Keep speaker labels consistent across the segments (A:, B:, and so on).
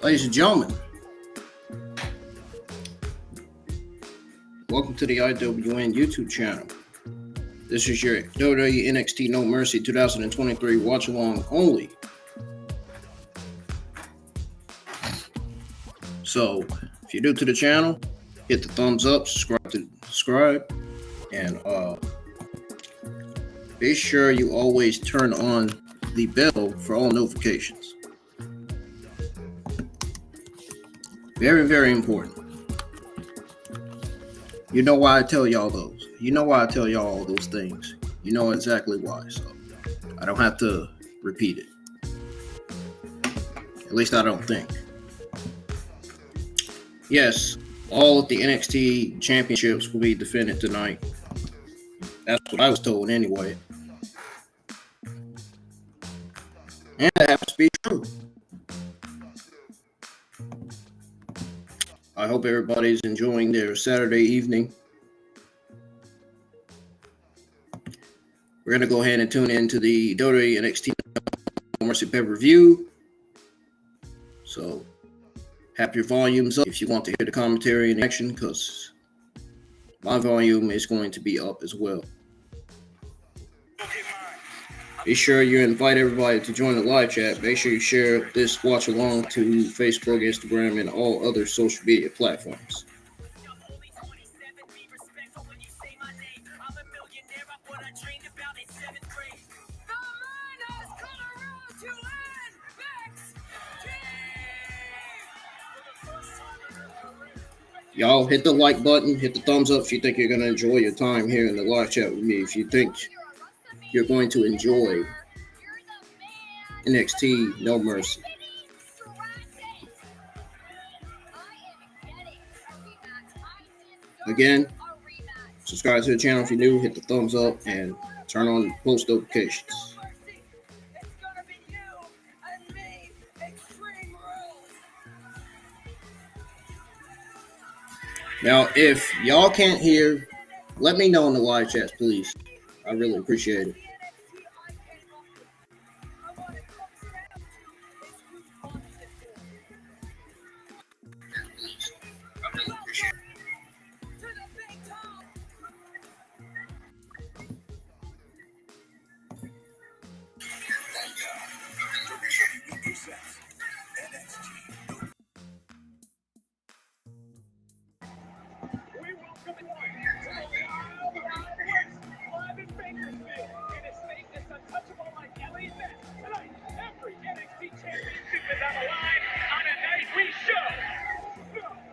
A: Ladies and gentlemen, welcome to the IWN YouTube channel. This is your WWE NXT No Mercy 2023 watch along only. So, if you're new to the channel, hit the thumbs up, subscribe, and be sure you always turn on the bell for all notifications. Very, very important. You know why I tell y'all those. You know why I tell y'all all those things. You know exactly why, so I don't have to repeat it. At least I don't think. Yes, all of the NXT championships will be defended tonight. That's what I was told anyway. And that happens to be true. I hope everybody's enjoying their Saturday evening. We're going to go ahead and tune into the WWE NXT No Mercy pay-per-view. So, have your volumes up if you want to hear the commentary in action, because my volume is going to be up as well. Be sure you invite everybody to join the live chat. Make sure you share this watch along to Facebook, Instagram, and all other social media platforms. Y'all hit the like button, hit the thumbs up if you think you're going to enjoy your time here in the live chat with me. If you think you're going to enjoy NXT No Mercy. Again, subscribe to the channel if you're new, hit the thumbs up, and turn on post notifications. Now, if y'all can't hear, let me know in the live chats, please. I really appreciate it.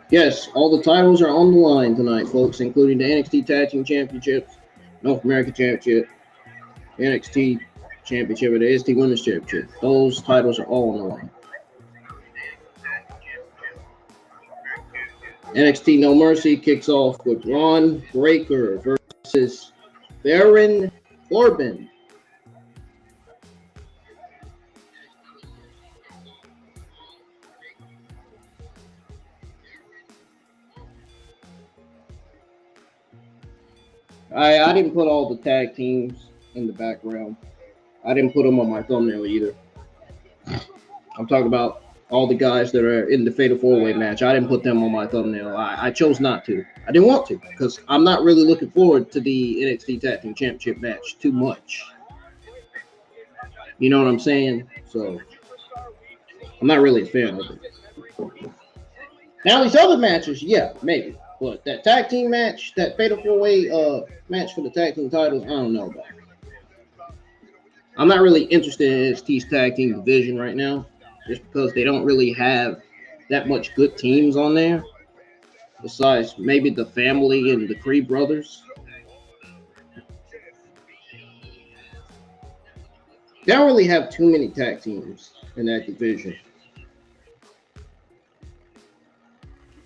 A: Yes, all the titles are on the line tonight, folks, including the NXT Tag Team Championships, North American Championship, NXT Championship, and the NXT Women's Championship. Those titles are all on the line. NXT No Mercy kicks off with Bron Breakker versus Baron Corbin. I didn't put all the tag teams in the background. I didn't put them on my thumbnail either. I'm talking about all the guys that are in the Fatal 4-Way match. I didn't put them on my thumbnail. I chose not to. I didn't want to, because I'm not really looking forward to the NXT Tag Team Championship match too much. You know what I'm saying? So, I'm not really a fan of it. Now, these other matches, yeah, maybe. But that tag team match, that Fatal 4-Way match for the tag team titles, I don't know about. I'm not really interested in NXT's tag team division right now, just because they don't really have that much good teams on there. Besides maybe the Family and the Creed brothers. They don't really have too many tag teams in that division.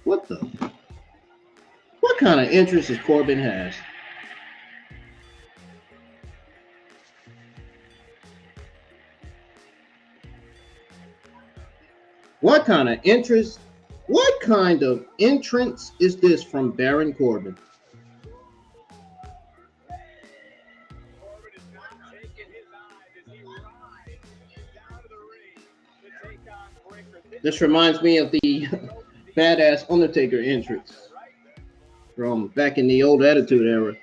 A: What kind of interest does Corbin has? What kind of entrance is this from Baron Corbin? This reminds me of the badass Undertaker entrance from back in the old Attitude Era.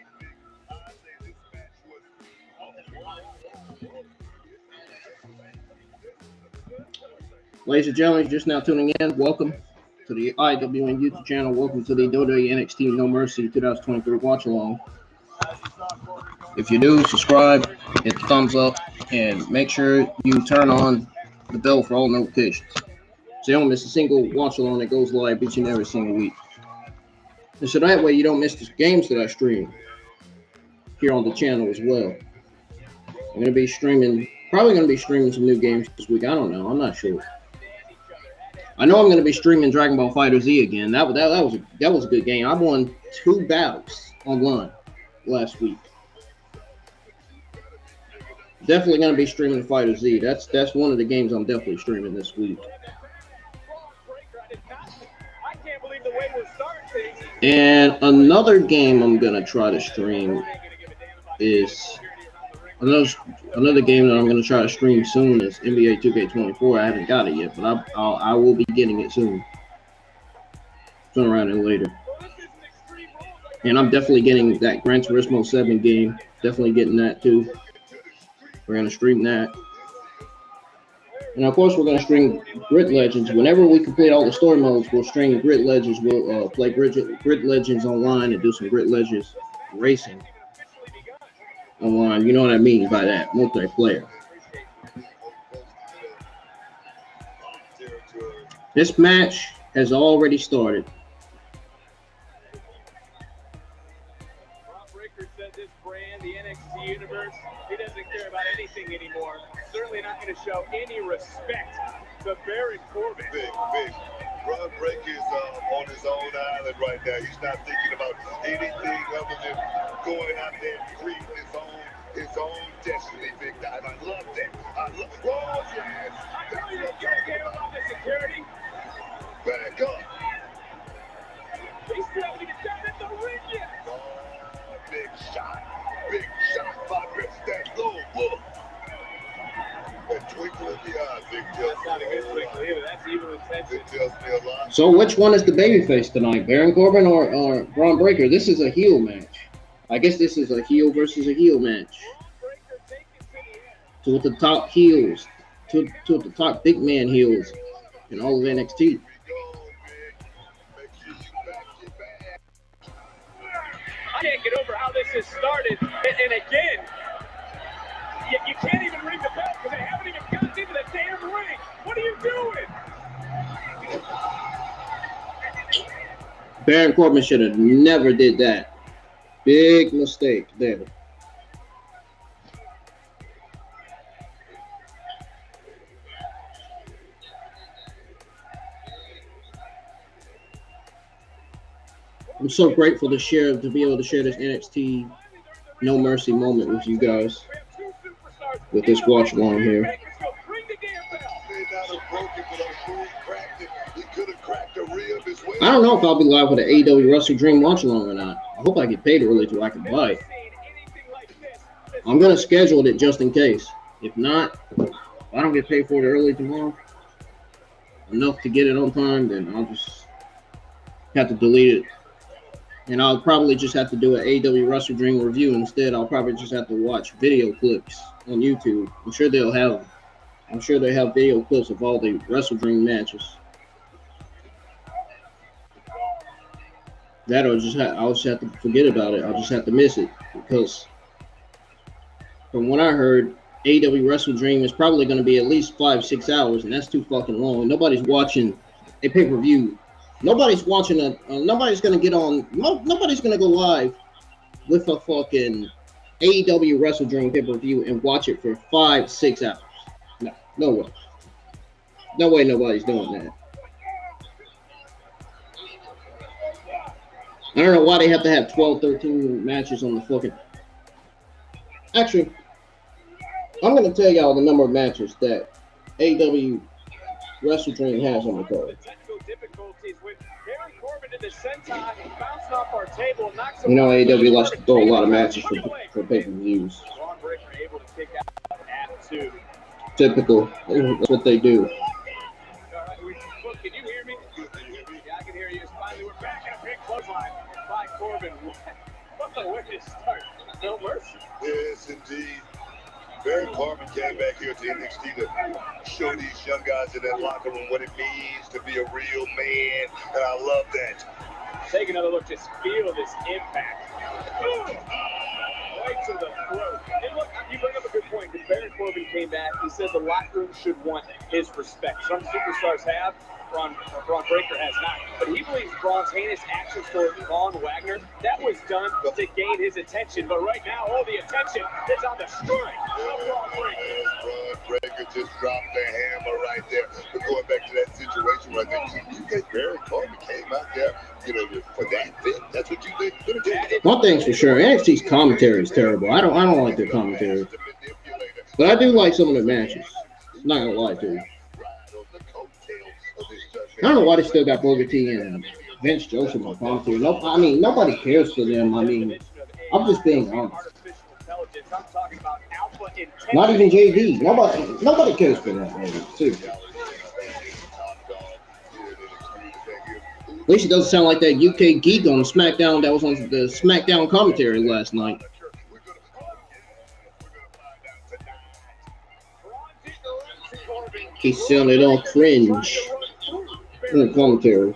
A: Ladies and gentlemen, just now tuning in, welcome to the IWN YouTube channel. Welcome to the WWE NXT No Mercy 2023 watch along. If you do, subscribe, hit the thumbs up, and make sure you turn on the bell for all notifications, so you don't miss a single watch along that goes live each and every single week. And so that way you don't miss the games that I stream here on the channel as well. I'm going to be streaming, probably going to be streaming some new games this week. I don't know. I'm not sure. I know I'm going to be streaming Dragon Ball FighterZ again. That was a good game. I won 2 battles online last week. Definitely going to be streaming FighterZ. That's one of the games I'm definitely streaming this week. And another game I'm going to try to stream is another game that I'm going to try to stream soon is NBA 2K24. I haven't got it yet, but I will be getting it soon. Turn around and later. And I'm definitely getting that Gran Turismo 7 game. Definitely getting that too. We're going to stream that. And of course, we're going to stream Grid Legends. Whenever we complete all the story modes, we'll stream Grid Legends. We'll play Grid Legends online and do some Grid Legends racing online. You know what I mean by that, multiplayer. This match has already started.
B: This brand, the NXT universe, he doesn't care about anything anymore. Certainly not going to show any respect to Baron Corbin.
C: Big. Bron Breaker's on his own island right now. He's not thinking about anything other than going out there and creating his own destiny, big guy. And I love that. Oh, yes.
B: I know you don't care about the security.
C: Back up.
B: He's still able to get down at the ring yet.
C: Oh, big shot. Progress. That low look. That twinkle in the eye, Big tells
B: That's not a good twinkle either. That's evil intention.
C: It tells me a lot.
A: So which one is the babyface tonight, Baron Corbin or Bron Breakker? This is a heel match. I guess this is a heel versus a heel match. Two of the top heels, two of the top big man heels in all of NXT.
B: I can't get over how this has started. And again, you can't even ring the bell because they haven't even gotten into the damn ring. What are you doing?
A: Baron Corbin should have never did that. Big mistake there. I'm so grateful to be able to share this NXT No Mercy moment with you guys with this watch along here. I don't know if I'll be live with an AEW Wrestle Dream watch along or not. I hope I get paid early so I can buy it. I'm gonna schedule it just in case. If not, if I don't get paid for it early tomorrow, enough to get it on time, then I'll just have to delete it. And I'll probably just have to do an AEW Wrestle Dream review instead. I'll probably just have to watch video clips on YouTube. I'm sure they have video clips of all the Wrestle Dream matches. I'll just have to forget about it. I'll just have to miss it because from what I heard, AEW Wrestle Dream is probably going to be at least 5-6 hours, and that's too fucking long. Nobody's watching a pay-per-view. Nobody's watching nobody's going to get on. Nobody's going to go live with a fucking AEW Wrestle Dream pay-per-view and watch it for 5-6 hours. No way. No way nobody's doing that. I don't know why they have to have 12, 13 matches on the fucking... Actually, I'm going to tell y'all the number of matches that AEW Wrestle Dream has on the card. You know, AEW likes to throw a lot of matches for pay-per-views. Typical. That's what they do.
B: No Mercy.
C: Yes, indeed. Baron Corbin came back here to NXT to show these young guys in that locker room what it means to be a real man, and I love that.
B: Take another look. Just feel this impact. Ooh! Right to the throat. And look, you bring up a good point. Because Baron Corbin came back. He said the locker room should want his respect. Some superstars have. Bron Breakker has not. But he believes Bron's heinous actions toward Von Wagner, that was done to gain his attention. But right now, all the attention is on the strength of Bron Breakker.
C: Bron Breakker just dropped the hammer right there. But going back to that situation right there, you think Baron Corbin came out there, for that bit? That's what you think?
A: One thing's for sure, NXT's commentary is terrible. I don't like their commentary. But I do like some of their matches. I'm not gonna lie to you. I don't know why they still got Booker T and Vince Joseph on commentary. Nobody cares for them. I'm just being honest. Not even JD. Nobody cares for that lady, too. At least it doesn't sound like that UK geek on SmackDown that was on the SmackDown commentary last night. He sounded all cringe in the commentary.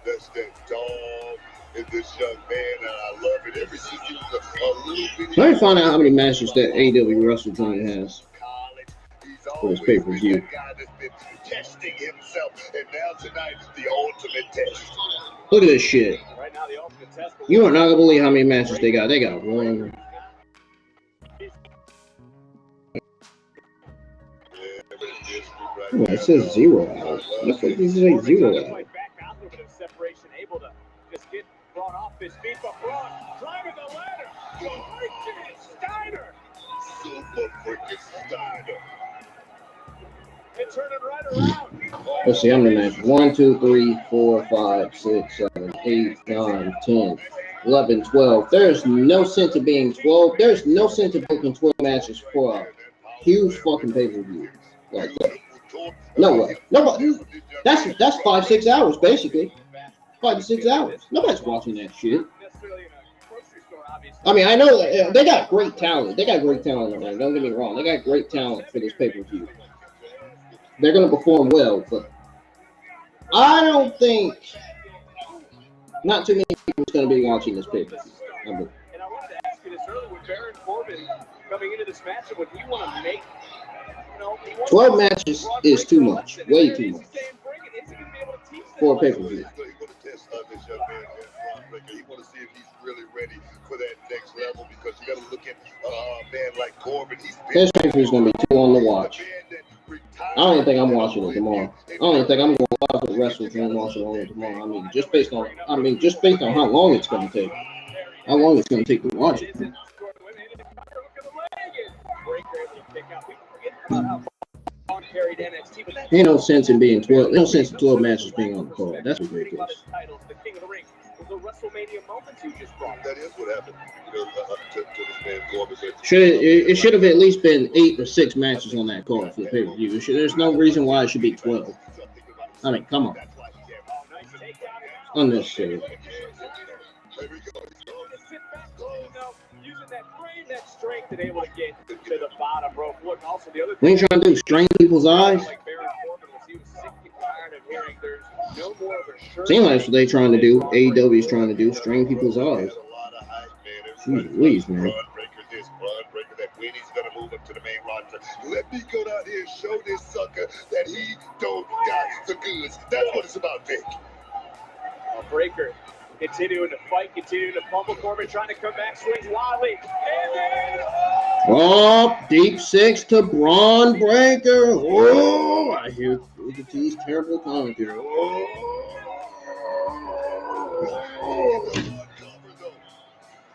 C: That's that dog in this young man, and I love it. Ever since he was a little bit.
A: Let me find out how many matches that AEW Wrestle Joint has for this pay-per-view.
C: Testing himself, and now tonight the ultimate test.
A: Look at this shit.
B: Right now, the ultimate test.
A: You are not gonna believe how many matches they got. They got one. Oh, it says 0 hours. Looks like this is a 0 hours.
B: Separation, able to just get Bron off his feet, but Bron climbing the ladder. Freaking Steiner.
C: Super freaking Steiner.
B: And turning right around.
A: Let's see how many matches. 1, 2, 3, 4, 5, 6, 7, 8, 9, 10, 11, 12. There's no sense of being 12. There's no sense of booking 12 matches for a huge fucking pay-per-view like that. No way. Nobody. That's 5-6 hours basically. 5 to 6 hours. Nobody's watching that shit. I know they got great talent. They got great talent in there. Don't get me wrong. They got great talent for this pay-per-view. They're going to perform well, but I don't think not too many people are going to be watching this pay-per-view.
B: And I wanted to ask you this earlier with Baron Corbin coming into this matchup. Would you want to make
A: 12 matches is too much. Way too much for a pay-per-view.
C: You want to see if he's really ready for that next level, because you got to look at a man like Corbin.
A: This pay-per-view is going to be too long to watch. I don't even think I'm watching it tomorrow. I don't even think I'm going to watch the wrestle and watch it on tomorrow. Just based on how long it's going to take. How long it's going to take to watch it. Ain't no sense in being 12. No sense in 12 matches being on the card. That's ridiculous.
C: That is what happened to this man Corbin.
A: It should have at least been 8 or 6 matches on that card for the pay-per-view. There's no reason why it should be 12. Come on. Unnecessary. We ain't trying to do strain people's eyes. Seems like that's what they trying to do. AEW is trying to do, strain people's eyes. Jeez Louise, man.
C: Let me go down here and show this sucker that he don't got the goods. That's what it's about, Vic.
B: Breakker continuing to fight, continuing to pummel. Corbin trying to come back, swings wildly, and then
A: deep 6 to Bron Breakker. Oh, I hear T's terrible commentary.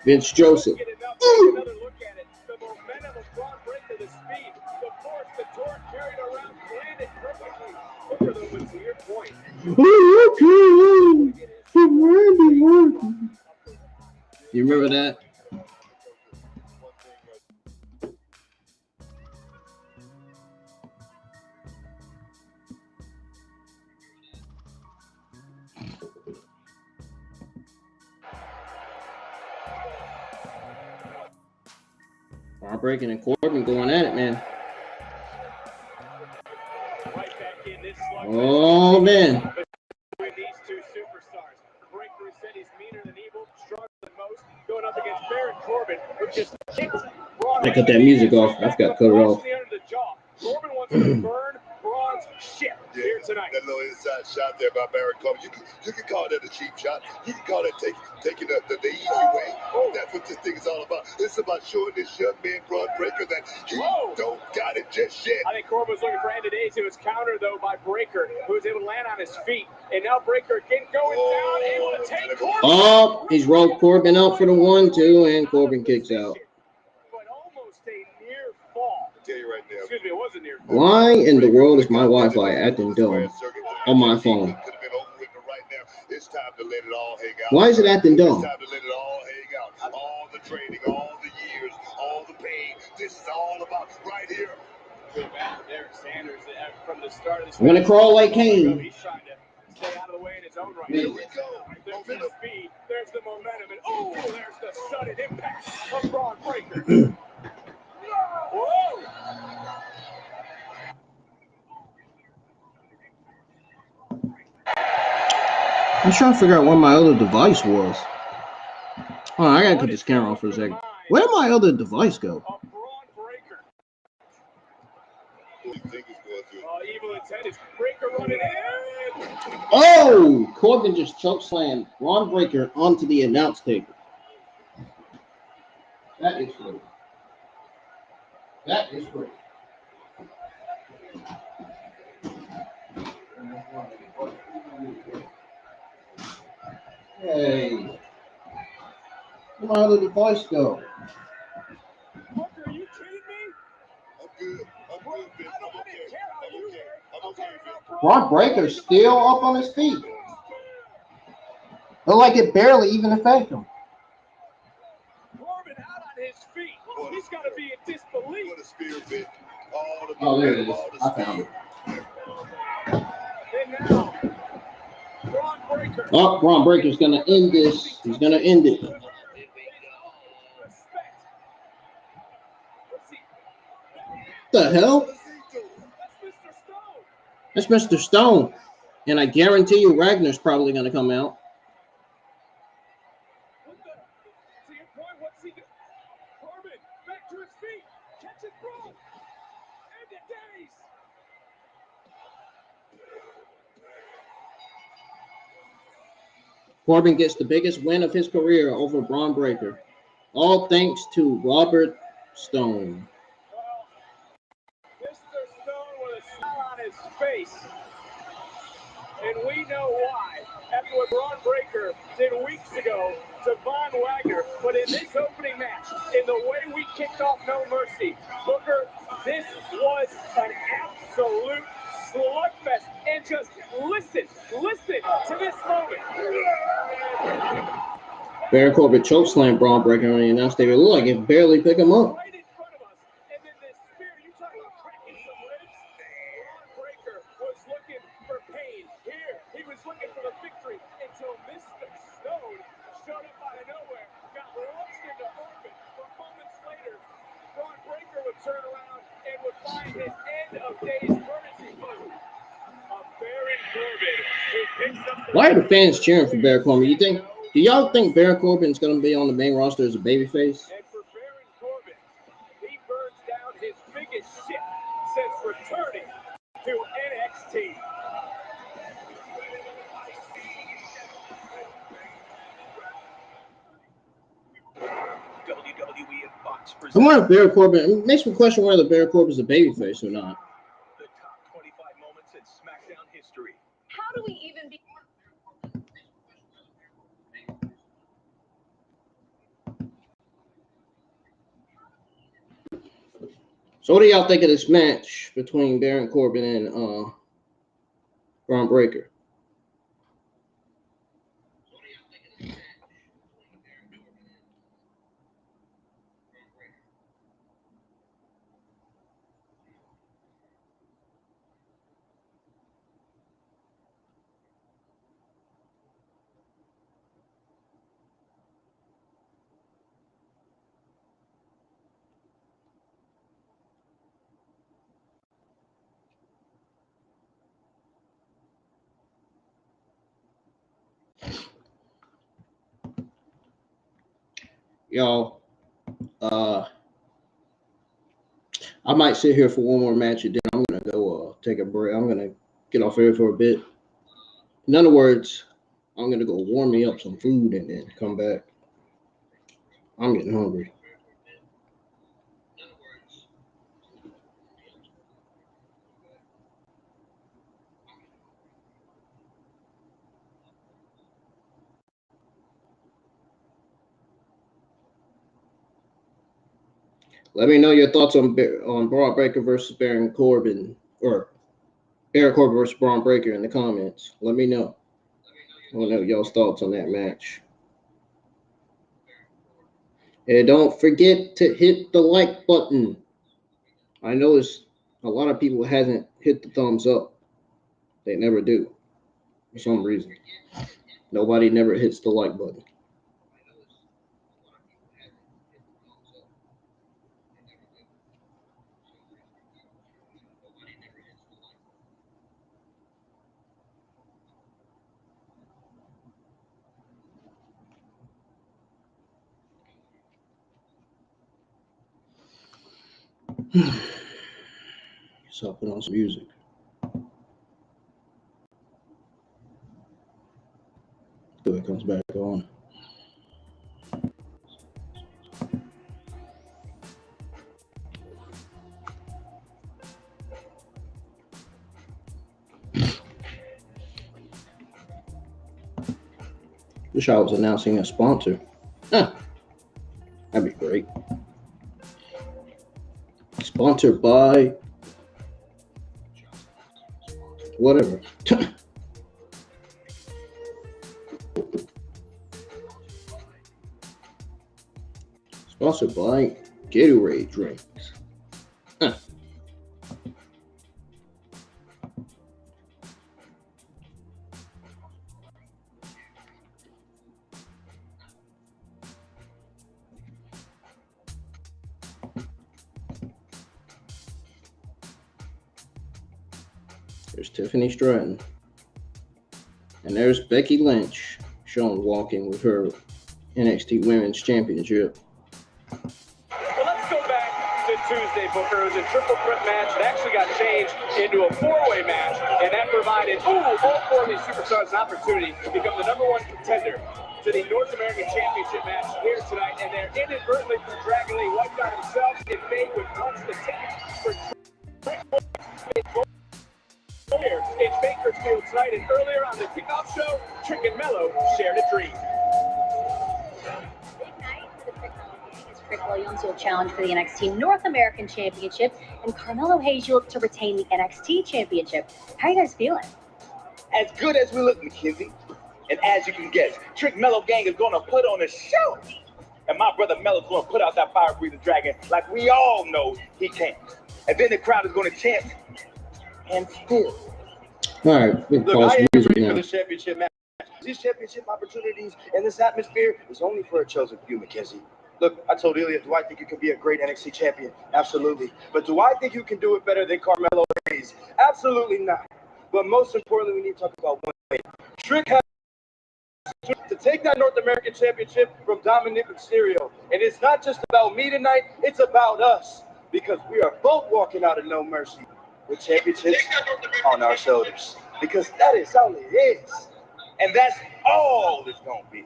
A: Vince Joseph.
B: Another look at it. The momentum of Bron Breakker, the speed, the force, the torque carried around, landed perfectly. Booker, though, was to your point.
A: You remember that? Bron Breakker and Corbin going at it, man.
B: Right back in this slugfest.
A: Oh, man.
B: With these two superstars. Breakker said he's meaner than evil, stronger than most, going up against Baron Corbin, who just kicked Bron.
A: I cut that music off. I forgot to cut it off.
B: Corbin wants to burn Bron's ship here tonight.
C: That little inside shot there by Baron Corbin. You can call that a cheap shot. You can call that taking the easy way. That's what this thing is all about. It's about showing this young man, Bron Breakker, that he don't got it just yet.
B: I think Corbin was looking for end of days. It was countered, though, by Breakker, who was able to land on his feet. And now Breakker again going down, able to take Corbin.
A: Oh, he's rolled Corbin out for the 1-2, and Corbin kicks out.
B: But almost a near fall.
C: I'll tell you right now.
B: Excuse me, it was a near fall.
A: Why in the world is my Wi-Fi acting dumb on my phone?
C: It's time to let it all hang out.
A: Why is it acting dumb?
C: It's time to let it all hang out. All the training, all the years, all the pain. This is all about right here.
B: Good back there, Sanders, from the start of this.
A: I'm gonna crawl like Kane.
B: He's trying to stay out of the way in his own right.
C: Here we go.
B: There's the speed, there's the momentum, and there's the sudden impact of Bron Breakker. Whoa!
A: I'm trying to figure out where my other device was. Oh, I gotta cut this camera off for a second. Where did my other device go?
B: Evil intent is Breakker running in.
A: Oh, Corbin just chokeslammed Bron Breakker onto the announce table. That is great. That is great. Hey, where'd my other device go?
B: Parker, are you kidding me?
C: I'm good.
B: I didn't care how you were. I'm talking about
A: Bron Breakker's still up on his feet. Look like it barely even affected him.
B: Corbin out on his feet. He's got to be in disbelief.
C: What a spear bit.
A: Oh, there it is. I found it.
B: And now, Bron Breakker.
A: Oh, Bron Breakker's gonna end this. He's gonna end it. The hell? That's Mr. Stone. And I guarantee you Ragnar's probably going to come out.
B: To your point, what's he do? Corbin, back to his feet. Catches Bron. End of days.
A: Corbin gets the biggest win of his career over Bron Breakker. All thanks to Robert Stone.
B: Mr. Stone with a smile on his face. And we know why. After what Bron Breakker did weeks ago to Von Wagner. But in this opening match, in the way we kicked off No Mercy, Booker, this was an absolute slugfest. And just listen to this moment.
A: Baron Corbin chokeslammed Bron Breakker on the announce table. It looked like it barely picked him up.
B: Right in front of us. And then this spear, you talk about cracking some ribs. Bron Breakker was looking for pain. Here, he was looking for the victory until Mr. Stone showed up out of nowhere, got launched into orbit. But moments later, Bron Breakker would turn around and would find his end of days courtesy of Baron Corbin, who picks up the
A: Why are the fans cheering for Baron Corbin? Do y'all think Baron Corbin's going to be on the main roster as a babyface?
B: And for Baron Corbin, he burns down his biggest ship since returning to NXT. WWE and Fox
A: I wonder if Baron Corbin, it makes me question whether Baron Corbin's a babyface or not.
B: The top 25 moments in SmackDown history.
D: How do we even be?
A: So what do y'all think of this match between Baron Corbin and Bron Breakker? y'all. I might sit here for one more match, and then I'm gonna go take a break. I'm gonna get off here for a bit. In other words, I'm gonna go warm me up some food and then come back. I'm getting hungry. Let me know your thoughts on Braun Breaker versus Baron Corbin, or Baron Corbin versus Braun Breaker in the comments. Let me know. I want to know y'all's thoughts on that match. And don't forget to hit the like button. I noticed a lot of people hasn't hit the thumbs up. They never do, for some reason. Nobody never hits the like button. So I'll put on some music. So it comes back on. Wish I was announcing a sponsor. Huh. That'd be great. Sponsored by whatever. Sponsored by Gatorade drinks. Huh. There's Tiffany Stratton. And there's Becky Lynch shown walking with her NXT Women's Championship.
B: Well, let's go back to Tuesday, Booker. It was a triple threat match. It actually got changed into a four-way match, and that provided all four of these superstars an opportunity to become the number one contender to the North American Championship match here tonight, and they're inadvertently Dragon Lee wiped out himself and Fake would punch the ticket for here in Bakersfield tonight, and earlier on the kickoff show, Trick and Mello shared a dream.
D: Big night for the Trick Mello. Trick Williams will challenge for the NXT North American Championship, and Carmelo Hayes will look to retain the NXT Championship. How are you guys feeling?
E: As good as we look, McKenzie. And as you can guess, Trick Mello Gang is going to put on a show. And my brother Mello's going to put out that fire-breathing dragon like we all know he can. And then the crowd is going to chant and still.
A: All right,
E: Look, I am ready for the championship match. These championship opportunities and this atmosphere is only for a chosen few, McKenzie. Look, I told Ilya, do I think you can be a great NXT champion? Absolutely. But do I think you can do it better than Carmelo Hayes? Absolutely not. But most importantly, we need to talk about one thing. Trick has to take that North American Championship from Dominic Mysterio. And it's not just about me tonight, it's about us. Because we are both walking out of No Mercy with championships on our shoulders. Because that is all it is. And that's all it's going to be.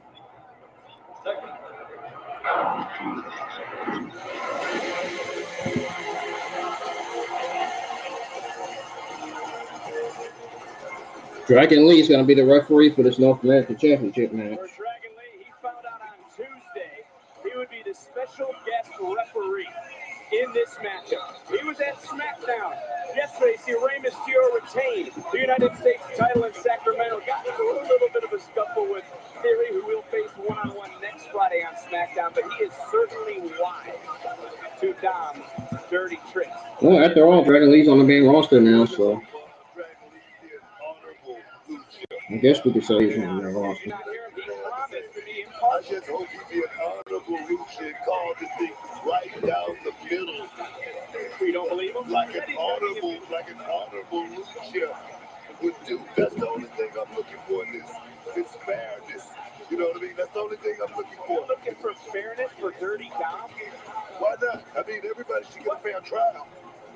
A: Dragon Lee is going to be the referee for this North American Championship match.
B: For Dragon Lee, he found out on Tuesday he would be the special guest referee in this matchup. He was at SmackDown yesterday. See, Rey Mysterio retained the United States title in Sacramento. Got into a little bit of a scuffle with Theory, who will face one-on-one next Friday on SmackDown, but he is certainly wise to Dom's dirty tricks.
A: Well, after all, Dragon Lee's on the main roster now, so I guess we could say he's on the main roster.
C: I just hope he be an honorable Lucha and call this thing right down the middle.
B: We don't believe him?
C: Like an honorable Lucha would do. That's the only thing I'm looking for in this fairness. You know what I mean? That's the only thing I'm looking for.
B: Looking for fairness, for
C: Everybody should get a fair trial.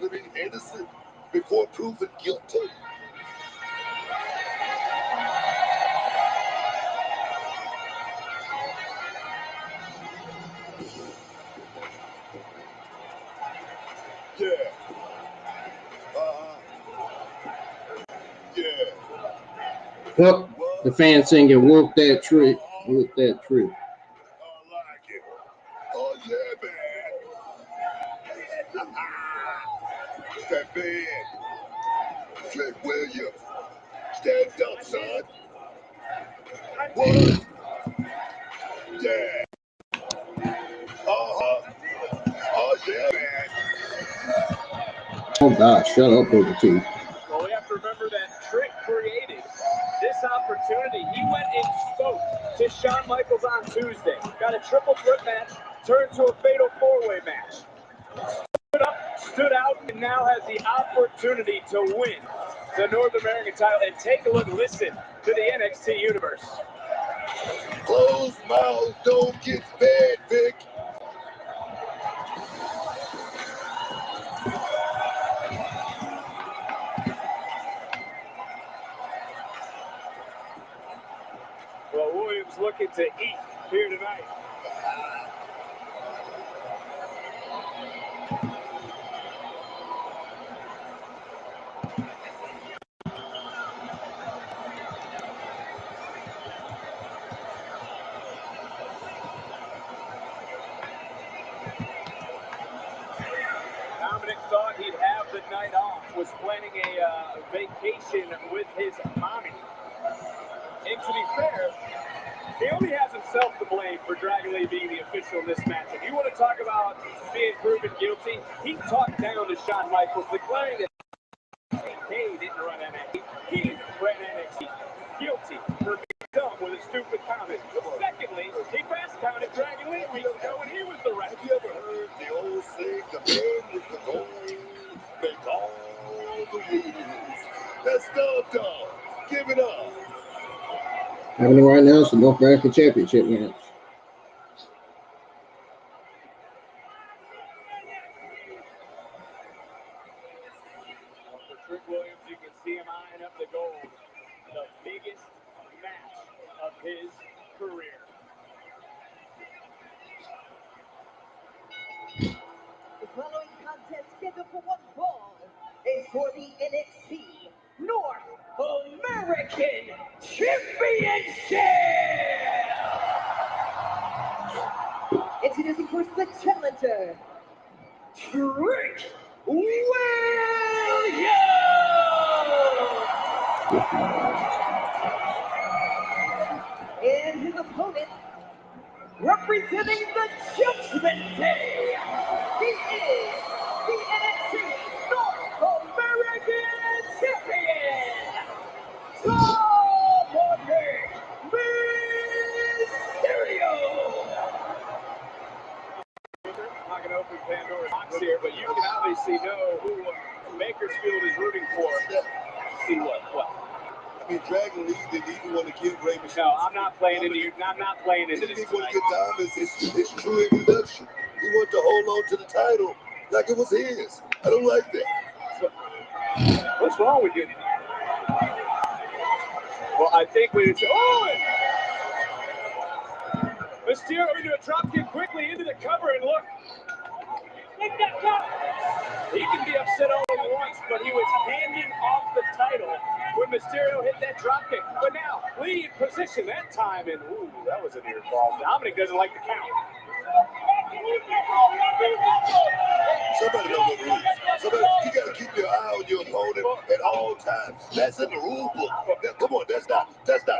C: Living innocent before proven guilty. Yeah. Yeah.
A: Well, the fan singing, "Work that trick, work that trick."
C: I like it. Oh, yeah, man. That man. Trick Williams. Stand up, son. What? Yeah. Uh-huh. Oh, yeah, man.
A: Oh God, shut up, Booker T.
B: Well, we have to remember that Trick created this opportunity. He went and spoke to Shawn Michaels on Tuesday. Got a triple threat match, turned to a fatal four-way match. Stood up, stood out, and now has the opportunity to win the North American title. And take a look, listen to the NXT universe.
C: Closed mouths don't get fed, Vic.
B: Well, Williams looking to eat here tonight. Dominic thought he'd have the night off, was planning a vacation with his mommy. And to be fair, he only has himself to blame for Dragon Lee being the official in this match. If you want to talk about being proven guilty, he talked down to Shawn Michaels, declaring that he didn't run NXT. He ran NXT. Guilty for being dumb with a stupid comment. Secondly, he fast counted Dragon Lee weeks ago when he was the ref.
C: Have you ever heard the old saying, the man with the gold make all the rules? That's Dub Dog. Give it up.
A: Happening right now is the North American Championship match.
B: For Trick Williams, you can see him eyeing up the gold. The biggest match of his career.
F: The following contest scheduled for one fall is for the NXT North American Championship. Introducing first the challenger, Trick Williams. And his opponent, representing the Judgment Day, he is the NXT North American Champion, Dominic Mysterio.
B: I'm not going to open Pandora's box here, but you can obviously know who Bakersfield is rooting for. See what?
C: I mean, Dragon Lee didn't even want to give Rey Mysterio.
B: No, I'm not playing into you. I'm not playing into
C: He
B: this
C: didn't want
B: tonight.
C: to give Thomas his true introduction. He wanted to hold on to the title like it was his. I don't like that.
B: What's wrong with you? Well, I think we should. Oh! Mysterio into a drop kick quickly into the cover, and look. Make that count. He can be upset all he wants, but he was handing off the title when Mysterio hit that drop kick. But now, Lee in position that time, and ooh, that was a near fall. Dominic doesn't like the count.
C: Somebody don't know the rules. Somebody, you got to keep your eye on your opponent at all times. That's in the rule book. Come on, that's not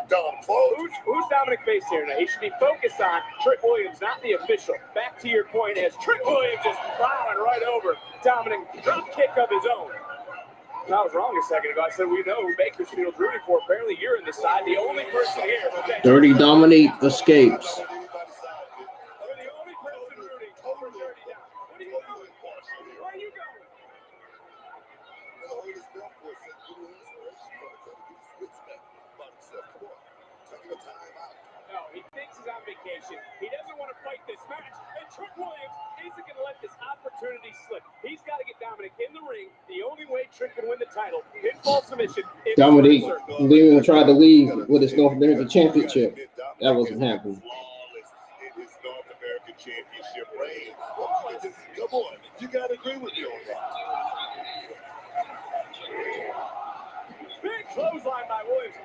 C: Dom's fault.
B: Who's Dominic face here now? He should be focused on Trick Williams, not the official. Back to your point, as Trick Williams just plowing right over Dominic. Drop kick of his own. I was wrong a second ago. I said we know who Bakersfield's rooting for. Apparently you're in the side. The only person here.
A: Dirty Dominic escapes.
B: You're the only person rooting for Dirty Dom. What are you doing? Where are you going?
C: taking a time out.
B: No, he thinks he's on vacation. He doesn't want to fight this match. And Trick Williams isn't going to let this opportunity slip. He's got to get Dominic in the ring. The only way Trick can win the title, pinfall submission.
A: Dominic even tried to leave with his North American Championship. That wasn't happening.
C: Flawless in his North American Championship reign. Come on, you got to agree with me on that.
B: Big clothesline by Williams.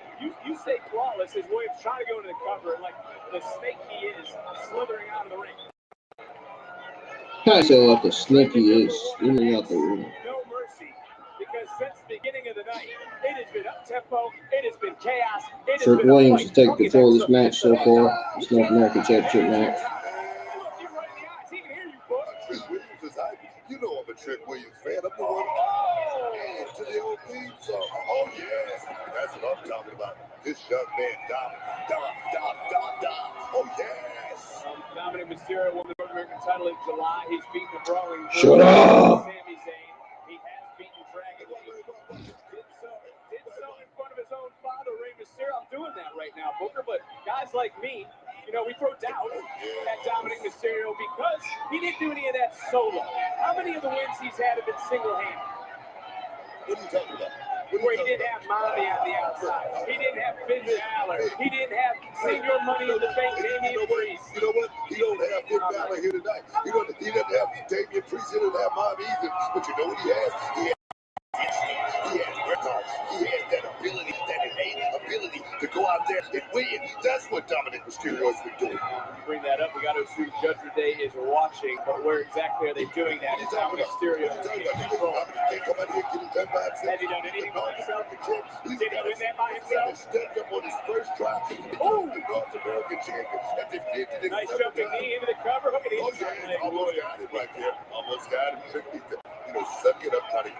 B: You say flawless as Williams trying to go into the cover like the snake he is, slithering out of the ring.
A: I said like the snake he is, steaming out the ring.
B: No mercy, because since the beginning of the night, it has been up-tempo, it has been chaos, it has
A: Trick
B: been
A: Williams has taken control of this match so far. This North American Championship match.
B: Look you right in the eyes. He can hear you, Butch.
C: Trick Williams is hype. You know I'm a Trick Williams fan. I'm the one to the old theme song. Oh, yes. That's what I'm talking about. This young man, Dom. Oh, yes.
B: Dominic Mysterio won the North American title in July. He's beaten the brawling
A: Shut up.
B: Sami Zayn. He has beaten Dragon Lee. Did so in front of his own father, Rey Mysterio. I'm doing that right now, Booker. But guys like me, you know, we throw doubt at Dominic Mysterio because he didn't do any of that solo. How many of the wins he's had have been single-handed?
C: What are you talking about?
B: Where he didn't have Mommy on the outside. He didn't have Finn Balor. He didn't have Senior Money in the Bank, Damian Priest.
C: You know what? He don't have Finn Balor here tonight. He doesn't have Damian Priest. He doesn't have Mommy either. But you know what he has? He has records. He has that ability, that innate ability to go out there and win. That's what Dominic Mysterio has been doing.
B: Bring that up. We got to assume Judgment Day is watching, but where exactly are they doing that? Is Dominic Mysterio in control?
C: Can't come out here and get it done by himself.
B: Has he done anything by himself? Did he win that by
C: He
B: himself?
C: stepped up on his first try.
B: Oh!
C: The North American champion. And defeated him
B: Nice
C: 7
B: jumping
C: times.
B: knee into the cover. Look at the
C: Oh,
B: inside
C: yeah,
B: leg.
C: almost got it right there. Almost got it. You know, suck it up, Connie.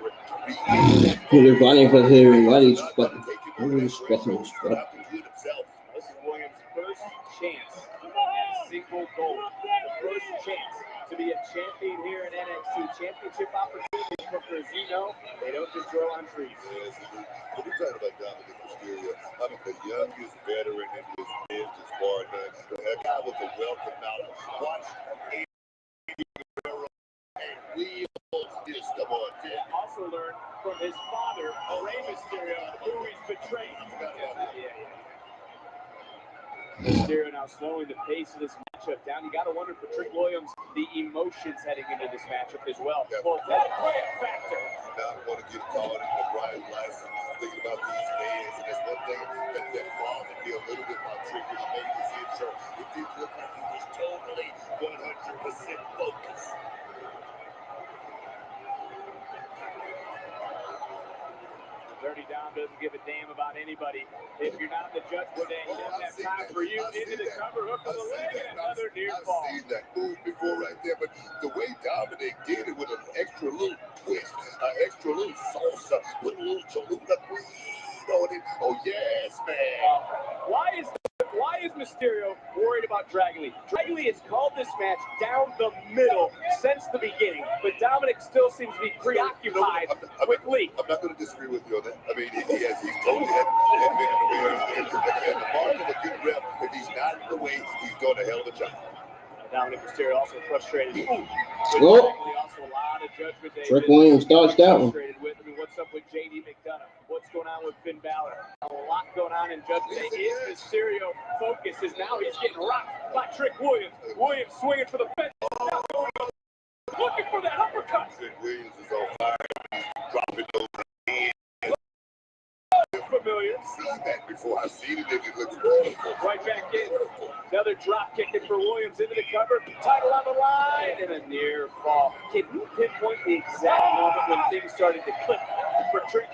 A: They're fighting for him. Why he's fucking disrespecting this stuff.
B: This is Williams' first chance at single gold. The first chance to be a champion here in NXT. Championship opportunities, Booker, as you know, they don't just grow on trees.
C: Yes, but we're talking about Dominic Mysterio. I mean, the youngest veteran in this business, partner. That guy with a wealth of knowledge. Watch and wheels this. Come on, Ted.
B: Also learned from his father, Rey Mysterio, who he's betrayed. Mysterio now slowing the pace of this matchup down. You got to wonder for Trick Williams, the emotions heading into this matchup as well. Will that play a factor?
C: You not want to get caught in the bright lights and thinking about these fans. And that's one thing that bothered me a little bit about Trick when he made his intro. It didn't look like he was totally 100% focused.
B: Dirty Dom doesn't give a damn about anybody. If you're not in the Judgment Day, he doesn't have time for you. Into the cover, hook of the leg, and another near fall.
C: I've seen that move before right there, but the way Dominic did it with an extra little twist, an extra little salsa, put a little Cholula cream on it. Oh, yes, man.
B: Why is Mysterio worried about Dragon Lee? Dragon Lee has called this match down the middle since the beginning, but Dominic still seems to be preoccupied with Lee.
C: I'm not going to disagree with you on that. I mean, he's totally had been in the way. And the mark of a good rep, if he's not in the way, he's doing a hell of a job.
B: Dominic Mysterio also frustrated.
A: Oh.
B: Also a lot of Judgment Day.
A: Trick Williams dodged that one.
B: I mean, what's up with JD McDonough? What's going on with Finn Balor? A lot going on in Judgment Day. Is Mysterio focus is now he's getting rocked by Trick Williams. Williams swinging for the fence. Looking for that uppercut.
C: Trick Williams is on fire. He's dropping those hands.
B: Familiar.
C: I've seen that before. I've seen it. It looks beautiful.
B: Right back in. Another drop kicking for Williams into the cover. Title on the line and a near fall. Can you pinpoint the exact moment when things started to click for Trick?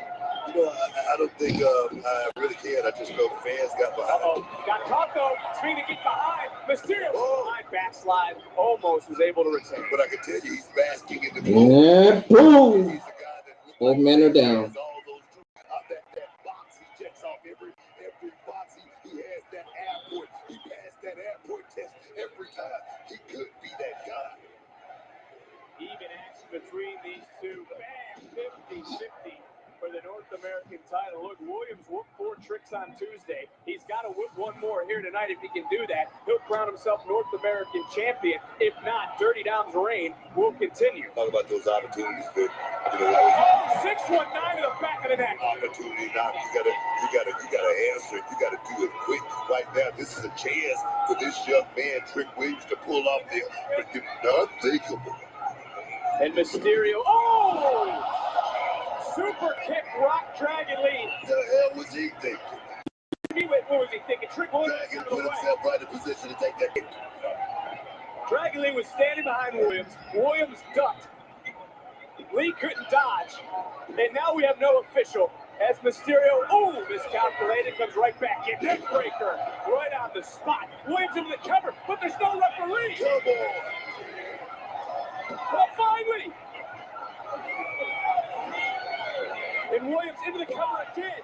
C: You know, I don't think I really can. I just know the fans got behind.
B: Got caught though. Speaking to get behind. Mysterio. Line backslide. Almost was able to retain.
C: But I can tell you, he's basking in the
A: Yeah, boom.
C: He's the guy that
A: Both men are down.
C: That box, he checks off every box. He has that airport. He passed that airport test every time. He could be that guy.
B: Even action between these two. Bam, 50-50. for the North American title. Look, Williams whooped 4 tricks on Tuesday. He's got to whoop one more here tonight. If he can do that, he'll crown himself North American champion. If not, Dirty Dom's reign will continue.
C: Talk about those opportunities that,
B: Oh, 619 to the back of the neck.
C: Opportunity now. You gotta answer. You gotta do it quick. Right now, this is a chance for this young man, Trick Williams, to pull off the unthinkable.
B: And Mysterio, oh! Super kick, Rock Dragon Lee.
C: What the hell was he thinking?
B: What was he thinking? Trick Williams
C: Dragon put himself right in position to take that kick.
B: Dragon Lee was standing behind Williams. Williams ducked. Lee couldn't dodge. And now we have no official. As Mysterio, miscalculated, comes right back in. Neck breaker, right on the spot. Williams in the cover, but there's no referee.
C: Come on.
B: Well, finally. And Williams into the cover again.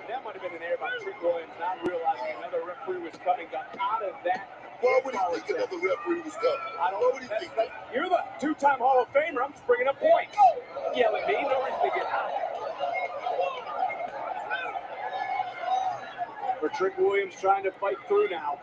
B: That might have been an error by Trick Williams, not realizing another referee was coming. Got out of that.
C: Why would he think another referee was coming?
B: I don't
C: Why would he
B: know.
C: think that?
B: You're the 2-time Hall of Famer. I'm just bringing up points. Yell at me. No reason to get hot. For Trick Williams trying to fight through now.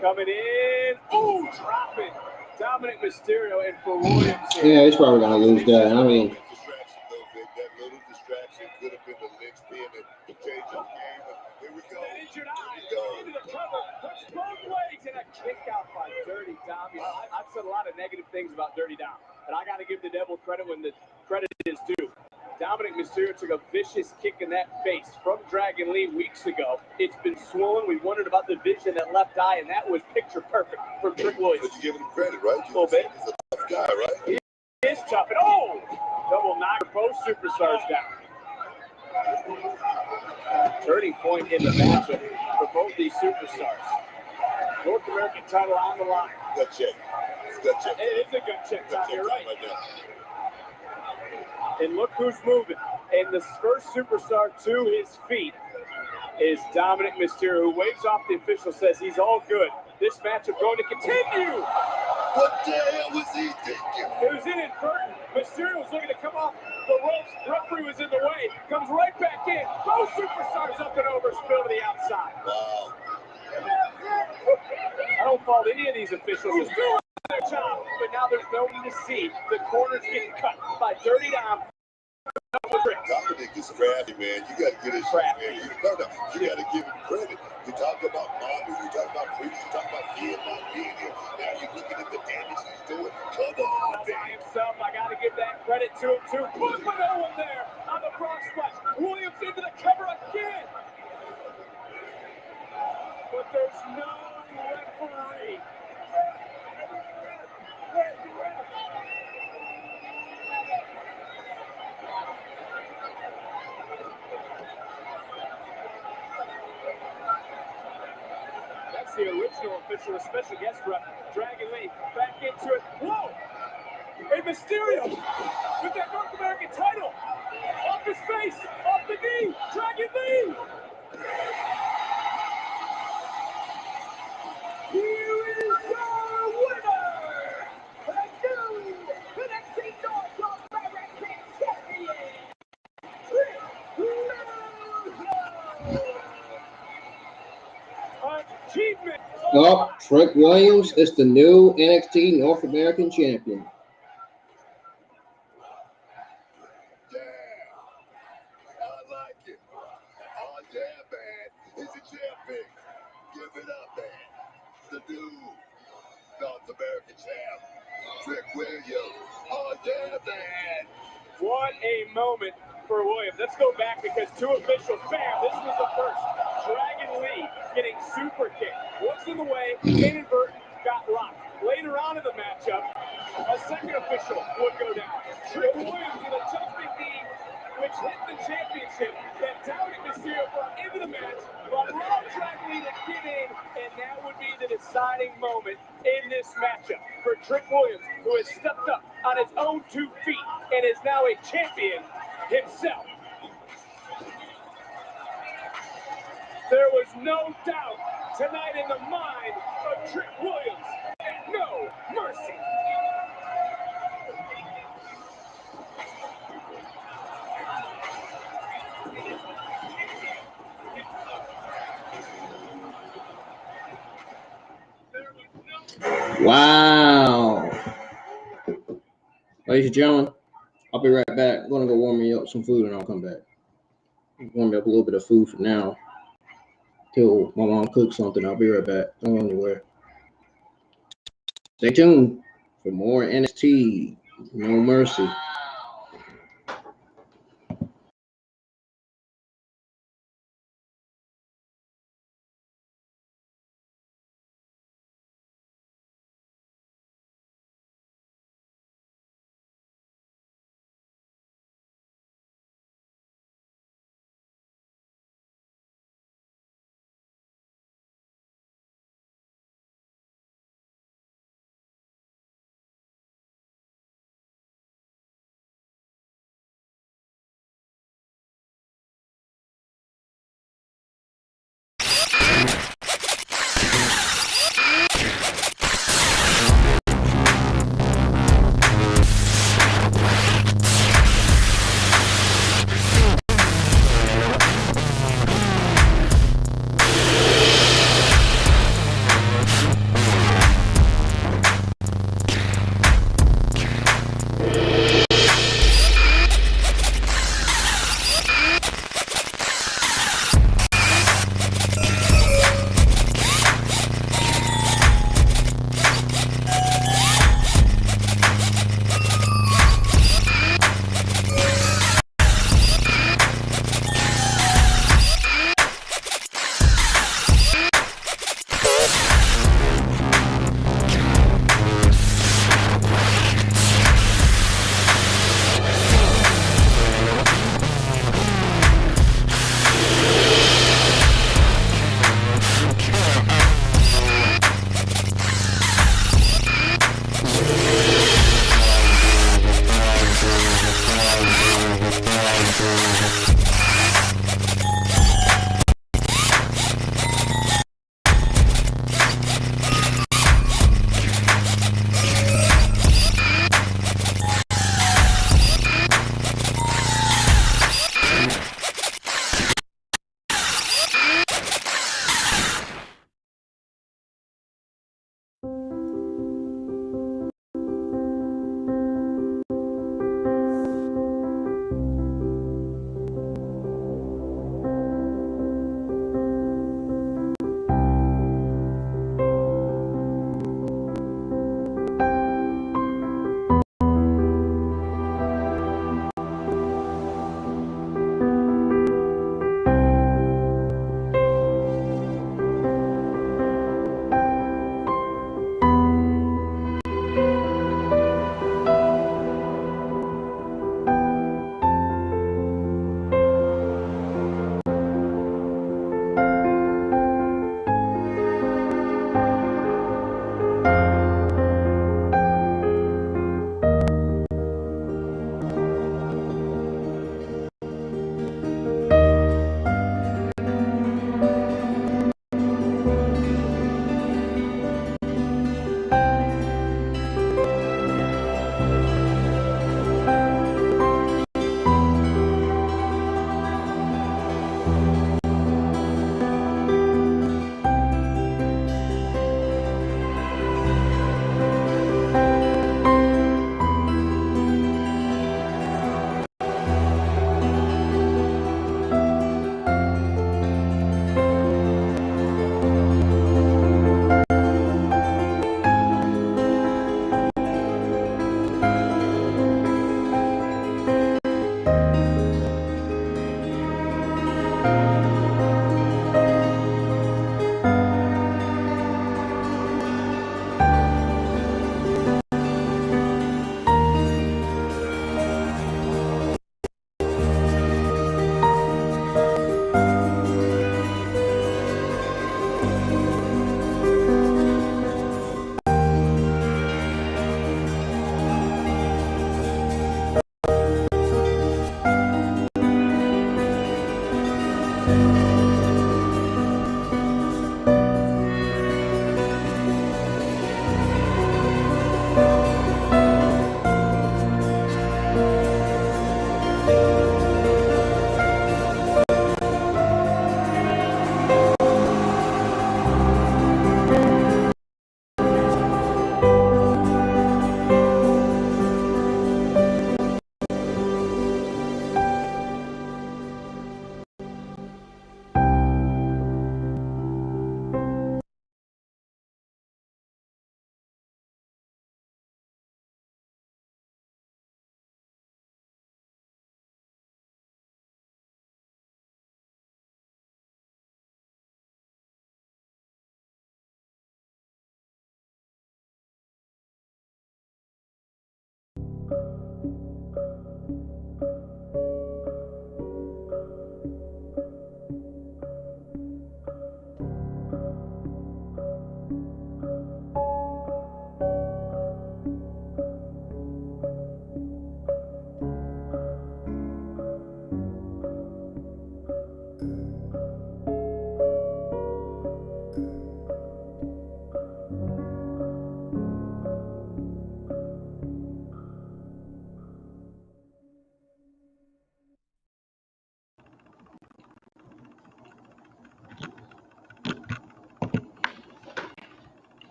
B: Coming in. Ooh, dropping. Dominic Mysterio. And for Williams.
A: Yeah, he's probably going to lose that. I mean,
C: Distraction, though, Vic. That little distraction could have been the linchpin that changed the game. Here we go.
B: An injured eye. Into the cover. Puts both legs. And a kick out by Dirty Dom. You know, I've said a lot of negative things about Dirty Dom. But I got to give the devil credit when the credit is due. Dominic Mysterio took a vicious kick in that face from Dragon Lee weeks ago. It's been swollen. We wondered about the vision in that left eye, and that was picture perfect from Trick Williams.
C: But you give him credit, right?
B: A little bit.
C: He's a tough guy, right?
B: He is tough. And double knock both superstars down. Turning point in the matchup for both these superstars. North American title on the line.
C: Gut check. It's gut check.
B: It is a gut check time. You're right.
C: Right now.
B: And look who's moving. And the first superstar to his feet is Dominic Mysterio, who waves off the official, says he's all good. This matchup going to continue.
C: What the hell was he thinking?
B: It was inadvertent. Mysterio was looking to come off the ropes. Referee was in the way. Comes right back in. Both superstars up and over, spill to the outside.
C: Wow.
B: I don't fault any of these officials. It's doing their job, but now there's no one to see. The corner's getting cut by Dirty Dom.
C: Dominic is crafty, man. You got to get his shit, man. You got to give him credit. You talk about Mommy, you talk about Priest, you talk about being not being here. Now you're looking at the damage he's doing. Come on,
B: By himself, I got to give that credit to him too. But no one there on the front splash. Williams into the cover again. But there's no referee. That's the original official, the special guest ref, Dragon Lee, back into it. Whoa! And Mysterio with that North American title off his face, off the knee, Dragon Lee!
F: Here is your winner, the new NXT North American Champion, Trick Williams.
B: Achievement!
A: oh, Trick Williams is the new NXT North American champion.
C: Yeah. I like it. Oh, yeah, man. He's a champion. Give it up, man. The new North American champ, Trick Williams. Oh, yeah, man.
B: What a moment for Williams. Let's go back because two officials, bam, this was the first. Dragon Lee getting super kicked. Was in the way, inadvertent, got rocked. Later on in the matchup, a second official would go down. Trick Williams with a jumping knee, which hit the championship that Dominic Mysterio brought into the match, but allowed Dragon Lee to get in, and that would be the deciding moment in this matchup for Trick Williams, who has stepped up on his own 2 feet and is now a champion himself. There was no doubt tonight in the mind of Trick Williams. No mercy.
A: Wow. Ladies and gentlemen, I'll be right back. I'm going to go warm me up some food and I'll come back. Warm me up a little bit of food for now. Till my mom cooks something. I'll be right back. Don't go anywhere. Stay tuned for more NXT No Mercy.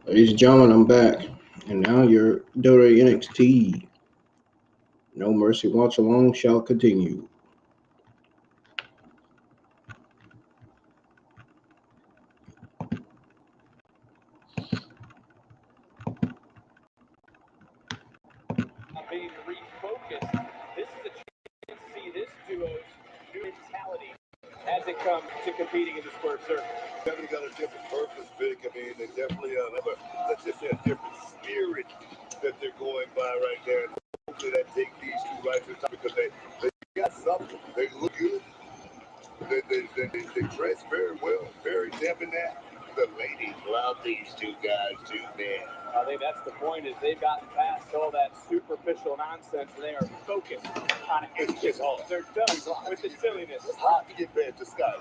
A: Ladies and gentlemen, I'm back. And now your WWE NXT No Mercy Watch Along shall continue.
B: Being refocused. This is a chance to see this duo's new mentality as it comes to competing in the square circle.
C: Definitely got a different purpose, Vic. I mean, they definitely let's just say a different spirit that they're going by right there. And hopefully that takes these two right to the top because they got something. They look good. They dress very well, very debonair. The ladies love these two guys too, man.
B: I think that's the point, is they've gotten past all that superficial nonsense and they are focused on
C: It's just hard.
B: They're done with the silliness.
C: It's hard to get past the sky.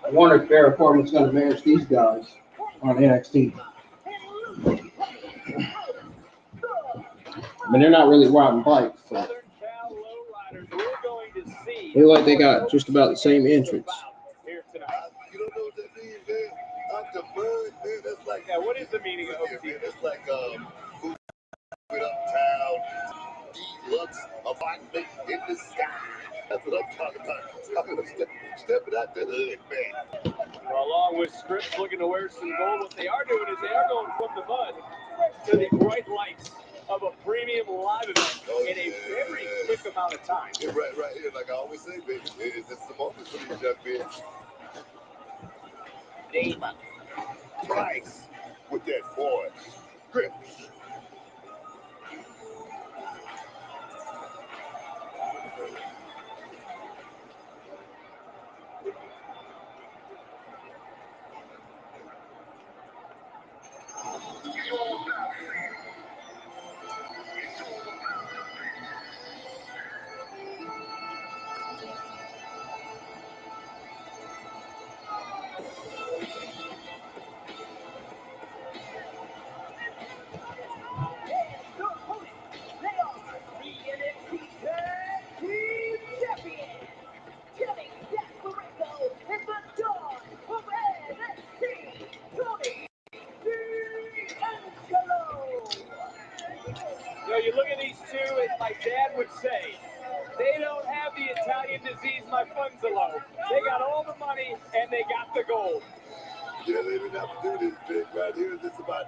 A: I wonder if Barry Corbin's going to manage these guys on NXT. I mean, they're not really riding bikes, so
B: Southern Cal lowriders, we're going to see.
A: they look like they got just about the same entrance.
B: Here tonight.
C: You don't know what that means, man? Out the mud, man. That's like,
B: Yeah, what is the meaning of
C: yeah,
B: OT?
C: man, that's like food uptown, deluxe apartment in the sky. That's what I'm talking about. Stepping out the hood, man.
B: Well, along with Scripps looking to wear some gold, what they are doing is they are going from the mud to the bright lights of a premium live event in a very quick amount of time.
C: Yeah, right here, like I always say, baby, it's the moment for these young men. Name up. Price with that boy. Scripps.
B: You know, you look at these two, and my dad would say, they don't have the Italian disease, my funds are low. They got all the money, and they got the gold.
C: Yeah, they didn't have to do this big right here. This is about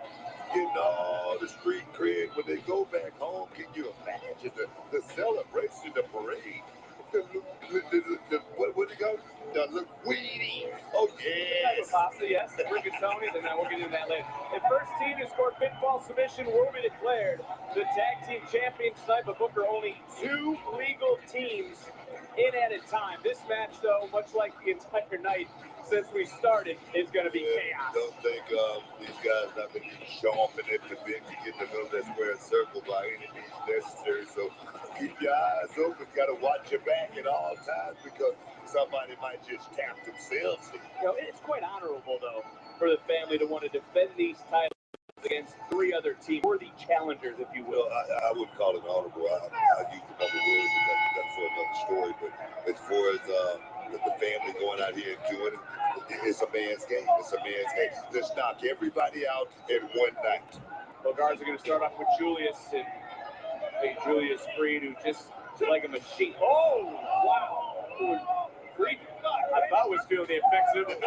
C: getting all the street cred. When they go back home, can you imagine the celebration, the parade? What do you go? The linguine. Oh, yes.
B: Pasta, yes. Rigatoni, then we'll get into that later. The first team to score pinfall submission will be declared the tag team champions tonight, but Booker, only 2 legal teams in at a time. This match, though, much like the entire night since we started, is going to be chaos.
C: Don't think these guys not going to be chomping at the bit to get in the middle of that square circle by any means necessary. So keep your eyes open. Got to watch your back at all times because somebody might just tap themselves in.
B: You know, it's quite honorable, though, for the family to want to defend these titles against 3 other teams, worthy challengers, if you will.
C: I wouldn't call it honorable. I use the other words, but that's for another story. But as far as the family going out here and doing it, it's a man's game. It's a man's game. Let's knock everybody out in one night.
B: Well, guards are going to start off with Julius and Julius Creed, who just like a machine. Oh, wow. Creed, I thought was feeling the effects of it.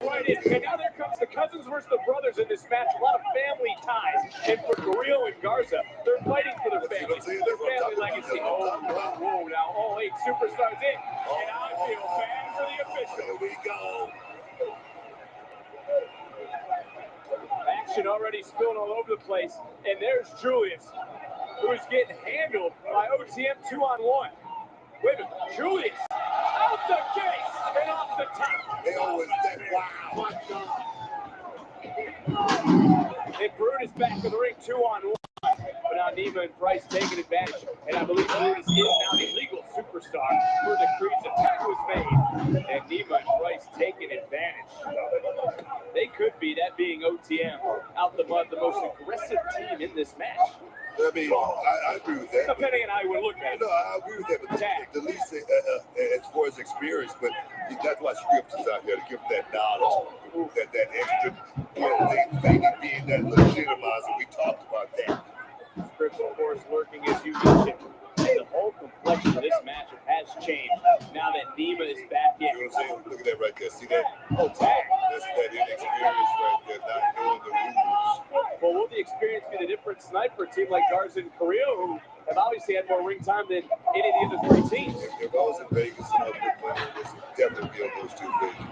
B: Right in. And now there comes the cousins versus the brothers in this match. A lot of family ties. And for Carrillo and Garza, they're fighting for their family. Their family legacy. Oh, whoa, now all 8 superstars in. And I feel bad for the official.
C: Here we go.
B: Action already spilled all over the place. And there's Julius, who's getting handled by OTM 2-on-1. Wait a minute, Julius out the gate and off the top.
C: They always say, wow.
B: And Brutus back in the ring 2-on-1. But now Nima and Price taking advantage. And I believe Brutus is now the legal superstar. superstar for the crease. The tag was made, and Nima and Price taking advantage. They could be, that being OTM, out the mud, the most aggressive team in this match.
C: I mean, I agree with that.
B: Depending on how you would look at it.
C: No, I agree with that, but the least as far as experience, but that's why Scripps is out here to give them that knowledge, that extra thing being that legitimizer. We talked about that.
B: Scripps, of course, lurking as you mentioned. And the whole complexion of this matchup has changed now that Nima is back in.
C: You know what I'm saying? Look at that right there. See that?
B: Oh, tag.
C: That's that inexperience right there, not knowing the rules.
B: Well, will the experience be the difference tonight for a team like Garza and Carrillo, who have obviously had more ring time than any of the other three teams?
C: If I was in Vegas and I was big money on this, it would definitely be on those two things.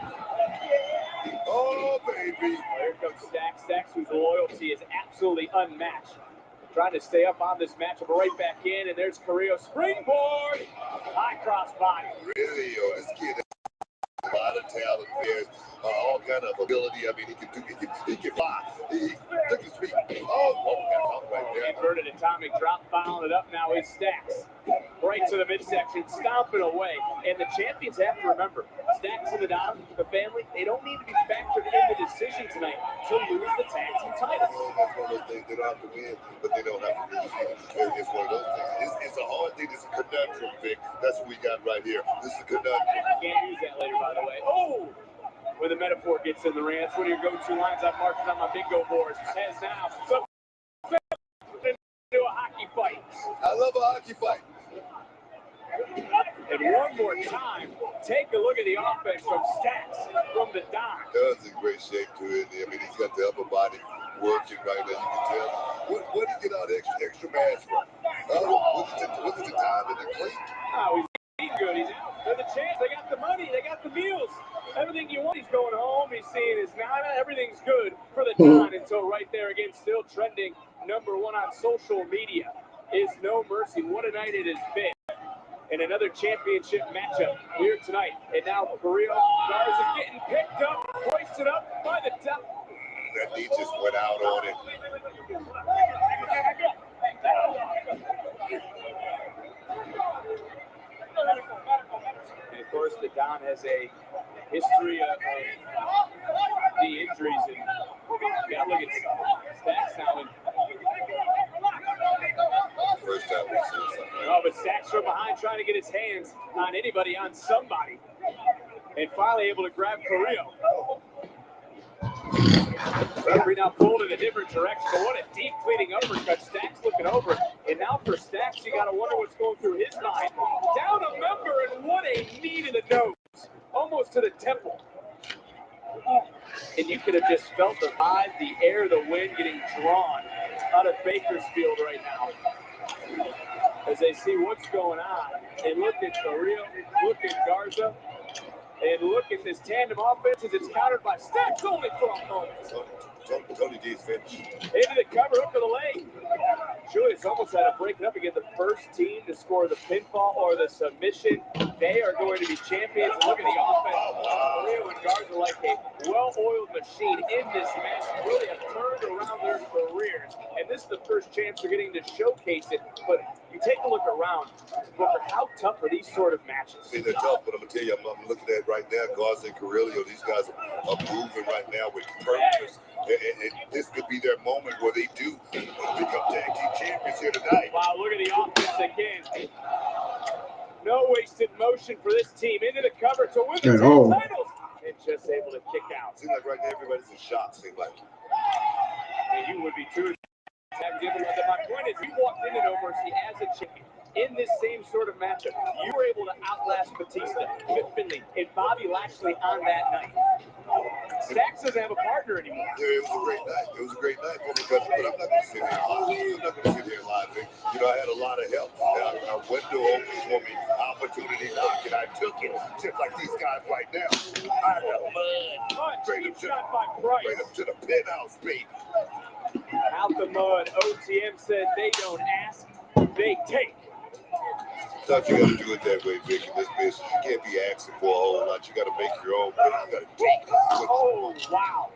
C: Oh, baby.
B: Well, here comes Stacks. Stacks, whose loyalty is absolutely unmatched. Trying to stay up on this matchup, right back in, and there's Carrillo. Springboard! High cross body.
C: Really, this kid has a lot of talent there, all kind of ability. I mean, he can fly. Look at his feet. Oh, right there.
B: Inverted atomic drop, fouling it up now is Stacks. Right to the midsection, stomping away. And the champions have to remember, Stacks and the Dom, the family, they don't need to be factored in the decision tonight to lose the tag team titles.
C: That's one of those things. They don't have to win, but they don't have to lose. It's one of those things. It's a hard thing. It's a conundrum, Vic. That's what we got right here. This is a conundrum.
B: Can't use that later, by the way. Oh! When the metaphor gets in the ring, that's one of your go-to lines I've marked on my bingo board. As now, into a hockey fight.
C: I love a hockey fight.
B: And one more time, take a look at the offense from Stacks, from the Don.
C: Does in great shape to it. I mean, he's got the upper body working right now. You can tell. What did he get out extra mass from? Was it the time in the cleat?
B: Oh, he's good. He's out. They're the champs. They got the money. They got the meals. Everything you want. He's going home. He's seeing his Nana. Everything's good for the Don until right there again, still trending #1 on social media is No Mercy. What a night it has been. And another championship matchup here tonight. And now Carrillo, Garza getting picked up, hoisted up by the top.
C: That knee just went out on it.
B: And of course, the Don has a history of the injuries. And you gotta look at Stacks now. And
C: First time we see something.
B: oh, but Stacks from behind trying to get his hands on anybody, on somebody. And finally able to grab Carrillo. Referee now pulled in a different direction, but what a deep cleaning uppercut. Stacks looking over. And now for Stacks, you got to wonder what's going through his mind. Down a member, and what a knee to the nose. Almost to the temple. And you could have just felt the vibe, the air, the wind getting drawn out of Bakersfield right now. As they see what's going on. And look at Carrillo, look at Garza, and look at this tandem offense as it's countered by Stacks only for a moment.
C: Tony D's finished.
B: Into the cover, hook of the leg. Julius almost had to break it up again. The first team to score the pinfall or the submission, they are going to be champions. And look at the offense. Carrillo and Garza like a well-oiled machine in this match. Really have turned around their careers. And this is the first chance they're getting to showcase it. But you take a look around, Booker, how tough are these sort of matches?
C: They're tough, but I'm going to tell you, I'm looking at right now, Garza and Carrillo, these guys are moving right now with purpose. And this could be their moment where they do become tag team champions here tonight.
B: Wow, look at the offense again. No wasted motion for this team. Into the cover to win the titles. And just able to kick out.
C: Seems like right now everybody's in shock, seems like.
B: And you would be too. My point is, you walked into No Mercy as a champion. In this same sort of matchup, you were able to outlast Batista, Mick Finley, and Bobby Lashley on that night. Stacks doesn't have a partner anymore.
C: Yeah, it was a great night. It was a great night for me, but I'm not going to sit here and lie. I'm not going to sit here and lie. You know, I had a lot of help. A window opened for me, opportunity knocked, and I took it. Just like these guys right now. Out of the mud. Straight up to the penthouse, baby.
B: Out the mud. OTM said they don't ask, they take.
C: Thought you got to do it that way, Vic, in this business. You can't be asking for a whole lot. You got to make your own, but you got to take it.
B: Oh, wow.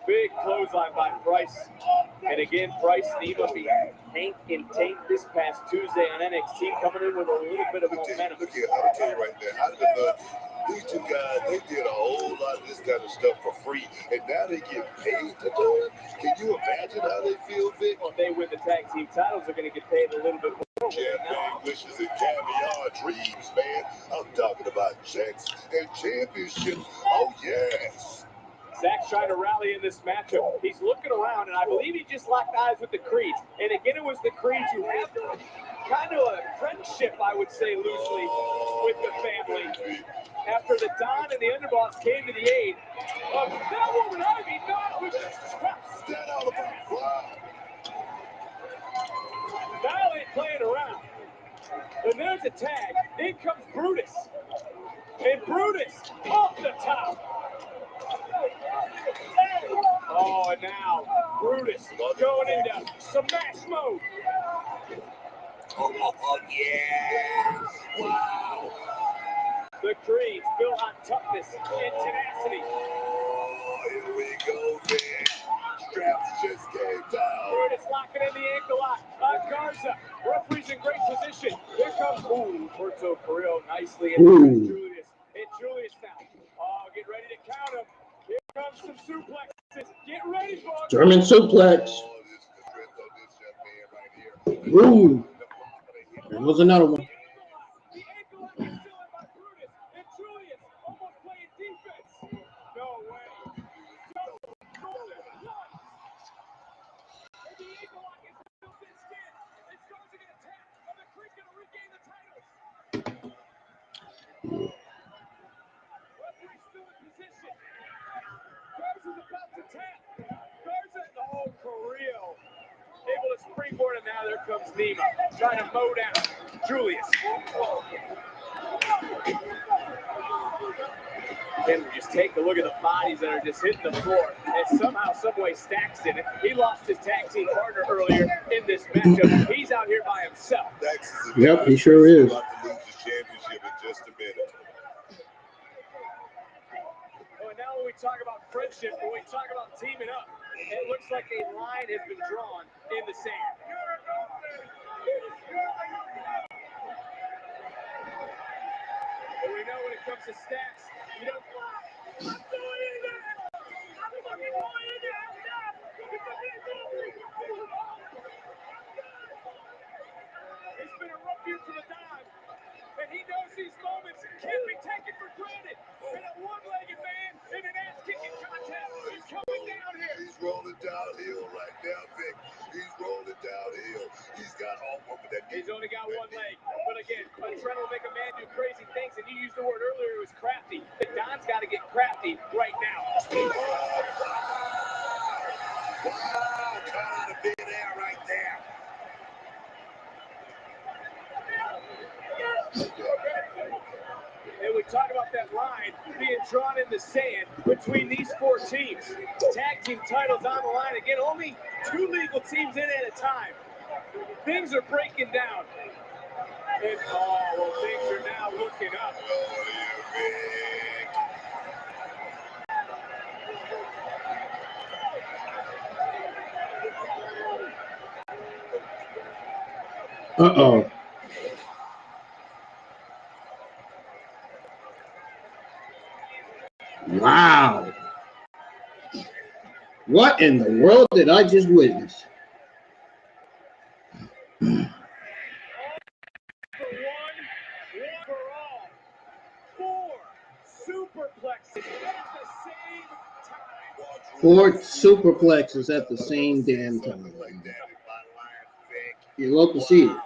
B: Big clothesline by Price. And again, Price and Eva beat Hank and Tank this past Tuesday on NXT, coming in with a little bit of momentum.
C: Look here, I'm tell you right there. Out of the mud, these two guys, they did a whole lot of this kind of stuff for free, and now they get paid to do it. Can you imagine how they feel, Vic?
B: Well, if they win the tag team titles, they're going to get paid a little bit more.
C: Champagne wishes and caviar dreams, man. I'm talking about checks and championships. Oh, yes.
B: Zach's trying to rally in this matchup. He's looking around, and I believe he just locked eyes with the Creeds. And again, it was the Creeds who have kind of a friendship, I would say loosely, with the family. After the Don and the Underboss came to the aid of that woman, Ivy, not with
C: That all about wow.
B: Dial ain't playing around. And there's a tag. In comes Brutus. And Brutus off the top. Oh, and now Brutus going into smash mode.
C: Oh, yeah. Wow.
B: The Creeds built on toughness and tenacity.
C: Oh, here we go, man. Straps just came down.
B: Brutus locking in the ankle lock. Garza, referee's in great position. Here comes Puerto Carrillo nicely. And Julius. And Julius now. Oh, get ready to count him. Here comes some suplexes. Get ready, folks.
A: German suplex.
C: Oh, this is the strength of this young man right here.
A: Ooh. There was another one.
B: The ankle lock is still in by Brutus. And Julius almost playing defense. No way. Carrillo able to springboard, and now there comes Nima trying to mow down Julius. Again, we just take a look at the bodies that are just hitting the floor, and somehow, someway, Stacks in it. He lost his tag team partner earlier in this matchup. He's out here by himself.
A: Yep, he sure is.
C: About to lose the championship in just a minute.
B: Well, now when we talk about friendship, when we talk about teaming up, it looks like a line has been drawn in the sand. And we know when it comes to Stacks, you don't it's been a rough year for the Don, and he knows these moments can't be taken for granted. And a one-legged man in an ass-kicking contest is coming down here.
C: He's rolling downhill right now, Vic. He's rolling downhill. He's got all one with that.
B: He's only got one leg. But again, a trend will make a man do crazy things, and you used the word earlier, it was crafty. The Don's got to get crafty right now.
C: Wow, caught out of midair right there.
B: And we talk about that line being drawn in the sand between these four teams. Tag team titles on the line. Again, only two legal teams in at a time. Things are breaking down. And, well, things are now looking up.
C: Oh, yeah, Vic.
A: Uh-oh. Wow. What in the world did I just witness?
B: For all. 4 superplexes at the same time.
A: 4 superplexes at the same damn time. You love to see it.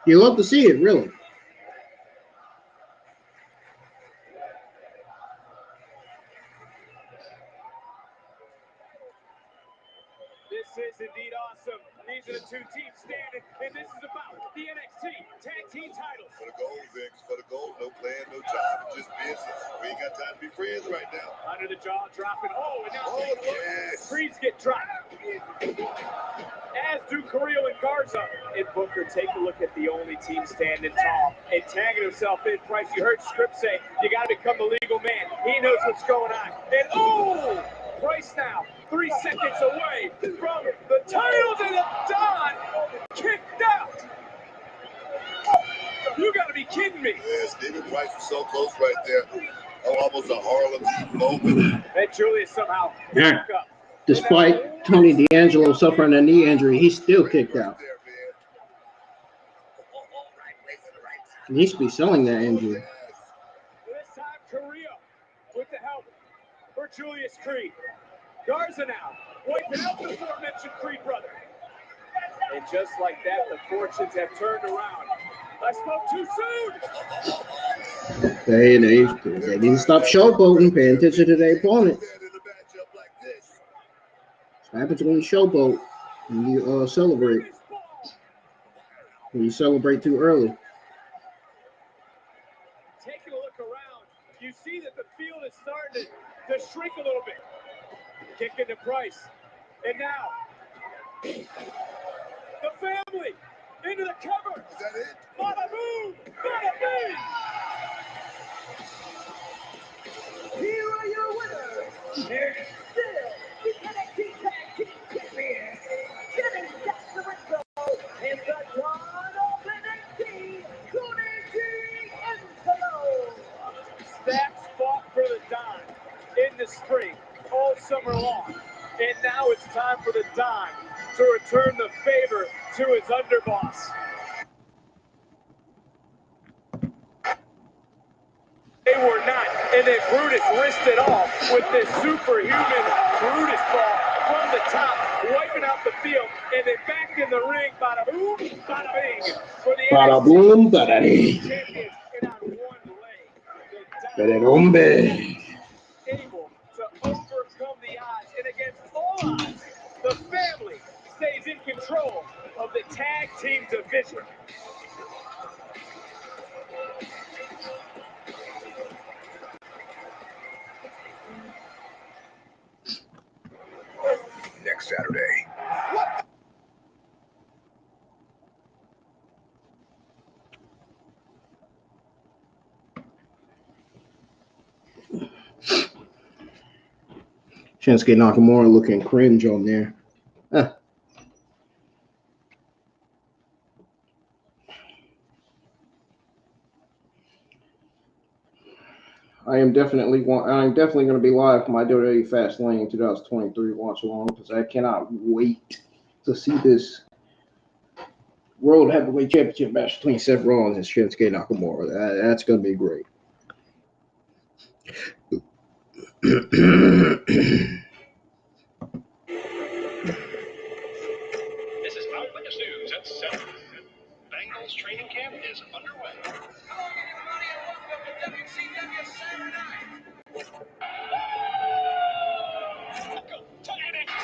A: You love to see it, really.
B: This is indeed awesome. These are the two teams standing, and this is about the NXT Tag Team titles.
C: For the gold, Vince, for the gold. No plan, no job, just business. We ain't got time to be friends right now.
B: Under the jaw dropping. Oh, and now
C: Yes.
B: Creeds get dropped. As do Carrillo and Garza. And Booker, take a look at the only team standing tall and tagging himself in. Price, you heard Script say, you got to become the legal man. He knows what's going on. And oh, Price now 3 seconds away from the titles, and the Don kicked out. You got to be kidding me.
C: Yes, David Price was so close right there. Oh, almost a Harlem Heat moment.
B: And Julius somehow
A: Yeah.
B: back up.
A: Despite Tony D'Angelo suffering a knee injury, he's still kicked out. He needs to be selling that injury.
B: This time, Carrillo with the help for Julius Creed. Garza now wiping out the aforementioned Creed brother. And just like that, the fortunes have turned around. I spoke too soon.
A: They didn't stop showboating, paying attention to their opponent. What happens when you showboat? When you celebrate. When you celebrate too early.
B: Taking a look around, you see that the field is starting to shrink a little bit. Kick into Price. And now, the family into the cover.
C: Is that it?
B: Bada boom! Bada bing!
F: Here are your winners. They're still the NXT Tag Team Champions. Getting back to Ringo in the dawn of NXT, Tony D'Angelo.
B: Stacks fought for the Don in the spring, all summer long. And now it's time for the Don to return the favor to his underboss. They were not, and then Brutus risked it all with this superhuman Brutus ball from the top, wiping out the field, and then back in the ring, bada boom, bada bing, for the
A: Bada
B: NXT
A: boom, bada ding.
B: champions, and on one leg, the
A: Bada
B: Don
A: bombe.
B: able to overcome the odds, and against all odds, the family stays in control of the tag team division.
C: Next Saturday.
A: Shinsuke Nakamura looking cringe on there. I'm definitely going to be live for my WWE Fastlane 2023 watch along because I cannot wait to see this World Heavyweight Championship match between Seth Rollins and Shinsuke Nakamura. That's going to be great.
G: This is Eyewitness News at 7. Bengals training camp is underway. Hello again, everybody, and welcome to WCW Saturday Night. Welcome to NXT.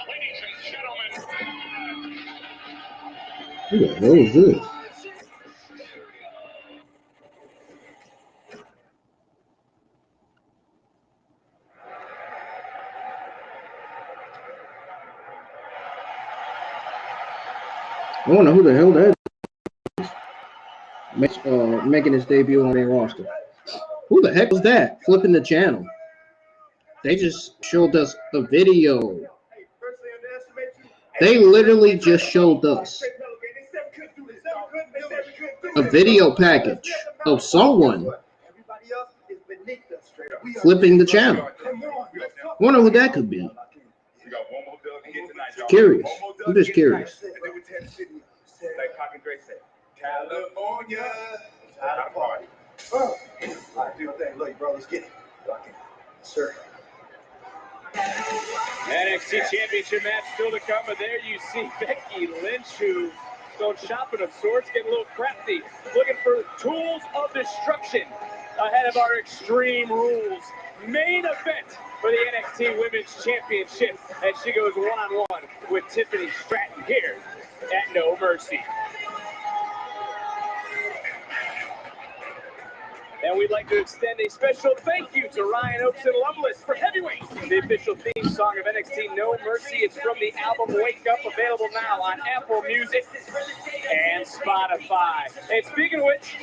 G: Ladies and gentlemen.
A: Who the hell is this? I wonder who the hell that is. Making his debut on their roster. Who the heck was that? Flipping the channel. They just showed us a video. They literally just showed us a video package of someone flipping the channel. Wonder who that could be. Curious. I'm just curious.
E: California. Out of party. Oh, I do think. Look, bro, let's get it. Sir.
B: NXT Championship match still to come, but there you see Becky Lynch, who going shopping of sorts, getting a little crafty, looking for tools of destruction ahead of our Extreme Rules main event for the NXT Women's Championship as she goes one-on-one with Tiffany Stratton here at No Mercy. And we'd like to extend a special thank you to Ryan Oakes and Loveless for Heavyweight, the official theme song of NXT No Mercy. It's from the album Wake Up, available now on Apple Music and Spotify. And speaking of which,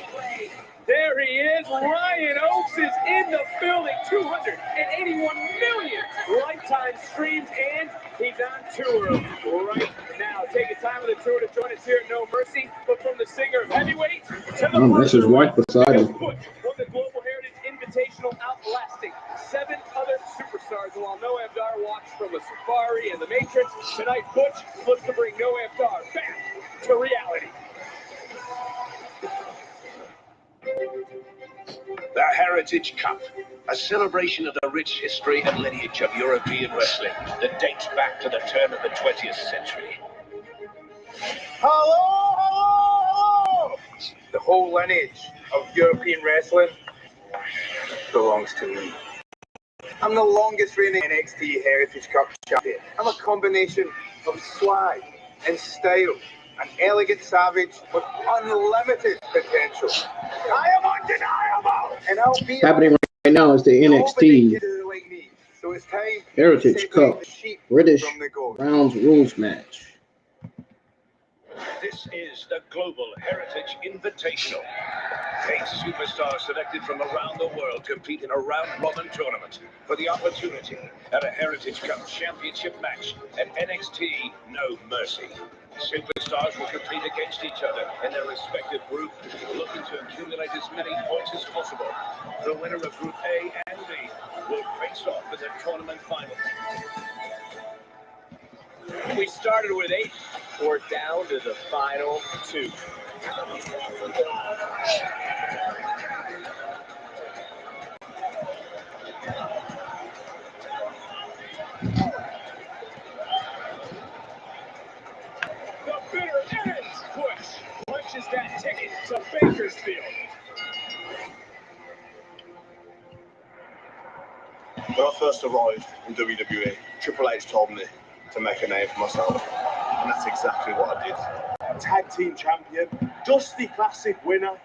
B: there he is. Ryan Oakes is in the building. 281 million lifetime streams, and he's on tour right now. Taking time of the tour to join us here at No Mercy. But from the singer of Heavyweight to the
A: That's his wife beside him.
B: Butch won the Global Heritage Invitational, outlasting 7 other superstars, while Noam walks from the Safari and the Matrix. Tonight, Butch looks to bring Noam back to reality.
G: The Heritage Cup, a celebration of the rich history and lineage of European wrestling that dates back to the turn of the 20th century.
E: Hello! The whole lineage of European wrestling belongs to me. I'm the longest reigning NXT Heritage Cup champion. I'm a combination of swag and style, an elegant savage with unlimited potential. I am undeniable! And I'll be
A: Happening right now is the NXT
E: like me. So it's time
A: Heritage Cup British Rounds Rules match.
G: This is the Global Heritage Invitational. 8 superstars selected from around the world compete in a round-robin tournament for the opportunity at a Heritage Cup Championship match at NXT No Mercy. Superstars will compete against each other in their respective group, looking to accumulate as many points as possible. The winner of Group A and B will face off in the tournament final.
B: We started with 8. We're down to the final 2. The bitter ends. Butch punches that ticket to Bakersfield.
E: When I first arrived in WWE, Triple H told me to make a name for myself, and that's exactly what I did. Tag team champion, Dusty Classic winner.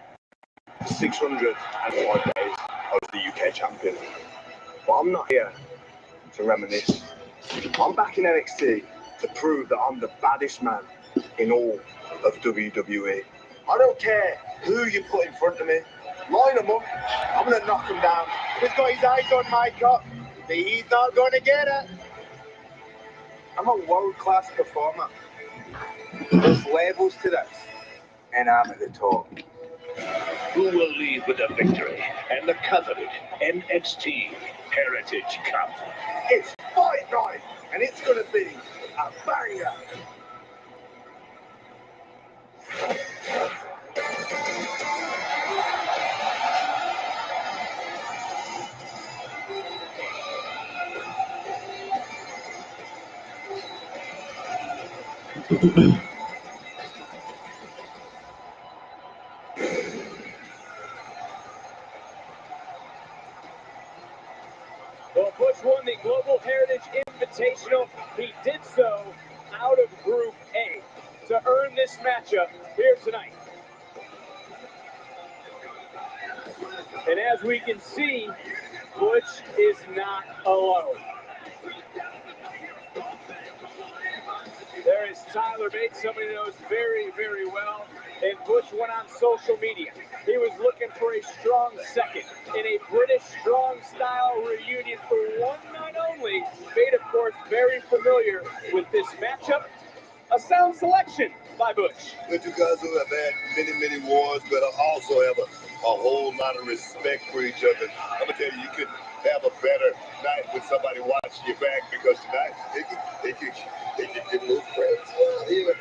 E: For 605 days, I was the UK champion. But I'm not here to reminisce. I'm back in NXT to prove that I'm the baddest man in all of WWE. I don't care who you put in front of me. Line them up. I'm going to knock him down. He's got his eyes on my cup. He's not going to get it. I'm a world-class performer. There's levels to this, and I'm at the top.
G: Who will leave with the victory and the coveted NXT Heritage Cup?
E: It's fight night, and it's going to be a banger.
B: Well, Butch won the Global Heritage Invitational. He did so out of Group A to earn this matchup here tonight. And as we can see, Butch is not alone. There is Tyler Bates, somebody who knows very, very well. And Butch went on social media. He was looking for a strong second in a British strong-style reunion for one night only. Made, of course, very familiar with this matchup. A sound selection by Butch.
C: The two guys who have had many, many wars, but also have a whole lot of respect for each other. I'm gonna tell you, you could have a better night with somebody watching your back, because tonight it can get a little crazy out here.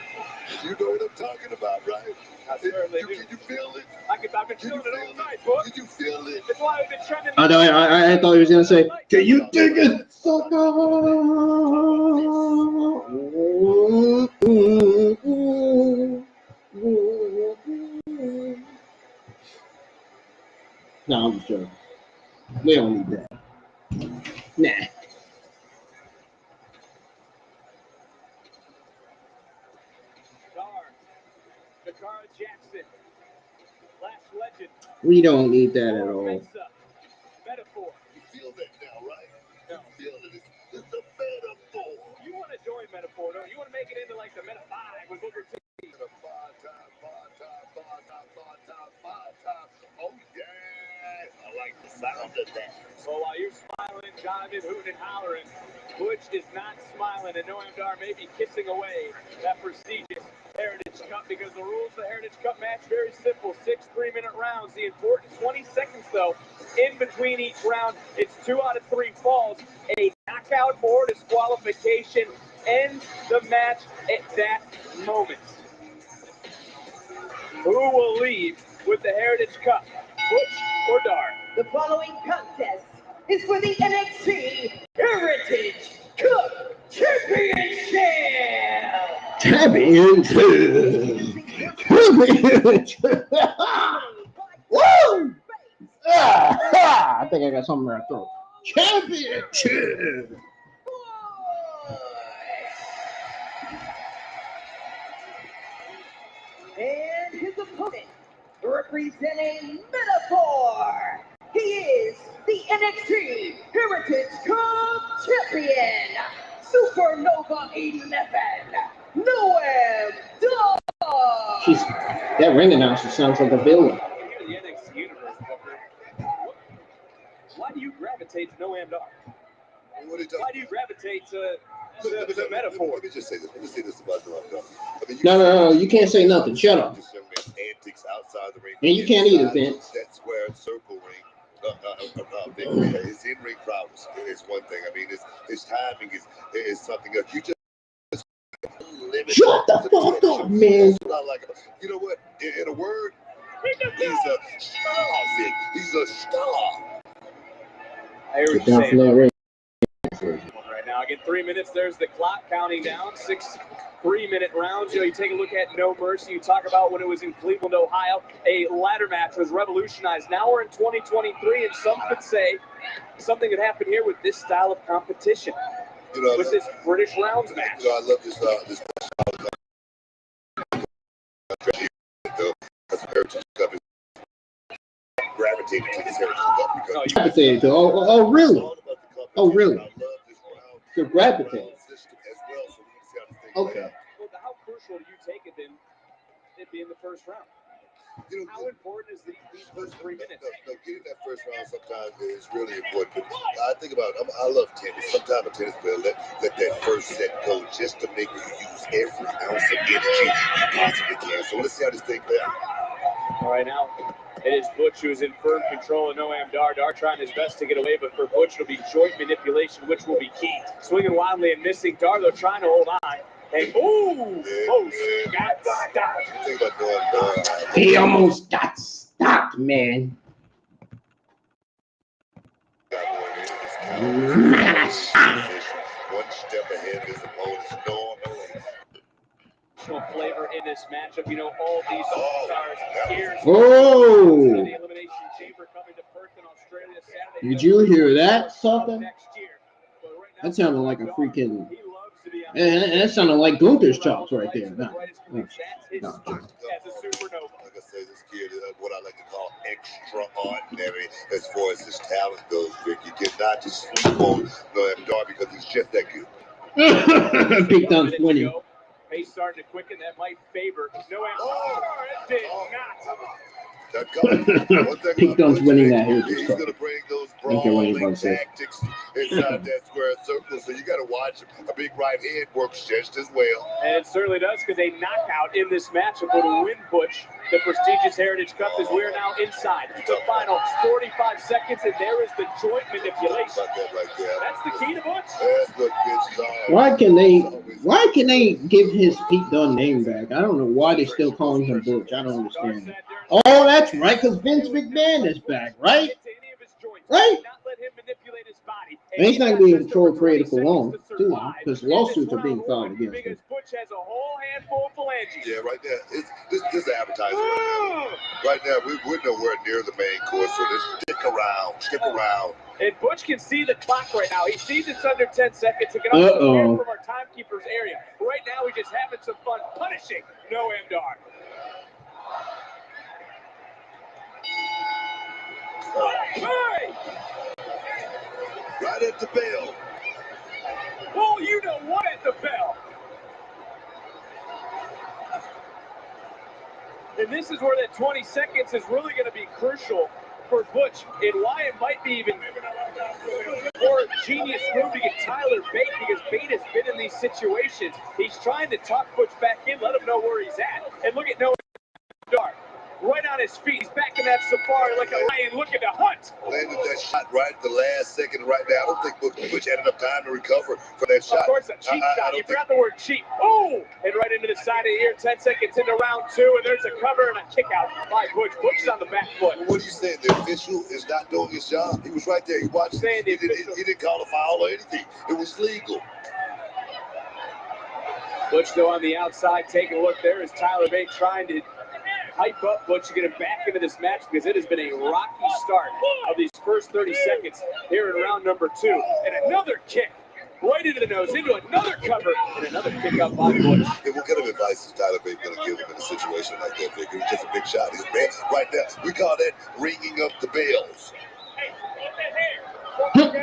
C: You know what I'm talking about, right?
B: I certainly do.
C: Can you feel it?
B: I've been feeling it all night, Butch.
C: Did you feel it?
B: It's why I've been trending.
A: I know. I thought he was gonna say, "Can you dig it, sucker?" No, each other. We don't need that. Nah.
B: Jackson, last legend.
A: We don't need that at all.
B: Metaphor.
C: You feel that now, right?
B: No.
C: You feel it. It's a metaphor.
B: You want to join Metaphor, don't you? You want to make it into like the Meta 5 with Booker T.
C: Oh, yeah. I like the sound of that.
B: Well, while you're smiling, Jonathan hooting and hollering, Butch is not smiling, and Noam Dar may be kissing away that prestigious Heritage Cup, because the rules of the Heritage Cup match very simple. 6 3-minute rounds. The important 20 seconds, though, in between each round. It's 2 out of 3 falls. A knockout or disqualification ends the match at that moment. Who will leave with the Heritage Cup, Butch or Dar?
F: The following contest is for the NXT Heritage Cup Championship.
A: Championship. Woo! I think I got something in my throat. Championship.
F: And his opponent, representing Metaphor, he is the NXT Heritage Cup Champion, Supernova 11, Noam Dar.
A: That ring announcer sounds like a villain.
B: The NXT universe, Booker. Why do you gravitate to Noam Dar?
C: What are you talking
B: Why do you gravitate to Metaphor?
C: Let me just say this. Let me say this about Noam Dar. I mean,
A: No, you can't say nothing. Shut up.
C: Antics outside the ring.
A: And you can't either, Vince.
C: That square circle ring. His in-ring prowess is one thing. I mean, his timing is something else. You just
A: shut the fuck up, man.
C: You know what? In a word, he's a star. He's a star.
B: I hear what you're saying. Right now, again, 3 minutes. There's the clock counting down. 6 3-minute rounds. You take a look at No Mercy. You talk about when it was in Cleveland, Ohio, a ladder match was revolutionized. Now we're in 2023, and some could say something could happen here with this style of competition. With this British rounds match.
C: I love this gravitated to this Heritage Cup because
A: gravitated to. Oh, really? Oh, really? To gravitate. Okay.
B: Well, how crucial do you take it then? It being the first round. How important is these first 3 minutes?
C: No, getting that first round sometimes is really important. But I think about it. I love tennis. Sometimes a tennis player let that first set go just to make you use every ounce of energy you possibly can. So let's see how this thing plays out.
B: All right, now it is Butch who's in firm control of Noam Dar. Dar trying his best to get away, but for Butch it'll be joint manipulation, which will be key. Swinging wildly and missing. Dar, though, trying to hold on. And got stopped.
C: Think about Noam Dar.
A: He almost got stopped, man.
C: One step ahead of his opponents normally.
B: Flavor in this matchup. You know, all these superstars here.
A: Oh!
B: The Elimination Chamber coming to Perth in Australia Saturday.
A: Did you hear that, sucker?
B: Next year.
A: That sounded like a freaking. That sounded like Gunther's chops right there. No.
B: As a supernova.
C: Like I say, this kid is what I like to call extraordinary as far as his talent goes, Vic. You cannot just sleep on Noam Dar because he's just that good.
A: Big Dunn's winning.
B: Pace starting to quicken. That might favor Noam Dar. It did not.
A: Big Dunn's winning that here.
C: He's going to bring those brawling tactics inside that square circle, so you got to watch him. A big right hand works just as well.
B: And it certainly does, because a knockout in this matchup would win Butch the prestigious Heritage Cup, as we're now inside the final 45 seconds, and there is the joint manipulation. That's the key to Butch.
A: Why can they give his Pete Dunne name back? I don't know why they're still calling him Butch. I don't understand. Oh, that's right, because Vince McMahon is back, right? Right? And he's not going to be in control creative for long, too, because lawsuits are being filed against him.
B: Butch has a whole handful of phalanges.
C: Yeah, right there. This advertising. Right now, we're nowhere near the main course, so just stick around.
B: And Butch can see the clock right now. He sees it's under 10 seconds. It can also hear from our timekeeper's area. Right now, we're just having some fun punishing Noam Dar. Hey!
C: Right at the bell.
B: Oh, you know what, at the bell. And this is where that 20 seconds is really going to be crucial for Butch, and why it might be even more genius move to get Tyler Bate, because Bate has been in these situations. He's trying to talk Butch back in, let him know where he's at. And look at Noam Dar, right on his feet. He's back in that safari like a lion looking to hunt.
C: Landed that shot right at the last second right there. I don't think Butch had enough time to recover for that shot.
B: Of course, a cheap shot. You forgot the word cheap. Oh! And right into the side of the ear, 10 seconds into round 2, and there's a cover and a kick out by Butch. Butch is on the back foot.
C: What are you saying? The official is not doing his job. He was right there. He watched it. He didn't call a foul or anything. It was legal.
B: Butch still on the outside. Taking a look there is Tyler Bate trying to hype up Butch to get him back into this match, because it has been a rocky start of these first 30 seconds here in round number 2. And another kick right into the nose, into another cover, and another kick out by Butch.
C: And what kind of advice is Tyler Bate going to give him in a situation like that, Vic? It was just a big shot. He's right there. We call that ringing up the bells.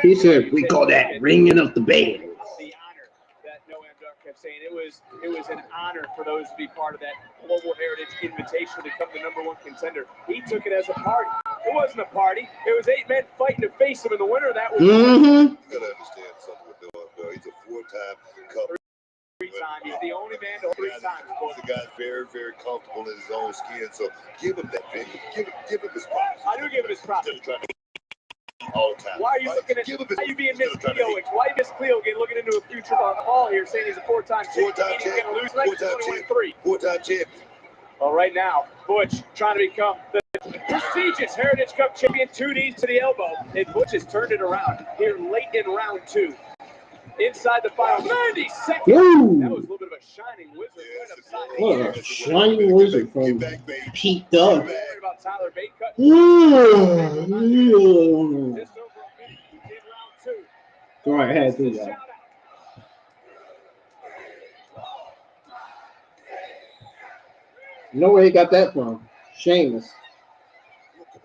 A: He said, we call that ringing up the bells.
B: The honor that Noam Dar kept saying. It was an honor for those to be part of that Global Heritage Invitation to become the #1 contender. He took it as a party. It wasn't a party. It was 8 men fighting to face him in the winter. That was.
C: You got to understand something with Noam Dar. He's a 4-time cup.
B: 3 times. He's the only man to 3 times.
C: He's a guy very, very comfortable in his own skin. So give him that, Vic. Give him his props.
B: I do give him his props.
C: All the time.
B: Why are you looking at? Why are you being Miss Cleo? Why Miss Cleo looking into a future ball here, saying he's a 4-time champion? He's going to lose next to 3.
C: 4-time champion.
B: Well, right now, Butch trying to become the prestigious Heritage Cup champion. 2 knees to the elbow, and Butch has turned it around here late in round 2. Inside the final 90 seconds.
A: Ooh.
B: That was a little bit of a shining wizard right upside the
A: What
B: ear.
A: a shining wizard from Pete Doug.
B: Worried about Tyler Bate cutting.
A: Ooh.
B: Just over a minute in round 2.
A: Go right ahead, do that. You know where he got that from? Sheamus.
B: What's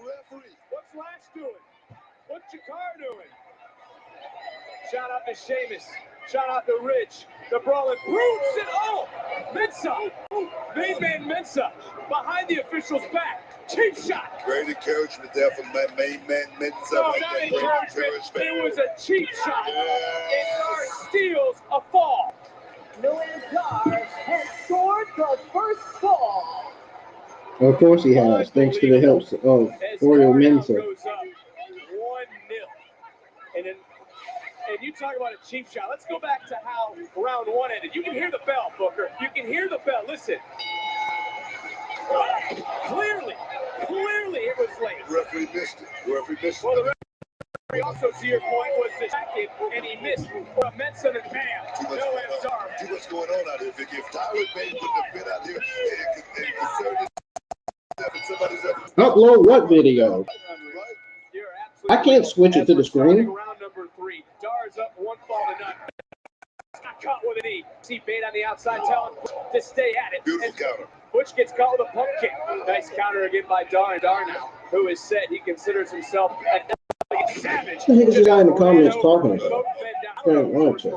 B: Lash doing? What's Jakar doing? Shout out to Sheamus. Shout out to Rich. The Brawling Brutes and Mensa. Main man Mensa behind the official's back. Cheap shot.
C: Great encouragement there from my main man Mensa.
B: No, not encouragement. It was a cheap shot. And Dar steals a fall.
F: Noam Dar has scored the first fall.
A: Of course he has, thanks to the help of Oriel Mensa.
B: Goes up 1-0. And you talk about a cheap shot. Let's go back to how round 1 ended. You can hear the bell, Booker. You can hear the bell. Listen. Clearly it was late.
C: Referee missed it.
B: Well, the referee also, to your point, was distracted, and he missed. Mensa and bam. Noam Dar.
C: Too much going on out here, Vic. If Tyler Bate wouldn't have been out here and concerted somebody's up.
A: Upload what video? I can't switch it to the screen.
B: Round number 3. Dar's up 1 fall to none. Got caught with a knee. See Bate on the outside telling to stay at it.
C: Beautiful counter.
B: Butch gets caught with a pump kick. Nice counter again by Dar. Dar now, who has said he considers himself an savage.
A: What the heck is the guy in the comments talking about?
C: That was a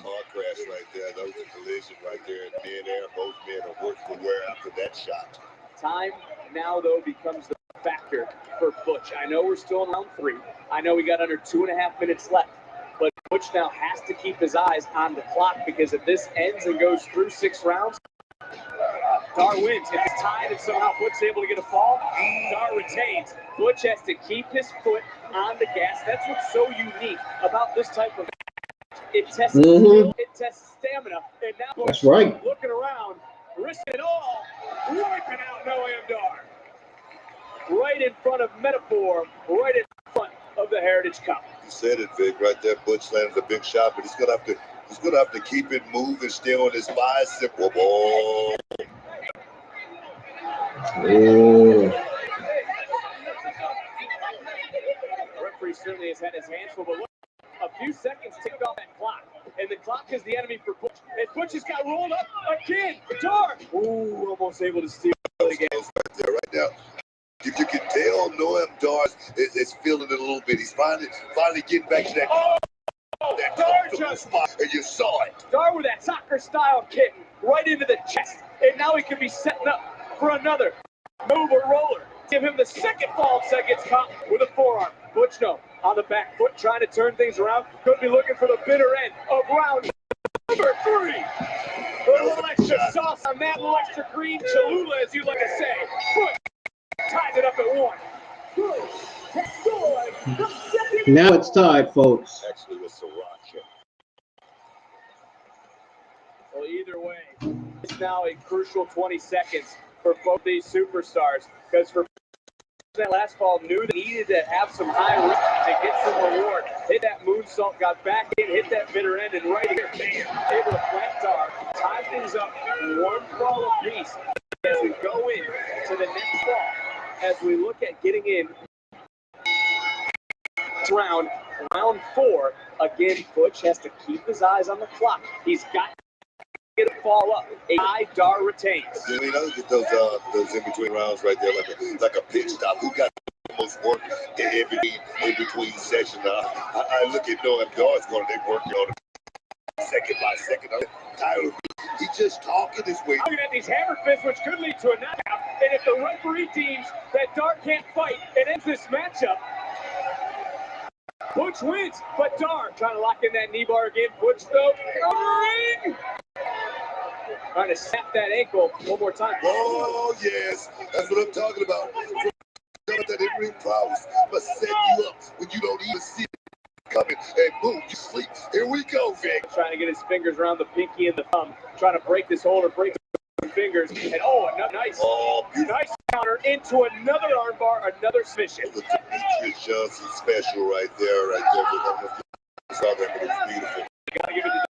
C: car crash right there. That was a collision right there. Midair. Both men are worse for wear after that shot.
B: Time now, though, becomes the factor for Butch. I know we're still in round 3. I know we got under 2.5 minutes left. But Butch now has to keep his eyes on the clock, because if this ends and goes through 6 rounds, Dar wins. If it's tied and somehow Butch is able to get a fall, Dar retains. Butch has to keep his foot on the gas. That's what's so unique about this type of match. It tests it tests stamina. And now Butch,
A: that's right,
B: looking around, risking it all, wiping out Noam Dar. Right in front of Metaphor, right in front of the Heritage Cup.
C: You said it, Vic, right there. Butch landed a big shot, but he's going to have to He's going to have to keep it moving, stay on his bicep. Whoa.
B: Referee certainly has had his hands full, but look, a few seconds tick off that clock, and the clock is the enemy for Butch. And Butch has got rolled up again. Dar, almost able to steal it again.
C: Right there, right now. You can tell Noam Dar is feeling it a little bit. He's finally getting back to that. That
B: Dar just
C: spot, and you saw it.
B: Dar with that soccer-style kick right into the chest, and now he could be setting up for another move or roller. Give him the second fall that gets caught with a forearm. Butch no on the back foot, trying to turn things around. Could be looking for the bitter end of round number 3. A little extra sauce on that, a little extra green Cholula, as you like to say. Butch ties it up at 1.
A: Now it's tied, folks.
C: Actually, with Sriracha.
B: Well, either way, it's now a crucial 20 seconds for both these superstars, because for that last fall knew they needed to have some high risk to get some reward. Hit that moonsault, got back in, hit that bitter end, and right here, able to plant Dar, tie things up 1 fall apiece as we go in to the next fall. As we look at getting in round 4, again, Butch has to keep his eyes on the clock. He's got to get a fall up. Dar retains.
C: You know, get those in between rounds right there, like a pit stop. Who got the most work in between sessions? I look at Noam Dar's going to work on it second by second. Tyler, he's just talking his way.
B: Looking at these hammer fists, which could lead to a knockout. And if the referee deems that Dar can't fight, it ends this matchup. Butch wins, but Dar trying to lock in that knee bar again. Butch though, ring! Trying to snap that ankle one more time.
C: Oh, yes. That's what I'm talking about. That in-ring prowess must set you up when you don't even see it coming. And boom, you sleep. Here we go, Vic.
B: Trying to get his fingers around the pinky and the thumb. Trying to break this hold or break the fingers. And another nice counter into another armbar, another submission.
C: The Demetrius Johnson special right there. Saw that, but it's beautiful.
B: Gotta give it to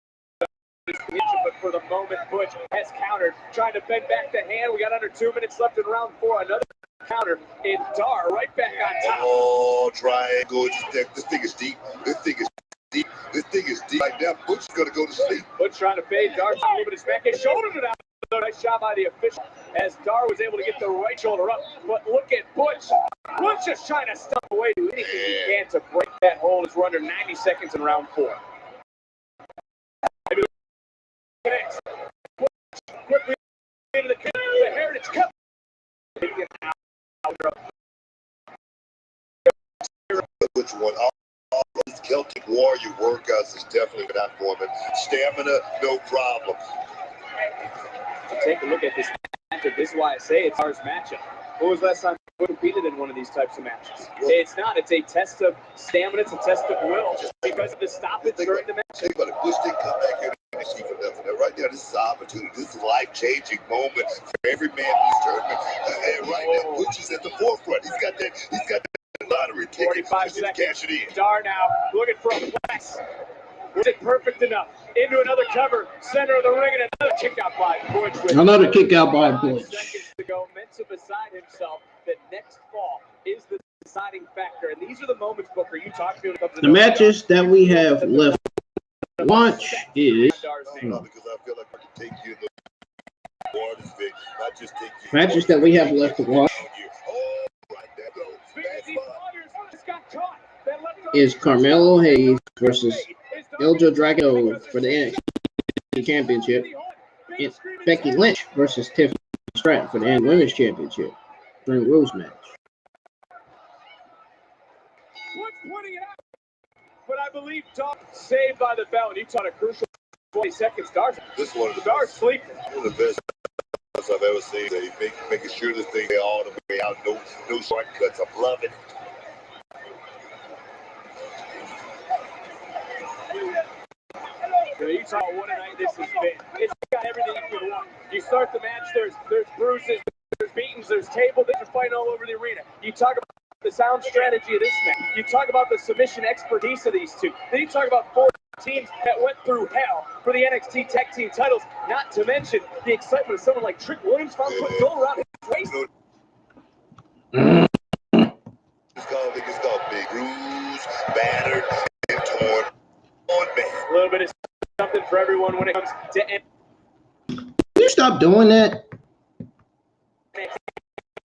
B: but for the moment, Butch has countered, trying to bend back the hand. We got under 2 minutes left in round 4. Another counter, and Dar right back on top.
C: Oh, triangle. This thing is deep. This thing is deep. Right now, Butch is going to go to sleep.
B: Butch trying to fade. Dar moving his back and shouldered it out. Nice shot by the official as Dar was able to get the right shoulder up. But look at Butch. Butch just trying to stop away, do anything he can to break that hold as we're under 90 seconds in round 4. Next, quickly into the Heritage Cup.
C: Which one? All these Celtic Warrior workouts is definitely not for him. Stamina, no problem.
B: Take a look at this matchup. This is why I say it's Dar's matchup. When was the last time we competed in one of these types of matches? It's not. It's a test of stamina. It's a test of will. Just because of the stoppage during the match.
C: Think about it. Bush didn't come back here and see for nothing. Right now, this is an opportunity. This is a life-changing moment for every man in this tournament. And right now, Bush is at the forefront. He's got that lottery ticket.
B: 45 seconds.
C: Cash it in.
B: Dar now looking for a flex. Was it perfect enough? Into another cover, center of the ring, and another kick out by Butch.
A: Another kick out by Butch.
B: Seconds to go, meant to beside himself. The next fall is the deciding factor, and these are the moments, Booker, you talked to.
A: The matches that we have left to watch is
C: Because I feel like I can take you in the waters, Vic. Not just take you.
A: matches that we have left to watch
C: Oh, right there goes.
A: is Carmelo Hayes versus Ilja Drago for the NXT Championship, and Becky Lynch versus Tiffany Stratton for the Women's Championship during Rules match.
B: What's pointing it out? But I believe Dar saved by the bell, and he taught a crucial 20 seconds.
C: This one of the
B: Dar's sleeping.
C: One of the best I've ever seen. Making sure this thing all the way out. No shortcuts. I'm loving it.
B: You talk about what a night this has been. It's got everything you could want. You start the match, there's bruises, there's beatings, there's tables, there's fighting all over the arena. You talk about the sound strategy of this match. You talk about the submission expertise of these two. Then you talk about 4 teams that went through hell for the NXT Tag Team titles, not to mention the excitement of someone like Trick Williams found put gold around his waist.
C: It's called big, bruised, battered, and torn on man.
B: A little bit of something for everyone when it comes to
A: Can you stop doing that?
B: NXT,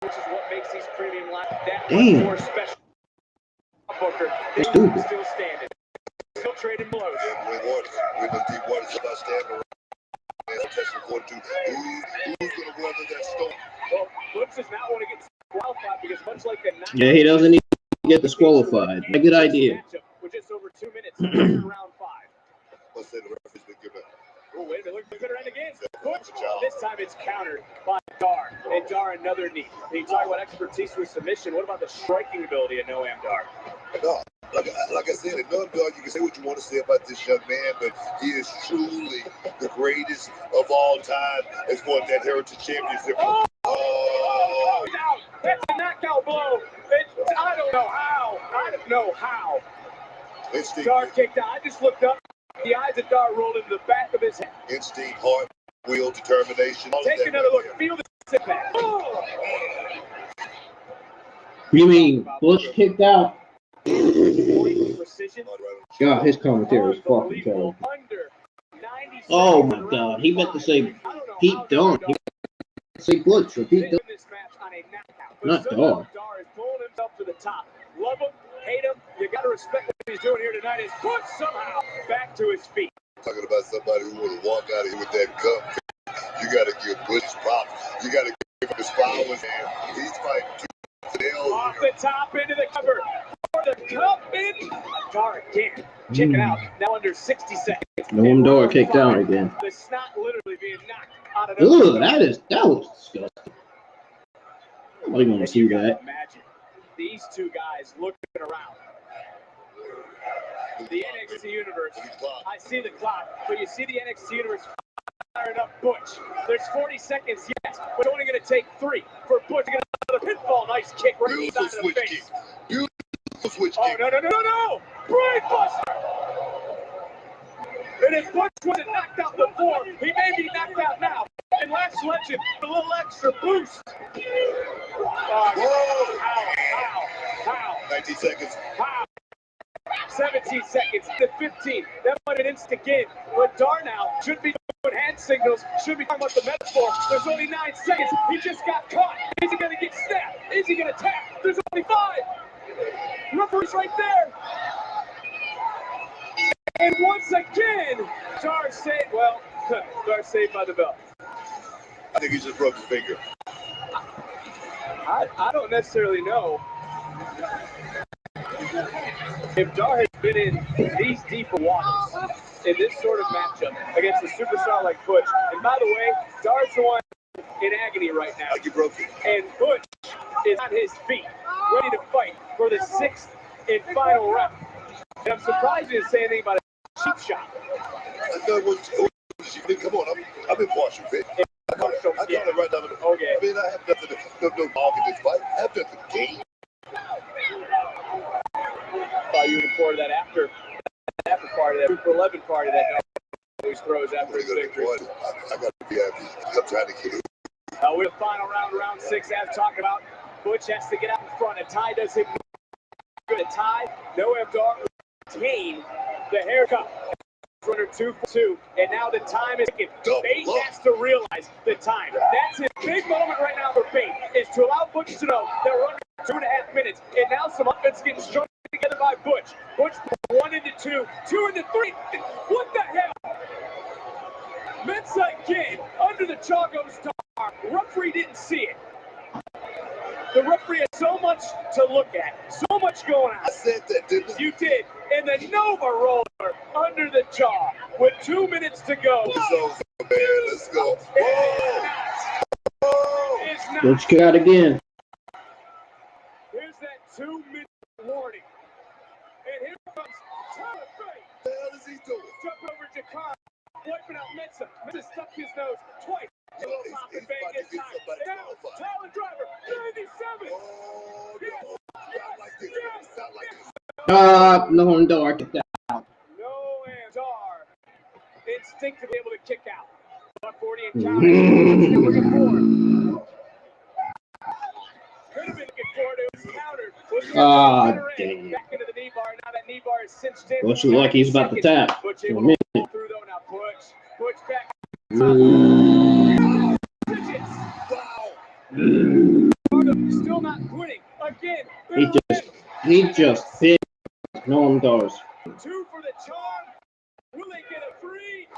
B: which is what makes these premium lives that much
A: Damn.
B: more special. Booker,
A: That's stupid.
B: still standing, still trading blows.
C: With the deep waters about standing around. Testing according to who's going to weather that storm.
B: Well, Butch does not want to get disqualified because much like the
A: Yeah, he doesn't need to get disqualified. A good idea.
B: with just over 2 minutes in round 5.
C: Let's say the referee's been given.
B: Oh, wait a minute, look, better end again. Butch, this time it's countered by Dar, and Dar another knee. You talk about expertise with submission. What about the striking ability of Noam Dar?
C: No, like I said, at Noam Dar, you can say what you want to say about this young man, but he is truly the greatest of all time. Has won that Heritage Championship.
B: Oh, out. That's a knockout blow. I don't know how. I don't know how. Dar kicked out. I just looked up. The eyes of Dar rolled into the back of his head.
C: Instinct, heart, will, determination.
B: Take another look. Feel the impact. Oh.
A: You mean Butch kicked out?
B: Precision.
A: God, his commentary is fucking terrible. Oh my God, he meant to say Pete Dunne. He meant to say Butch or Pete Dunne. Not Dar.
B: Dar is pulling himself to the top. Love him, hate him. You got to respect what he's doing here tonight. Is Butch somehow back to his feet.
C: Talking about somebody who want to walk out of here with that cup. You got to give Butch props. You got to give him his flowers, man. He's fighting to the hell.
B: Off the top into the cover. For the cup in. Dar again. Kicking out. Now under 60 seconds.
A: Noam Dar kicked out again.
B: The snot literally being knocked out of
A: Ugh, that was disgusting. Nobody want to see that.
B: Imagine these two guys looking around. The NXT universe. I see the clock, but you see the NXT universe firing up Butch. There's 40 seconds yet, but it's only going to take 3 for Butch to get another pinfall. Nice kick right in the side of the face.
C: Beautiful switch
B: Oh,
C: kick.
B: no. Brain buster. And if Butch wasn't knocked out before, he may be knocked out now. And last legend, a little extra boost.
C: Whoa!
B: How?
C: 19 seconds.
B: How? 17 seconds to 15. That might an instant game. But Dar now should be doing hand signals, should be talking about the metaphor. There's only 9 seconds. He just got caught. Is he going to get snapped? Is he going to tap? There's only 5. Referee's right there. And once again, Dar saved. Well, Dar saved by the bell.
C: I think he just broke his finger.
B: I don't necessarily know if Dar has been in these deeper waters in this sort of matchup against a superstar like Butch. And by the way, Dar's the one in agony right now.
C: Like he broke it.
B: And Butch is on his feet, ready to fight for the 6th and final round. And I'm surprised you didn't say anything about a cheap shot.
C: I know what come on, I'm impartial, man. I got it right down to the
B: Okay.
C: I mean, I have nothing to dog in this fight. I have nothing to gain.
B: Thought you would have poured that after party, that Super 11 party that always throws after his victory.
C: I got to be happy. I'm trying to get it.
B: With the final round 6, as talked about, Butch has to get out in front. A tie does him good. A tie, Noam Dar retain the haircut. Runner 2 for 2, and now the time is ticking. Bate has to realize the time. That's his big moment right now for Bate, is to allow Butch to know that we're under 2.5 minutes, and now some offense getting strung together by Butch. Butch 1 into 2, 2 into 3. What the hell? Mensa again under the Chago star. Referee didn't see it. The referee has so much to look at, so much going on.
C: I said that, didn't I?
B: You did. And the Nova roller under the jaw with 2 minutes to go.
C: It's over, man. Let's go.
B: It's not.
A: Butch kicked out again.
B: Here's that 2-minute warning. And here comes Tyler Bate.
C: What the hell is he doing?
B: Jump over Jakar, wiping out Mensa. Mensa stuck his nose twice.
C: He's about to get somebody qualified.
B: Tyler Driver, 97.
C: Oh, no. Sound like this. Sound like this.
A: Noam Dar kicked out.
B: Noam Dar instinctively able to kick out. 40 and counting. Looking forward. Could have been looking forward. It was countered.
A: Ah, dang.
B: Back into the knee bar. Now that knee bar is cinched in.
A: Butch look like he's about to tap.
B: Butch
A: In a
B: able
A: minute.
B: to pull through though. Now Butch back. Wow. Still not quitting. Again.
A: He just hit Noam doors.
B: 2 for the charm. Will they get a 3? I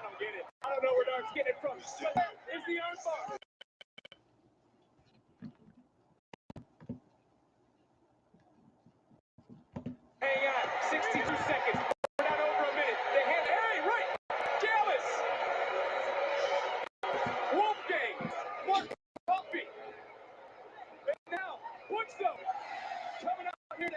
B: don't get it. I don't know where Dark's getting it from. Is the armbar. Hang on. 62 seconds. We're not over a minute. They hand Harry right. Gallus. Wolfgang. Mark Coffey. And now, Woodstone coming out here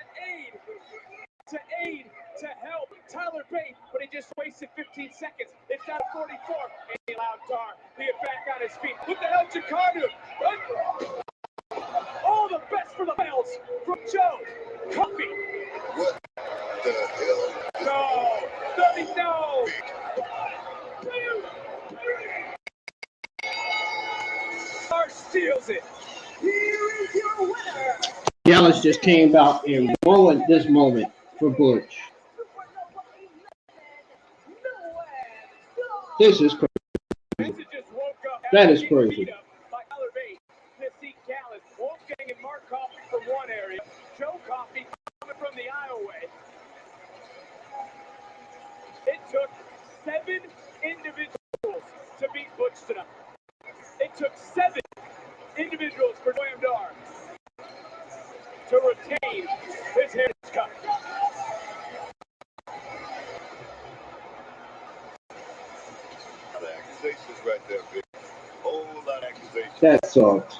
B: to help Tyler Bate, but he just wasted 15 seconds. It's down to 44. And he allowed Dar to get back on his feet. What the hell, Jakarta? All the best for the Bells from Joe Coffey.
C: What the hell?
B: No. Dar steals it.
F: Here is your winner.
A: Gallus just came out and won this moment for Butch. This is crazy. That is crazy.
B: By Tyler Bate to see Gallus, Wolfgang, and Mark Coffey from one area. Joe Coffey coming from the aisleway. It took 7 individuals to beat Butch tonight. It took 7 individuals for Noam Dar to retain his Heritage Cup.
C: A lot of accusations right there, big. Whole lot of accusations.
A: That sucks.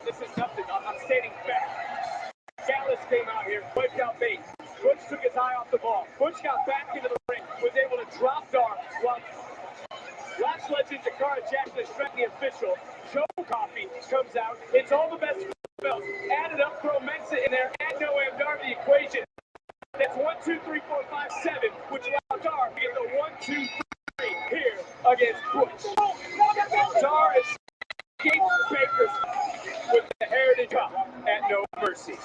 B: This is nothing. I'm stating fact. Gallus came out here, wiped out Bate. Butch took his eye off the ball. Butch got back into the ring, was able to drop Dar while Last legend Jakara Jackson is the official. Joe Coffey comes out. It's all the best belts. Add it up, throw Mensa in there, add Noam Dar to the equation. That's 1, 2, 3, 4, 5, 7, which allows Dar to get the 1, 2, 3 here against Butch. Dar escapes Bakersfield with the Heritage Cup at No Mercy.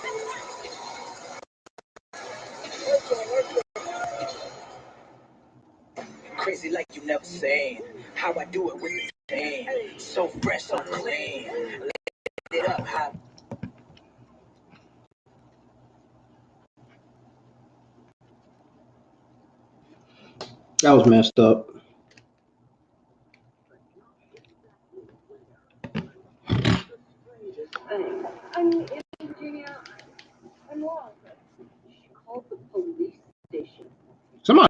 F: Crazy like you never seen. How I do it with the pain. So fresh, so clean. Let it up high.
A: That was messed up.
D: I'm lost. She called the police station.
A: Somebody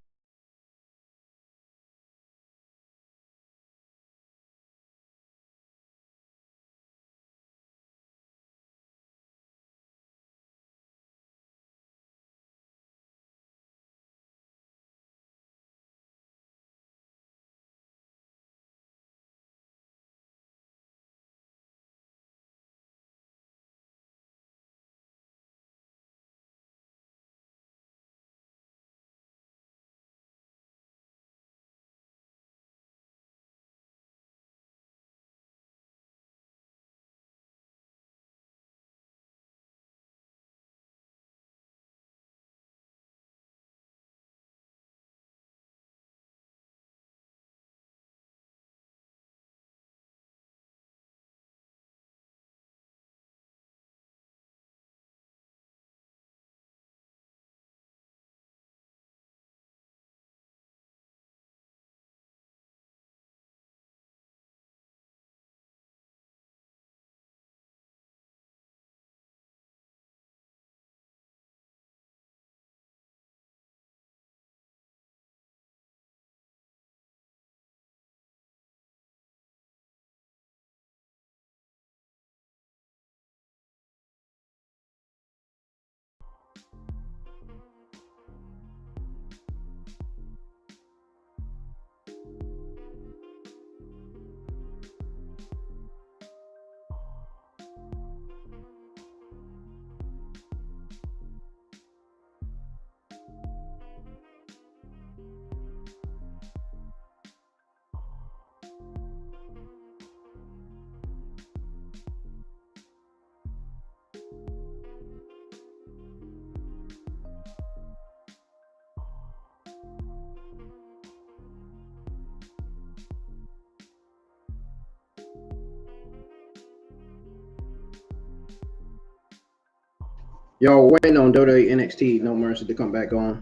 A: Y'all waiting on WWE NXT No Mercy to come back on.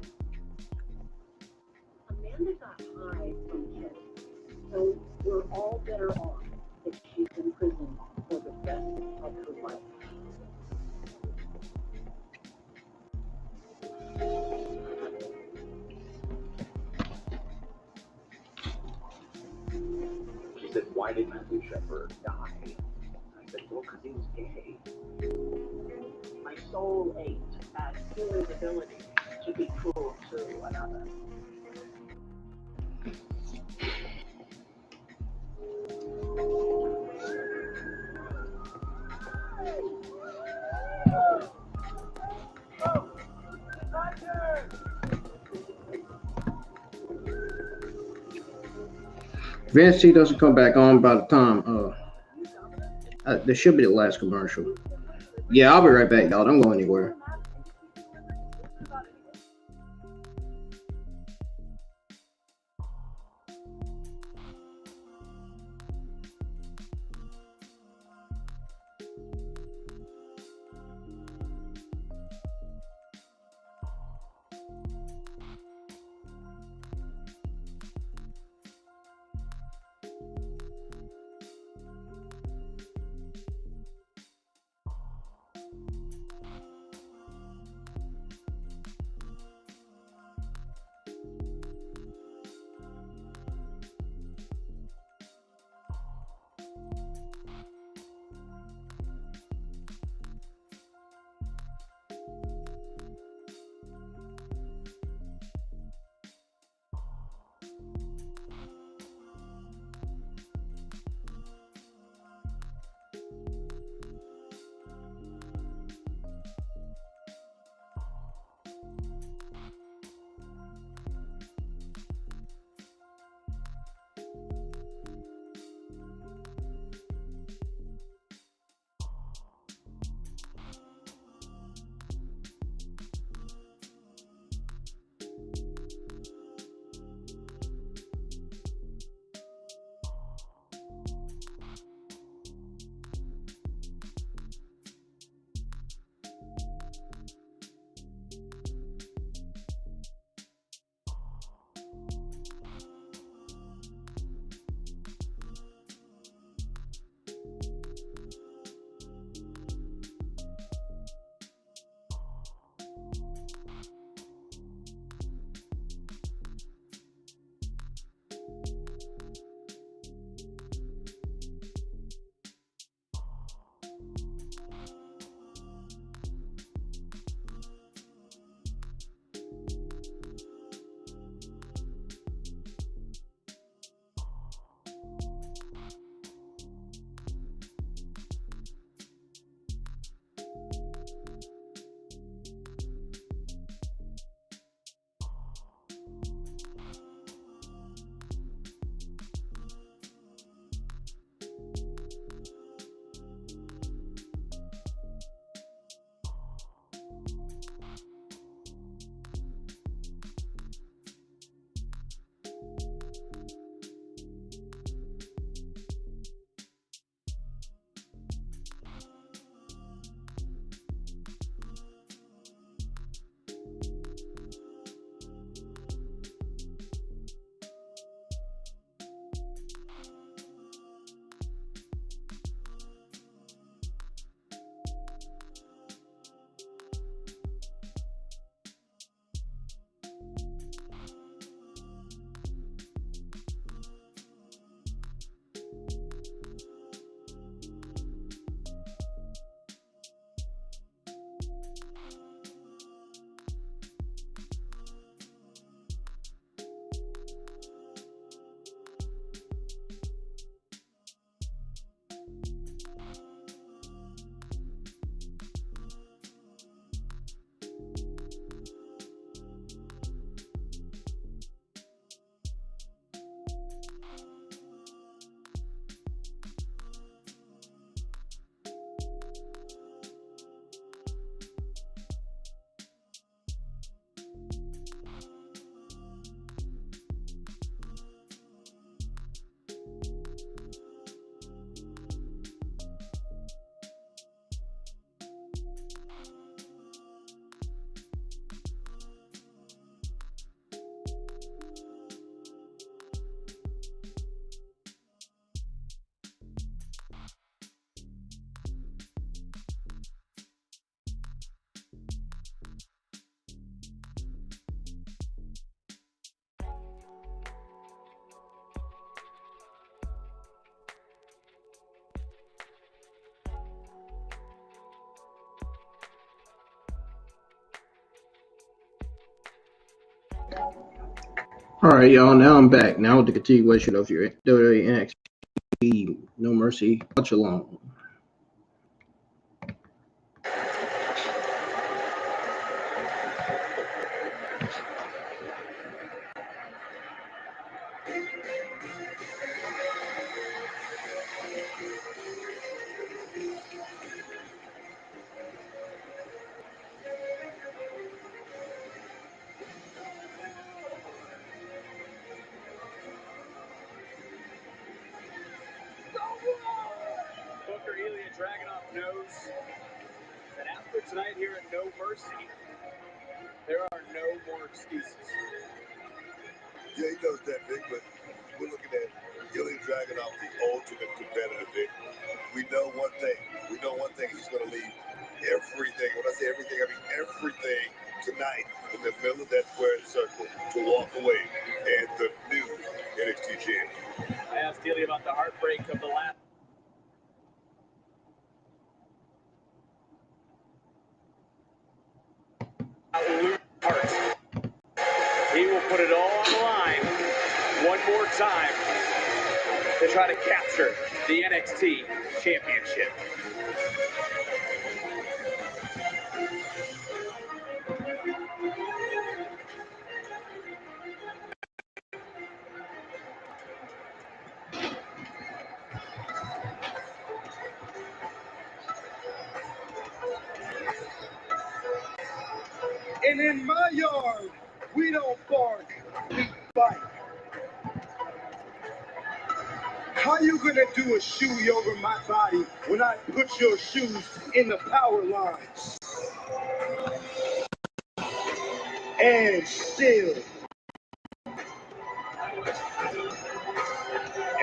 H: Amanda got high from Ken, so we're all better off if she's in prison for the rest of her life.
I: She said, "Why did Matthew Shepard die?" I said, "Well, because he was gay."
H: My soul ached at his ability to be cruel to another.
A: Vince T doesn't come back on by the time this should be the last commercial. Yeah, I'll be right back, y'all. Don't go anywhere. All right, y'all. Now I'm back. Now with the continuation of your WWE NXT No Mercy watch along.
B: Booker Ilya Dragunov knows that after tonight here at No Mercy, there are no more excuses.
C: Yeah, he knows that, Vic, but we're looking at Ilya Dragunov, the ultimate competitor, Vic. We know one thing. We know one thing. He's going to leave everything. When I say everything, I mean everything tonight in the middle of that squared circle to walk away and the new NXT champion.
B: I asked Ilya about the heartbreak of the last. He will put it all on the line one more time to try to capture the NXT championship.
E: And in my yard, we don't bark, we fight. How you gonna do a shoey over my body when I put your shoes in the power lines? And still.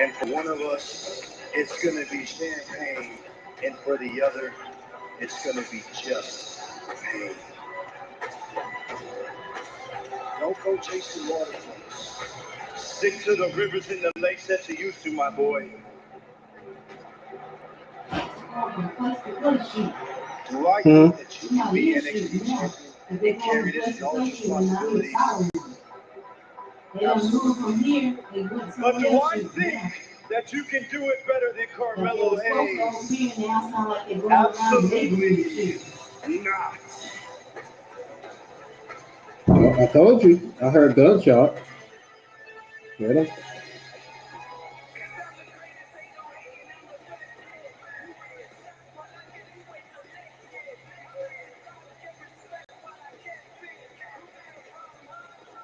E: And for one of us, it's gonna be champagne, and for the other, it's gonna be just pain. Don't go chasing waterfalls. Stick to the rivers and the lakes that you used to, my boy. Do I think that you can be NXT champion and carry this large responsibility? But do I think that you can do it better than Carmelo Hayes? Absolutely not.
A: I told you. I heard gunshot. Ready?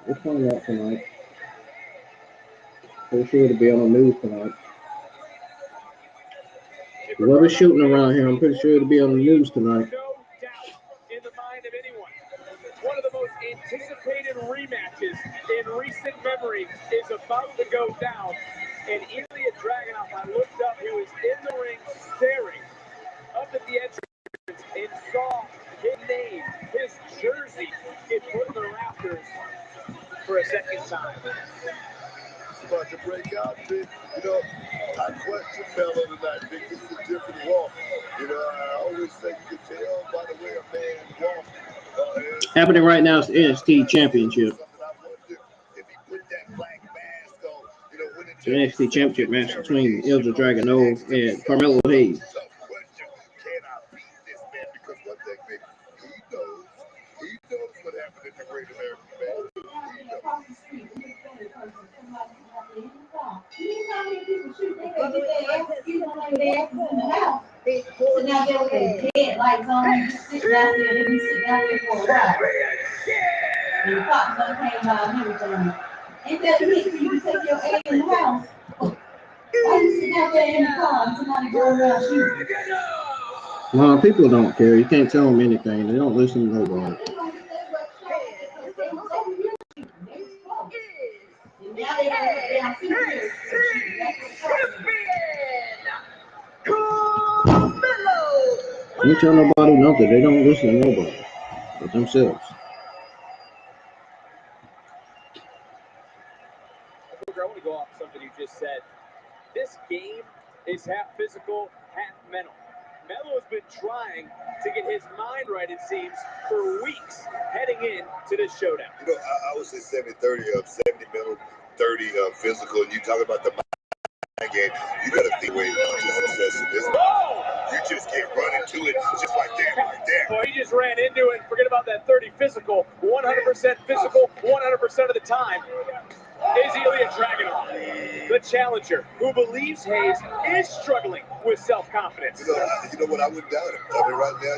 A: We'll find out tonight. Pretty sure to be on the news tonight. Whoever's shooting around here, I'm pretty sure it'll be on the news tonight.
B: No doubt in the mind of anyone. One of the most anticipated rematches in recent memory is about to go down. And Ilya Dragunov, I looked up, he was in the ring staring up at the entrance and saw his name, his jersey get put in the rafters for a second time.
C: It's about to break out, Vic. You know, I question Melo tonight, Vic. This is a different walk. You know, I always say you can tell by the way a man walks.
A: Happening right now is the NXT Championship. The NXT Championship match between Ilya Dragunov and Carmelo Hayes.
C: Can I beat this man? Because one thing, Vic, he knows what happened in the Great American Bash. He knows.
H: So now they're with their dead lights on, you sitting out there, they be sitting out there for a while. And the cops done came by and everything. Ain't that neat for you to take your A in the house? Why you sitting out there in the car and somebody go around shooting?
A: Well, people don't care. You can't tell them anything. They don't listen to nobody. You tell nobody nothing. They don't listen to nobody but themselves.
B: I want to go off something you just said. This game is half physical, half mental. Melo has been trying to get his mind right, it seems, for weeks heading in to this showdown.
C: You know, I would say 70-30 of 70 mental, 30 physical, and you talk about the mind game. You got to think way to success in this. You just can't run into it just like that, right there.
B: Well, he just ran into it. Forget about that 30 physical. 100% physical, 100% of the time. Is Ilya Dragunov, the challenger, who believes Hayes is struggling with self-confidence.
C: You know what? I wouldn't doubt it. I mean, right now,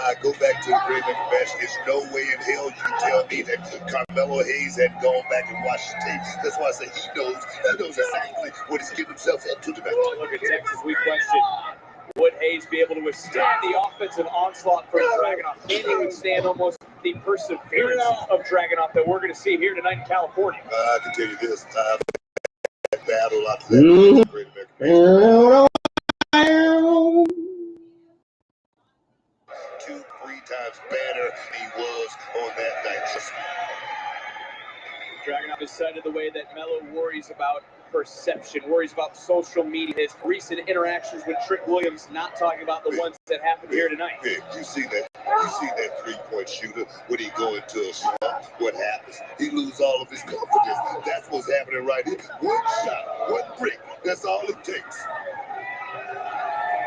C: I go back to the Great American Bash. There's no way in hell you can tell me that Carmelo Hayes hadn't gone back and watched the tape. That's why I say he knows exactly what he's getting himself into tonight.
B: Look at Texas. We question, would Hayes be able to withstand the offensive onslaught from Dragunov? Can he withstand almost the perseverance of Dragunov that we're going to see here tonight in California?
C: I can tell you this. That battle after that Great American Bash. 2-3 times better he was on that night.
B: Dragunov has cited the way that Melo worries about perception, worries about social media, his recent interactions with Trick Williams, not talking about the ones that happened here tonight.
C: You see that 3-point shooter when he go into a slump, what happens? He loses all of his confidence. That's what's happening right here. One shot, one brick. That's all it takes.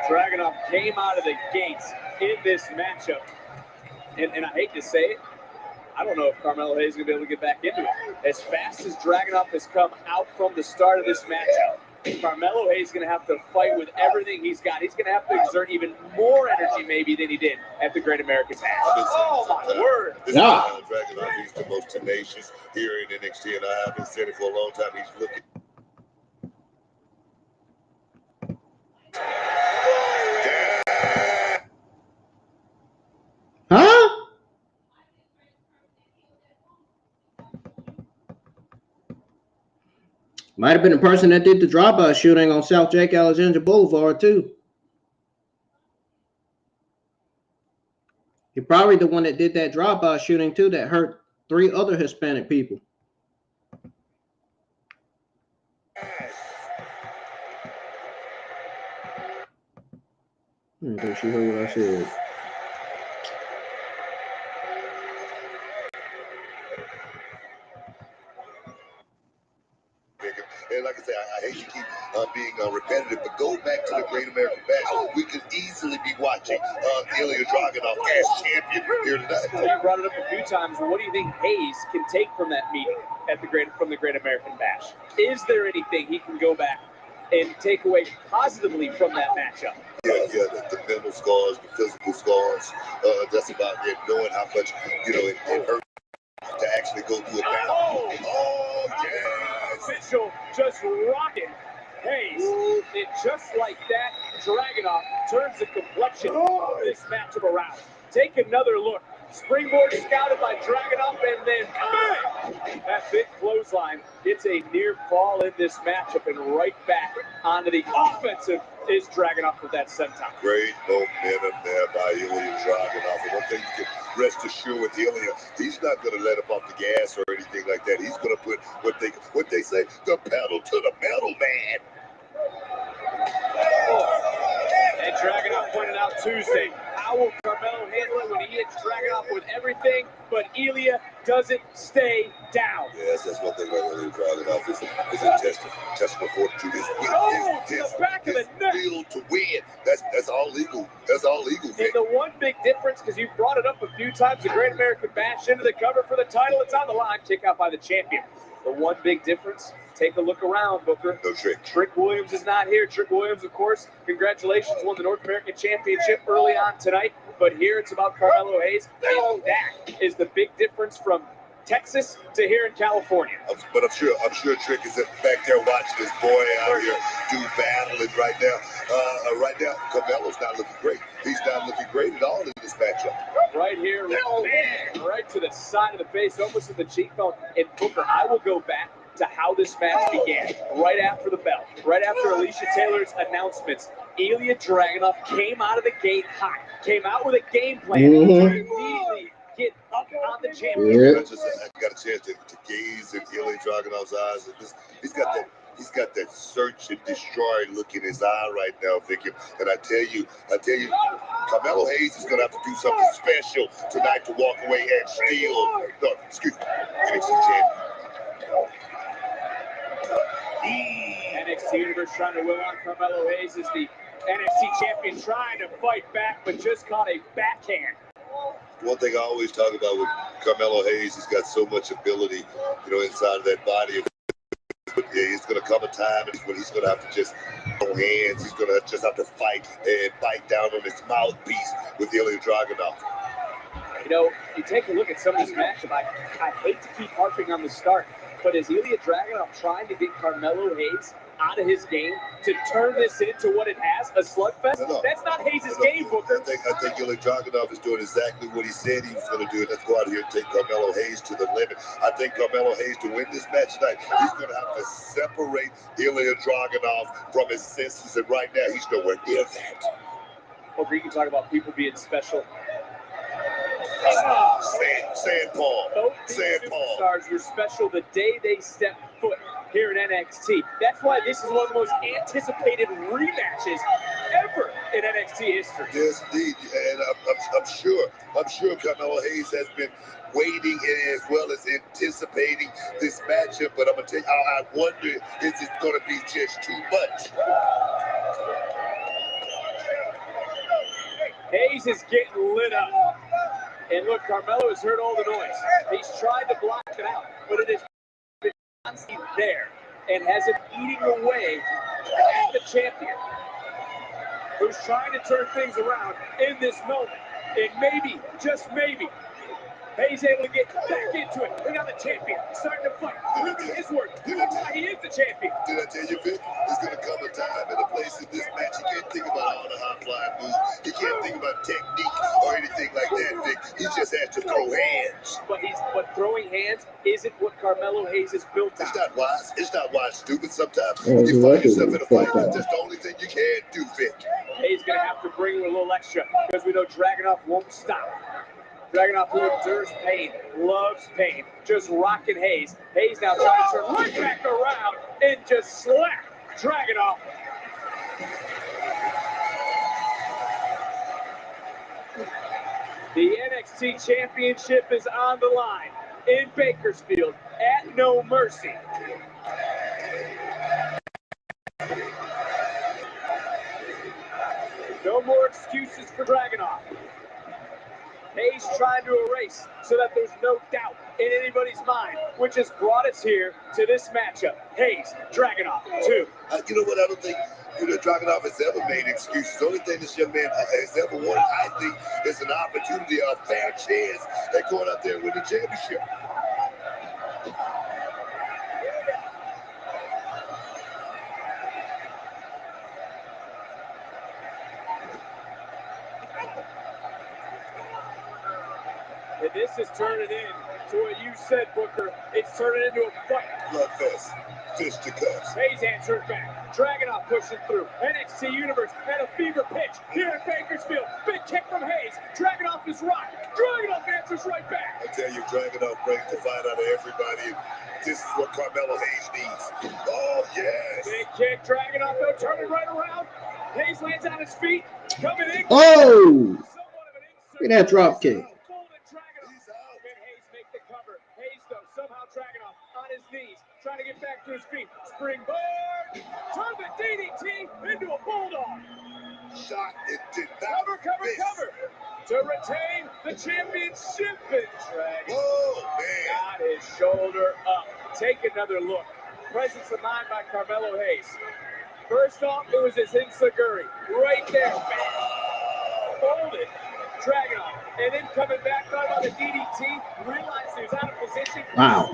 B: Dragunov came out of the gates in this matchup, and I hate to say it, I don't know if Carmelo Hayes is going to be able to get back into it. As fast as Dragunov has come out from the start of this matchup, Carmelo Hayes is going to have to fight with everything he's got. He's going to have to exert even more energy maybe than he did at the Great American Bash. Oh, my word.
C: Dragunov, he's the most tenacious here in NXT, and I have been saying it for a long time. He's looking.
A: Huh? Might have been the person that did the drive-by shooting on South Jake Alexander Boulevard, too. He probably the one that did that drive-by shooting, too, that hurt 3 other Hispanic people. I think she heard what I said.
C: And like I said, I hate to keep being repetitive, but go back to the Great American Bash. We could easily be watching Ilya Dragunov as champion here tonight.
B: So you brought it up a few times. What do you think Hayes can take from that meeting from the Great American Bash? Is there anything he can go back and take away positively from that matchup?
C: Yeah, the mental scars, the physical scars. That's about it. Knowing how much it hurt to actually go through a battle. Oh, yes.
B: Official just rocking Hayes. And just like that, Dragunov turns the complexion of this matchup around. Take another look. Springboard scouted by Dragunov, and then bang! That big clothesline gets a near fall in this matchup, and right back onto the offensive is Dragunov with that senton.
C: Great momentum there by Ilya Dragunov. And one thing you can rest assured with Ilya, he's not going to let up off the gas or anything like that. He's going to put what they say, the pedal to the metal, man.
B: And Dragunov pointed out Tuesday, how will Carmelo handle it when he hits Dragunov with everything, but Ilya doesn't stay down?
C: Yes, that's one thing about Ilya Dragunov is a testament fortitude. His
B: back of the neck.
C: will to win. That's all legal. That's all legal.
B: And the one big difference, because you brought it up a few times, the Great American Bash into the cover for the title. It's on the line. Kick out by the champion. The one big difference, take a look around, Booker.
C: No Trick.
B: Trick Williams is not here. Trick Williams, of course, congratulations, won the North American Championship early on tonight. But here it's about Carmelo Hayes, and that is the big difference from Texas to here in California.
C: But I'm sure Trick is back there watching his boy out here do battling right now. Right now, Carmelo's not looking great. He's not looking great at all in this matchup.
B: Right here, right to the side of the face, almost in the cheekbone. And Booker, I will go back to how this match began. Right after the bell, right after Alicia Taylor's announcements, Ilya Dragunov came out of the gate hot, came out with a game plan to immediately get up on the champion.
C: I got a chance to gaze in Ilya Dragunov's eyes. And he's got that search and destroy look in his eye right now, Vicky. And I tell you, Carmelo Hayes is gonna have to do something special tonight to walk away and steal. No, excuse me, NXT champion.
B: NXT Universe trying to will on Carmelo Hayes as the NXT champion, trying to fight back, but just caught a backhand.
C: One thing I always talk about with Carmelo Hayes, he's got so much ability, inside of that body. But yeah, he's going to come a time when he's going to have to just throw hands. He's going to just have to fight and bite down on his mouthpiece with Ilya Dragunov.
B: You take a look at some of these matches. I hate to keep harping on the start, but is Ilya Dragunov trying to get Carmelo Hayes out of his game to turn this into what it has, a slugfest?
C: No.
B: That's not Hayes' game, Booker.
C: I think Ilya Dragunov is doing exactly what he said he was going to do. Let's go out here and take Carmelo Hayes to the limit. I think Carmelo Hayes, to win this match tonight, he's going to have to separate Ilya Dragunov from his senses, and right now he's nowhere near that.
B: Booker, you can talk about people being special.
C: Sand Paul.
B: Both these superstars were special the day they stepped foot here in NXT. That's why this is one of the most anticipated rematches ever in NXT history.
C: Yes, indeed, and I'm sure Carmelo Hayes has been waiting as well as anticipating this matchup. But I'm gonna tell you, I wonder, is it going to be just too much?
B: Hayes is getting lit up. And look, Carmelo has heard all the noise. He's tried to block it out, but it has been constantly there and has it eating away at the champion, who's trying to turn things around in this moment. And maybe, just maybe, Hayes able to get back into it. We got the champion starting to fight. Proving his work. That's why he is the champion.
C: Did I tell you, Vic? There's going to come a time and a place in this match you can't think about all the high-flying moves. You can't think about technique or anything like that, Vic. He just has to throw hands.
B: But throwing hands isn't what Carmelo Hayes is built on.
C: It's not wise. It's not wise, stupid. Sometimes you find yourself in a fight. That's the only thing you can do, Vic.
B: Hayes going to have to bring a little extra because we know Dragunov won't stop. Dragunov, who endures pain, loves pain, just rocking Hayes. Hayes now trying to turn right back around and just slap Dragunov. The NXT Championship is on the line in Bakersfield at No Mercy. No more excuses for Dragunov. Hayes trying to erase so that there's no doubt in anybody's mind, which has brought us here to this matchup. Hayes, Dragunov, 2.
C: You know what? I don't think Dragunov has ever made excuses. The only thing this young man has ever wanted, I think, is an opportunity, a fair chance at going out there and winning the championship.
B: And this is turning into what you said, Booker. It's turning into a fight.
C: Bloodfest. Fist to cuffs.
B: Hayes answered back. Dragunov pushing through. NXT Universe at a fever pitch here in Bakersfield. Big kick from Hayes. Dragunov is rocked. Dragunov answers right back.
C: I tell you, Dragunov brings the fight out of everybody. This is what Carmelo Hayes needs. Oh, yes.
B: Big kick. Dragunov, though, turning right around. Hayes lands on his feet. Coming in.
A: Oh! Look at that drop kick.
B: Dragunov on his knees, trying to get back to his feet. Springboard, turn the DDT into a bulldog.
C: Shot, it did not
B: Cover. To retain the championship, and Dragunov got his shoulder up. Take another look. Presence of mind by Carmelo Hayes. First off, it was his Insaguri right there. Folded. Dragunov, and then coming back on the DDT, realized he was out of position,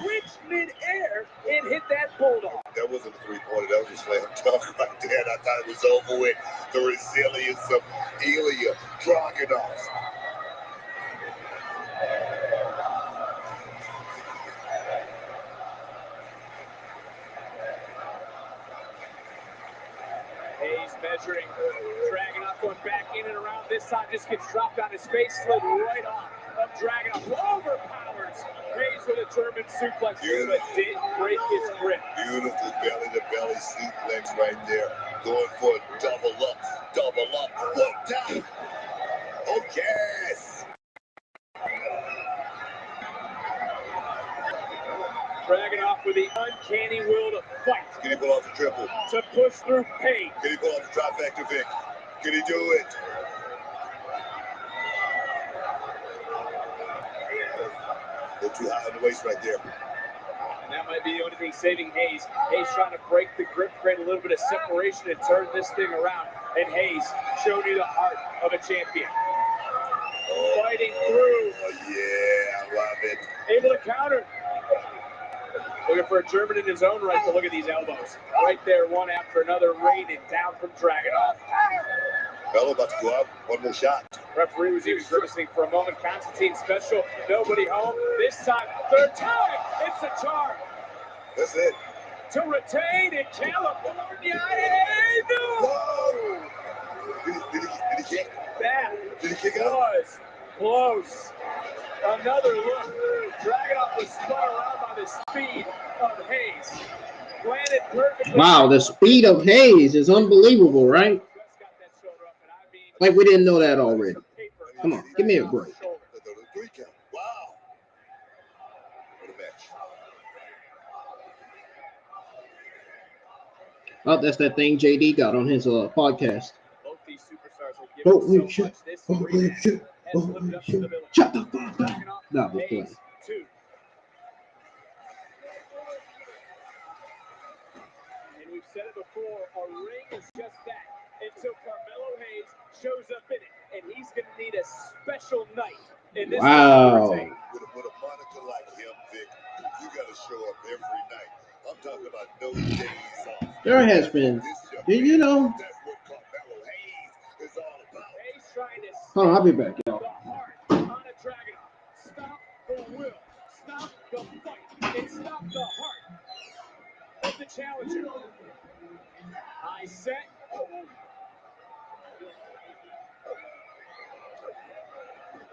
B: switched mid-air, and hit that bulldog.
C: That wasn't a three-pointer, that was a slam dunk right there, and I thought it was over with. The resilience of Ilya Dragunov.
B: Hayes measuring. Dragunov going back in and around. This time just gets dropped on his face, slid right off of Dragunov. Overpowers Hayes with a German suplex, but didn't break his grip.
C: Beautiful belly-to-belly suplex right there. Going for a double up, one down. Oh, yes.
B: Dragunov with the uncanny will to fight.
C: Can he pull off the triple?
B: To push through pain.
C: Can he pull off the trifecta, Vic? Can he do it? They're too high on the waist right there.
B: And that might be the only thing saving Hayes. Hayes trying to break the grip, create a little bit of separation, and turn this thing around. And Hayes showing you the heart of a champion. Fighting through.
C: Oh, yeah, I love it.
B: Able to counter. Looking for a German in his own right, but look at these elbows. Right there, one after another, raining down from Dragunov.
C: Bello about to go out. One more shot.
B: Referee was even grimacing for a moment. Constantine special. Nobody home. This time, third time. It's a charm.
C: That's it.
B: To retain in California. No!
C: Whoa! Did he kick?
B: That
C: Did he kick out?
B: was close. Another look. Dragunov was spun around by the speed of Hayes. Landed perfectly.
A: Wow, the speed of Hayes is unbelievable, right? Like we didn't know that already. Come on, give me a break.
C: The 3 count. Wow. What a match.
A: Oh, that's that thing JD got on his podcast.
B: Both these superstars have given
A: Holy
B: so
A: shit.
B: much. This
A: Holy
B: rematch
A: shit.
B: has
A: Holy
B: lived up to
A: shit.
B: the billing.
A: Shut the fuck up.
B: Dragunov,
A: That was
B: Hayes,
A: funny.
B: 2. And we've said it before, a ring is just that. Until Carmelo Hayes shows up in it. And he's going to need a special night in this
A: Wow.
B: one.
C: With a moniker like him, Vic, you got to show up every night. I'm talking about no days off.
A: There has been. Did you know?
C: That's what Carmelo Hayes is all about.
B: Hayes trying to
A: Hold on, I'll be back, y'all.
B: the heart on a Dragunov. Stop the will. Stop the fight. And stop the heart of the challenger. High set.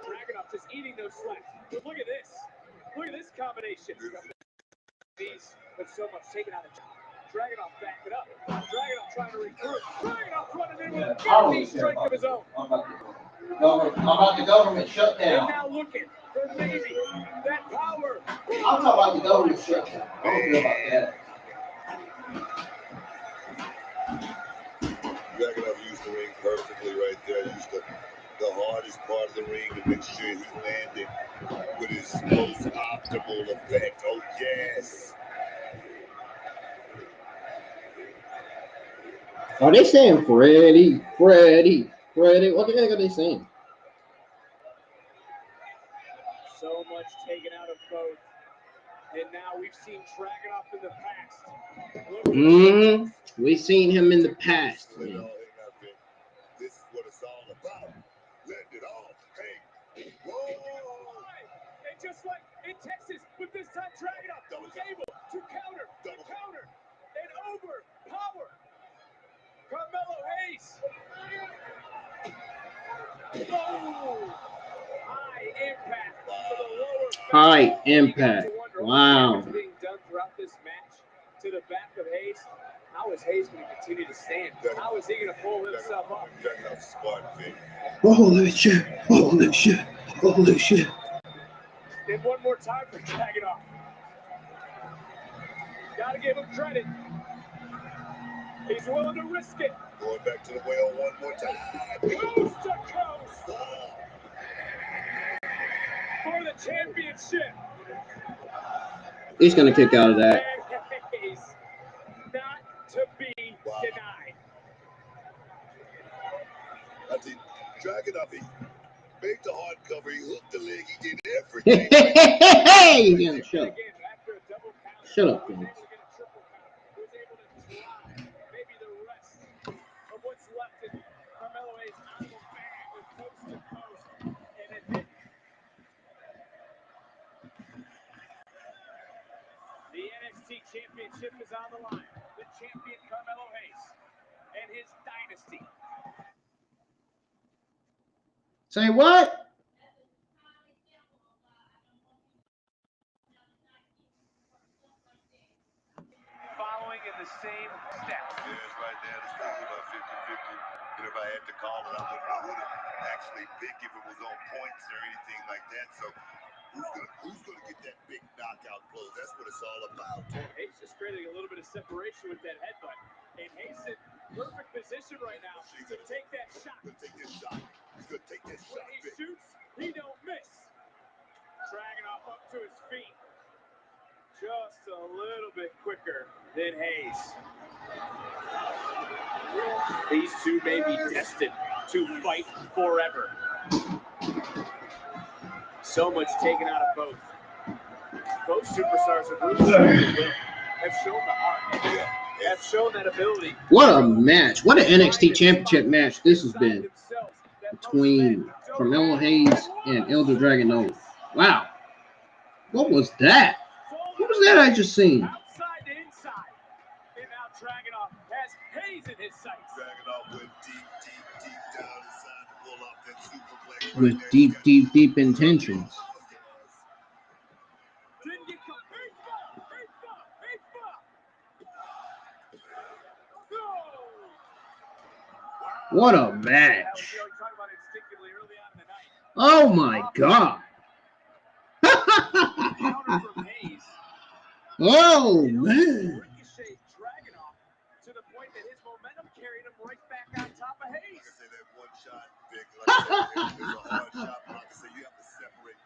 B: Dragunov just eating those slaps. But look at this. Look at this combination. These with so much taken out of Dragunov back it up. Dragunov trying to recruit. Dragunov running in with a guaranteed strike of his own.
A: How about the government
B: And
A: shutdown?
B: now looking for maybe that power.
A: I'm talking about the government shutdown. I don't care about that.
C: Dragunov used the ring perfectly right there. Used the hardest part of the ring to make sure he landed with his most optimal effect. Oh, yes.
A: Are they saying Freddie? What the heck are they saying?
B: So much taken out of both. And now we've seen Dragunov in the past.
A: We've seen him in the past.
C: Let it
A: Man.
C: all hang out, Vic. This is what it's all about. Let it all hang. Whoa!
B: And just like in Texas, but this time Dragunov was able to counter, and overpower Carmelo Hayes. Oh! High impact to the lower back.
A: High impact. Wow.
B: Being done throughout this match to the back of Hayes. How is Hayes going to continue to stand? How is he going to pull himself up?
C: Dragunov's smart, Vic.
A: Holy shit. Holy shit. Holy shit.
B: And one more time for Dragunov. Gotta give him credit. He's willing to risk it.
C: Going back to the well one more time.
B: Coast to coast. For the championship.
A: He's going to kick out of that.
B: Hayes, not to be denied.
C: I think Dragunov, he made the hard cover. He hooked the leg. He did everything.
A: Hey, you gotta shut up.
B: Again, after a double count,
A: Shut up,
B: he was
A: man.
B: able to get a triple count. He was able to drive maybe the rest of what's left in Carmelo Hayes out of the bag with coast to coast. And it didn't. The NXT Championship is on the line. The champion Carmelo Hayes and his dynasty.
A: Say what?
B: Following in the same steps.
C: Yeah, it's right there. It's probably about 50-50. And if I had to call it, I wouldn't know who to actually pick if it was on points or anything like that. So Who's gonna get that big knockout blow? That's what it's all about.
B: Hayes just creating a little bit of separation with that headbutt. And Hayes in perfect position right now to take that shot.
C: He's gonna take that shot. He's gonna take that shot.
B: When he shoots, he don't miss. Dragunov up to his feet. Just a little bit quicker than Hayes. These two may be destined to fight forever. So much taken out of both. Both superstars have really shown the heart. Have shown that ability.
A: What a match. What an NXT Championship match this has been between Carmelo Hayes and Elder Dragunov. Wow. What was that? What was that I just seen?
B: Outside to inside. And now Dragunov has Hayes in his sights.
C: Dragunov went deep down inside to pull off that superplex.
A: With deep intentions.
B: Didn't get caught.
A: What a match. Oh my God. Oh man.
B: To the point that his momentum carried him right back on top of Hayes.
C: That one shot, Vic, like I said, it's a hard shot, but like I said, you have to separate.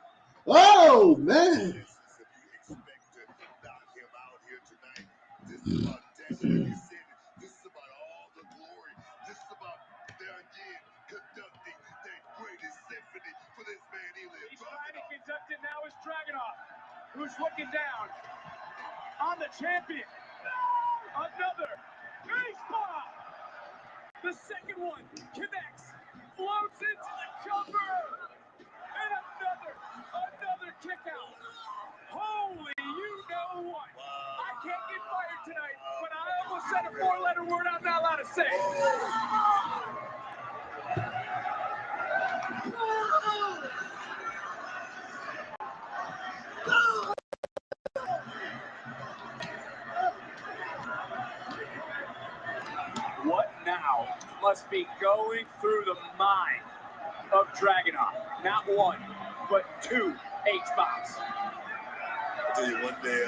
A: Oh man.
C: If you expect to knock him out here tonight, this is about destiny. You said it. This is about all the glory. This is about there again conducting that greatest symphony for this man.
B: He's trying to conduct it now is Dragunov, who's looking down on the champion. Another baseball. The second one connects, floats into the cover, and another kick out. Holy, you know what? I can't get fired tonight, but I almost said a 4-letter word I'm not allowed to say. What now must be going through the mind of Dragunov? Not one, but 2 H-bombs.
C: I'll tell you, one day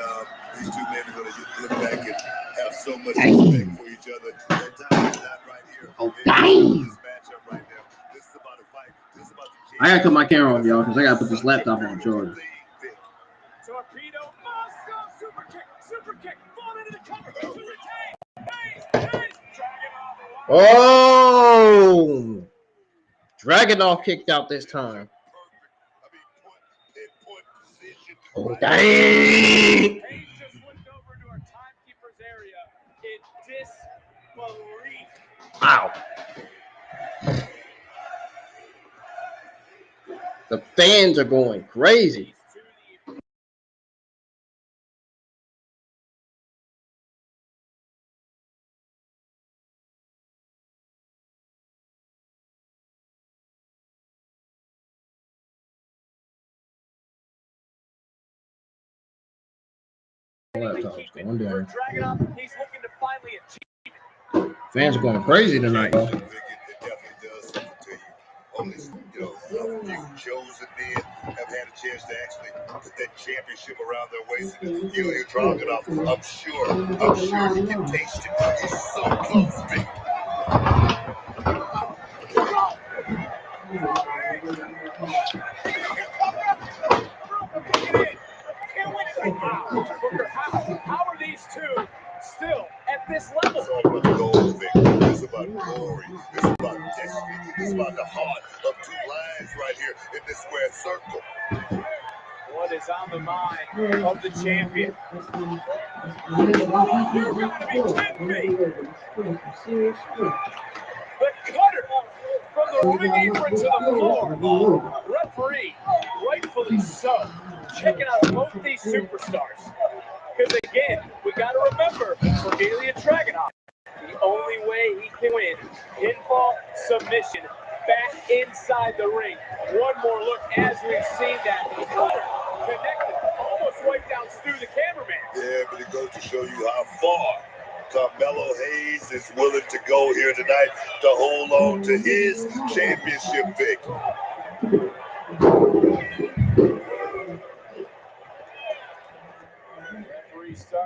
C: these two men are going to look back and have so much respect for each other. That time is not right here.
A: Oh, dang.
C: This matchup right now. This is about a fight. This is about the
A: I gotta cut my camera off, y'all, because I gotta put this laptop on charge.
B: Torpedo, super kick, fall into the cover, to retain, Hayes, Dragunov.
A: Oh! Dragunov kicked out this time. Oh, dang!
B: Hayes just looked over to our timekeeper's area in disbelief.
A: Wow. The fans are going crazy. Laptop's going down.
B: Dragunov, he's looking to finally achieve.
A: Fans are going crazy tonight, though.
C: It definitely does something to you. Only, a few chosen men have had a chance to actually put that championship around their waist. And you're Dragunov. I'm sure he can taste it. He's so close, Vic.
B: How are these two still at this level?
C: It's all about the goal, Vic. It's about glory. It's about destiny. It's about the heart of 2 lions right here in this square circle.
B: What is on the mind of the champion? The cutter from the ring apron to the floor. Referee, rightfully so, checking out both these superstars. Because again, we got to remember, for Ilya Dragunov, the only way he can win, pinfall, submission, back inside the ring. One more look as we've seen that cutter connected, almost wiped down Stu, the cameraman.
C: Yeah, but it goes to show you how far Carmelo Hayes is willing to go here tonight to hold on to his championship, Vic.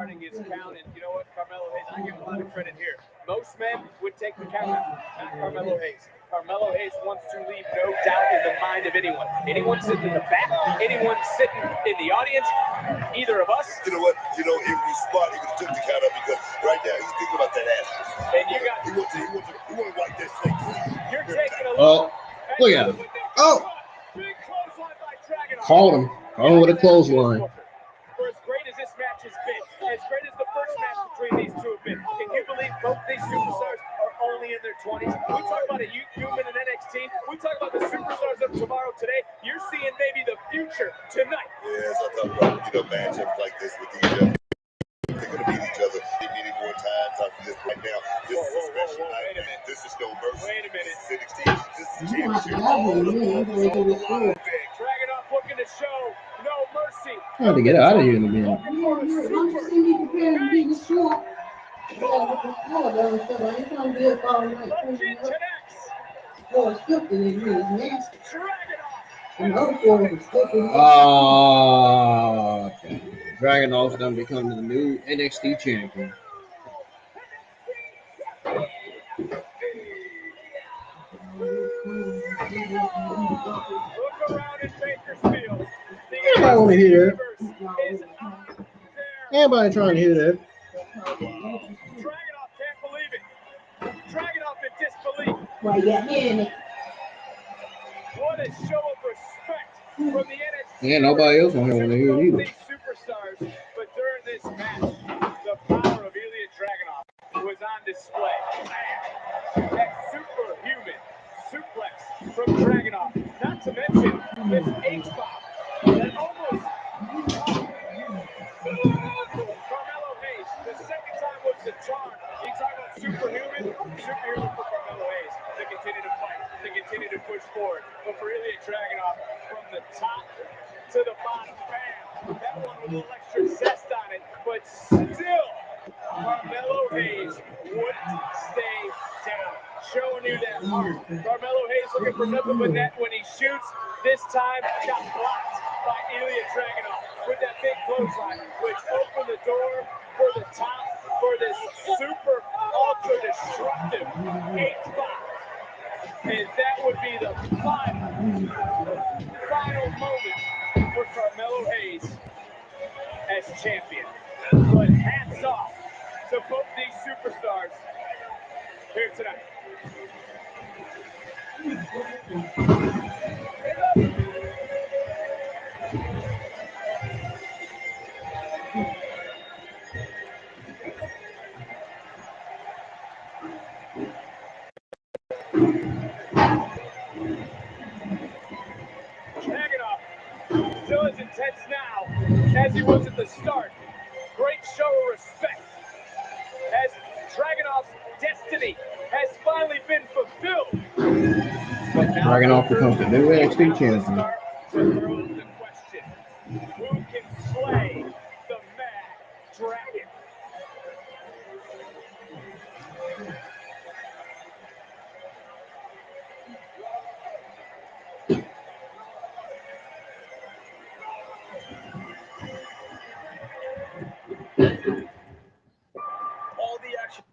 B: starting his count, and you know what, Carmelo Hayes, I give him a lot of credit here. Most men would take the count out, not Carmelo Hayes. Carmelo Hayes wants to leave no doubt in the mind of anyone. Anyone sitting in the back, anyone sitting in the audience, either of us.
C: You know what? You know, if he's smart, he would have took the count up because right now he's thinking about that ass.
B: And you got.
C: He wants to wipe that snake.
B: You're taking a
A: Oh,
B: look.
A: look at him. Oh,
B: Big clothesline by Dragon.
A: called him. Oh, with a clothesline.
B: For as great as this match has been, as great as the first match between these two have been, can you believe both these superstars are only in their 20s? We talk about a human in NXT. We talk about the superstars of tomorrow today. You're seeing maybe the future tonight.
C: Yes, I talk about, matchups like this with each other. They're going to beat each other many more times after this right now. This is a special night. This is No Mercy.
B: Wait a minute.
C: This is NXT. This is championship. All the ball is on the line.
B: Dragon off looking to show No Mercy.
A: I had to get out of here in a minute.
B: Looking for a super. Legend connects. Dragon off.
A: Dragunov's done become the new NXT champion.
B: Look around in Bakersfield.
A: Anybody want to hear that?
B: Is out there.
A: Anybody trying to hear that?
B: Dragunov can't believe it. Dragunov in disbelief.
H: Well, yeah, yeah.
B: What a show of respect from the NXT.
A: Yeah, nobody else on here want to hear it either.
B: These superstars, but during this match, the power of Ilya Dragunov was on display. Man, that superhuman suplex from Dragunov. Not to mention this H-bomb that almost. Carmelo Hayes, the second time was the charm. You talk about superhuman for Carmelo Hayes to continue to fight, to continue to push forward. But for Ilya Dragunov, from the top to the bottom, bam, that one with a little extra zest on it, but still, Carmelo Hayes wouldn't stay down, showing you that heart. Carmelo Hayes looking for nothing but net when he shoots. This time, got blocked by Ilya Dragunov with that big clothesline, which opened the door for the top for this super ultra destructive H-bomb. And that would be the final moment for Carmelo Hayes as champion. But hats off to both these superstars here tonight. Dragunov still as intense now as he was at the start. Great show of respect as Dragunov's destiny has finally been fulfilled.
A: Dragunov becomes the new NXT champion.
B: To throw the question, who can slay the Mad Dragon? All the action.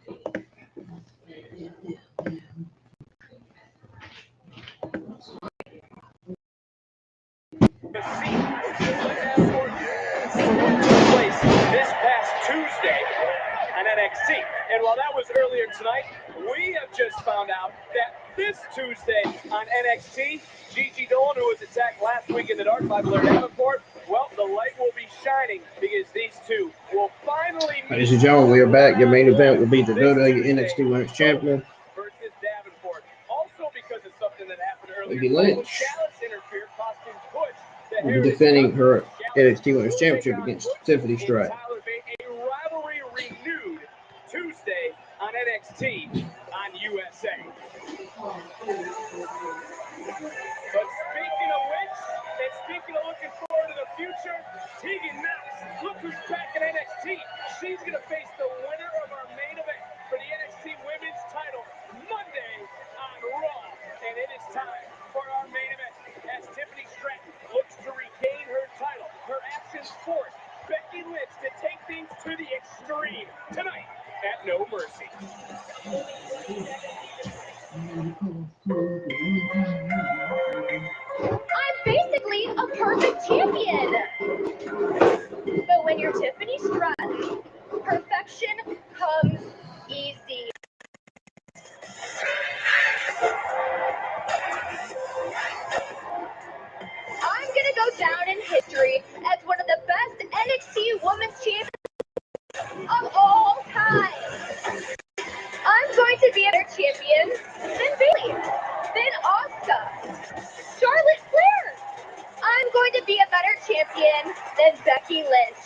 B: Place this past Tuesday on NXT. And while that was earlier tonight, we have just found out that this Tuesday on NXT, Gigi Dolan, who was attacked last week in the dark by Blair Davenport, well, the light will be shining because these two will finally meet.
A: Ladies and gentlemen, we are back. Your main event will be the WWE NXT Women's Champion
B: versus Davenport. Also because of something that happened earlier,
A: Becky Lynch
B: Dallas interfered, costing Butch
A: will be defending her NXT Women's Championship against Tiffany Stratton.
B: A rivalry renewed Tuesday on NXT on USA. But speaking of which, and speaking of looking forward to the future, Tegan Knox, look who's back at NXT. She's going to face the winner of our main event for the NXT Women's title Monday on Raw. And it is time for our main event as Tiffany Stratton looks to regain her title. Her actions force Becky Lynch to take things to the extreme tonight at No Mercy.
D: I'm basically a perfect champion. But when you're Tiffany Stratton, perfection comes easy. I'm gonna go down in history as one of the best NXT Women's Champions of all time. I'm going to be a better champion than Bayley, than Asuka, Charlotte Flair. I'm going to be a better champion than Becky Lynch.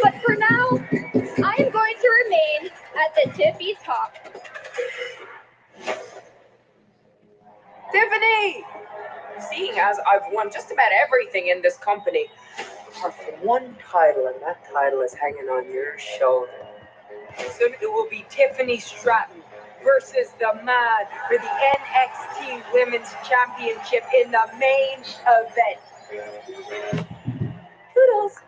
D: But for now, I am going to remain at the tippy top.
J: Tiffany! Seeing as I've won just about everything in this company, apart from one title, and that title is hanging on your shoulder. Soon it will be Tiffany Stratton versus the man for the NXT Women's Championship in the main event. Toodles!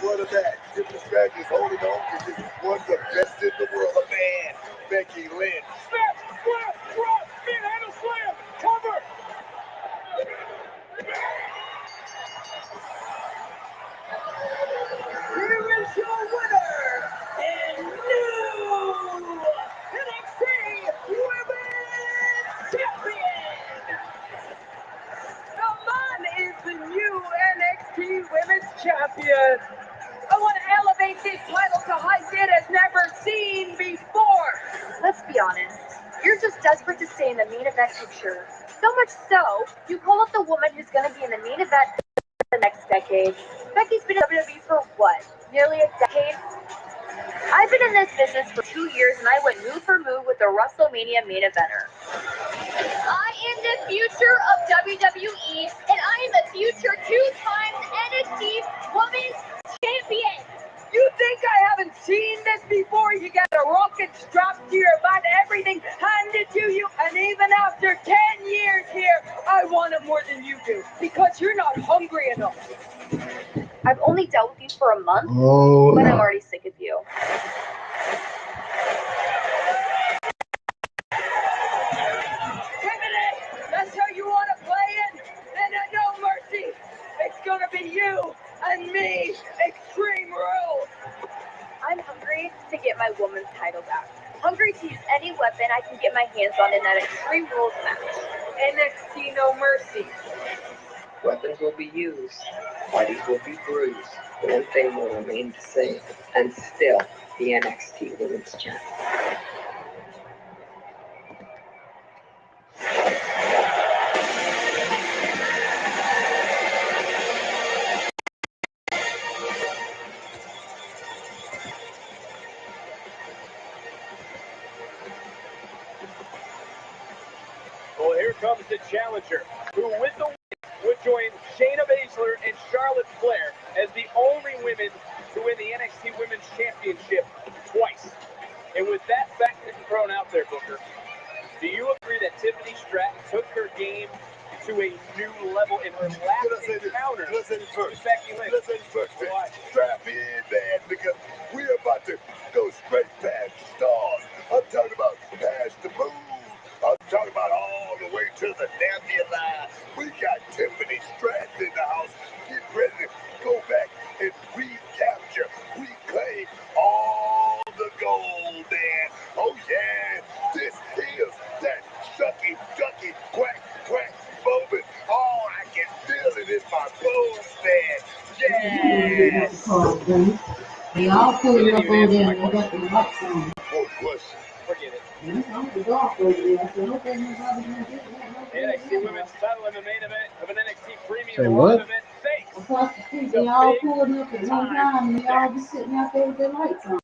C: What a match. Tiffany Stratton is holding on to just one of the best in the world. A man, Becky Lynch.
B: Snap, Flair, drop, manhandle slam, cover.
F: Here is your winner and new NXT Women's Champion. The man is the new NXT Women's Champion. I want to elevate this title to heights it has never seen before.
D: Let's be honest, you're just desperate to stay in the main event picture. So much so, you call up the woman who's going to be in the main event for the next decade. Becky's been in WWE for what, nearly a decade? I've been in this business for 2 years and I went move for move with the WrestleMania main eventer. I am the future of WWE and I am the future 2-time NXT Women's Champion.
F: You think I haven't seen this before? You got a rocket strapped to your butt, everything handed to you, and even after 10 years here, I want it more than you do, because you're not hungry enough.
D: I've only dealt with you for a month,
A: Oh,
D: but
A: no.
D: I'm already sick of you.
F: Tiffany, that's how you want to play it? Then at No Mercy, it's gonna be you and me, Extreme Rules.
D: I'm hungry to get my woman's title back. Hungry to use any weapon I can get my hands on in that Extreme Rules match.
J: NXT No Mercy. Weapons will be used, bodies will be bruised. One thing will remain the same, and still the NXT Women's Champion.
B: Well, here comes the challenger, who with the win would join Shayna Baszler and Charlotte Flair as the only women to win the NXT Women's Championship twice. And with that fact thrown out there, Booker. Do you agree that Tiffany Stratton took her game to a new level in her last encounter with Becky Lynch?
C: Let's say this first. Strap in, man, because we're about to go straight past the stars. I'm talking about past the moon. I'm talking about all the way to the nebula. We got Tiffany Stratton in the house. Get ready to go back and recapture, reclaim all the gold, man. Oh, yeah. This is that shucky, ducky, quack, quack moment. Oh, I can feel it in my bones, man. Yes.
H: They all pulling up over there and they got the lights on.
C: What question?
B: Forget it.
H: I'm the golf over there. I said, okay, nobody's gonna do that.
B: NXT Women's title in the main event of an NXT
A: Say
B: Premium
A: what?
B: Live event. Thanks.
H: Across the street, they all pulling up at one time and they all be sitting out there with their lights on.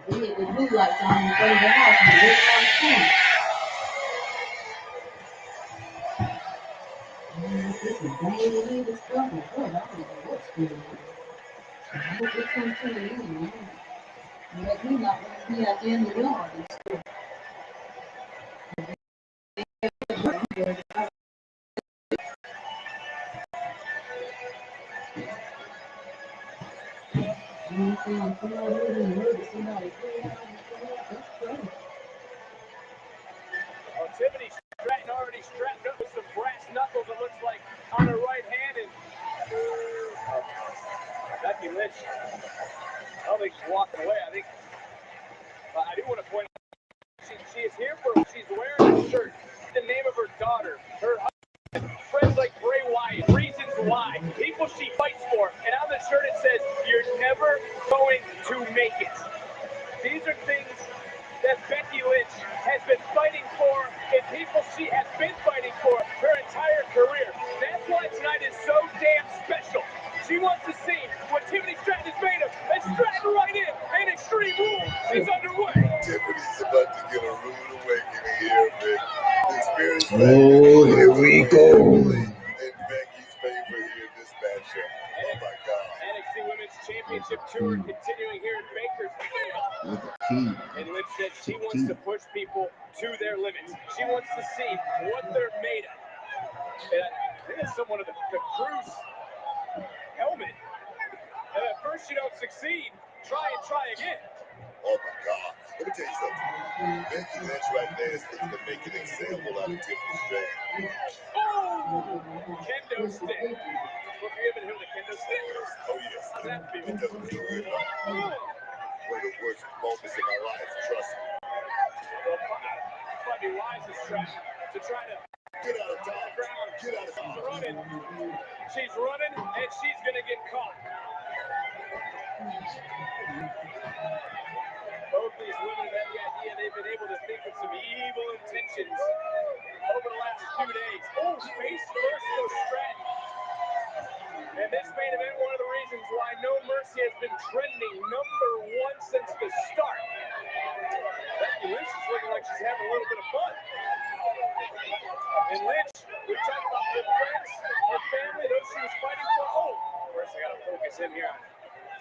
H: They hit the blue lights on in front of the house and they live on the corner. This is daily this stuff. Like, what? I don't know what's going on. I hope it comes to the end. Let me not want to be out there in the yard.
B: Tiffany Stratton already strapped up with some brass knuckles, it looks like, on her right hand. And Becky Lynch, I don't think she's walking away. I do want to point out, she is here for, she's wearing a shirt, the name of her daughter, her husband, friends like Bray Wyatt, reasons why, people she fights for. And on the shirt it says, "You're never going to make it." These are things that Becky Lynch has been fighting for, and people she has been fighting for her entire career. That's why tonight is so damn special. She wants to see what Tiffany Stratton is made of, and Stratton right in, and Extreme Rules is underway.
C: Tiffany's about to get a rude awakening here, man. The experience.
A: Oh, here we go.
C: In Becky's favor here in this matchup. Oh my God.
B: NXT Women's Championship Tour continuing here in Bakersfield. And Lynch said she wants to push people to their limits. She wants to see what they're made of. And I think it's somewhat of the Cruz helmet. And at first you don't succeed, try again.
C: Oh my God. Let me tell you something. Becky Lynch right there is looking to make an example out of Tiffany Stratton.
B: Oh! Kendo stick. Look, you haven't hit a kendo stick.
C: Oh yes.
B: How's that feel?
C: It doesn't feel good. One of the worst moments in my life, trust me.
B: Well, it might be wise to try to
C: get out of town. Get out of town.
B: She's running. She's running, and she's going to get caught. Both these women have had the idea they've been able to think of some evil intentions over the last few days. Oh, face first goes Stratton. And this main event, one of the reasons why No Mercy has been trending #1 since the start. Becky Lynch is looking like she's having a little bit of fun. And Lynch, we talked about her friends, her family, those she was fighting for. Oh, first I got to focus in here on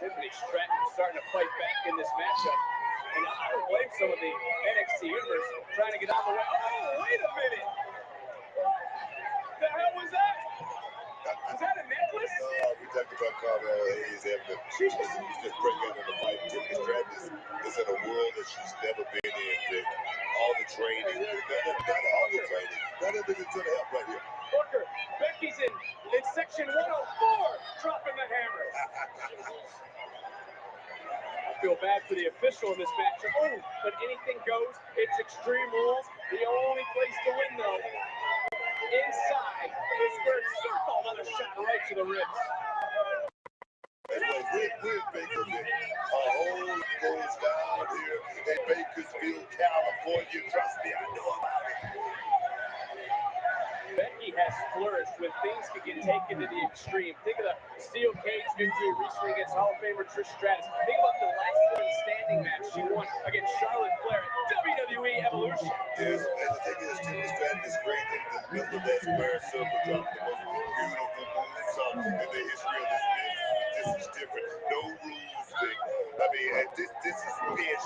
B: Tiffany Stratton starting to fight back in this matchup. And I don't blame some of the NXT universe trying to get out of the way. Oh, wait a minute. The hell was that? Was that a necklace?
C: We talked about Carmel Hayes having she's just breaking out in the fight. Tiffany Stratton is in a world that she's never been in, Vic. All the training, not all the training. None of it is going to help right here.
B: Booker, Becky's in section 104, dropping the hammers. I feel bad for the official in this match. Oh, but anything goes. It's Extreme Rules. The only place to win, though, inside the square circle. Another shot right to the ribs.
C: We're Bakersfield. Our home goes down here in Bakersfield, California. Trust me, I know about it.
B: Becky has flourished when things can get taken to the extreme. Think of the steel cage victory recently against Hall of Famer Trish Stratus. Think about the last woman standing match she won against Charlotte Flair at WWE Evolution.
C: Yes, and the thing is, too, the strategy is great. And the best square circle drop, the most beautiful moonsault in the history of this business. This is different. No rules, Vic. I mean, this is bitch.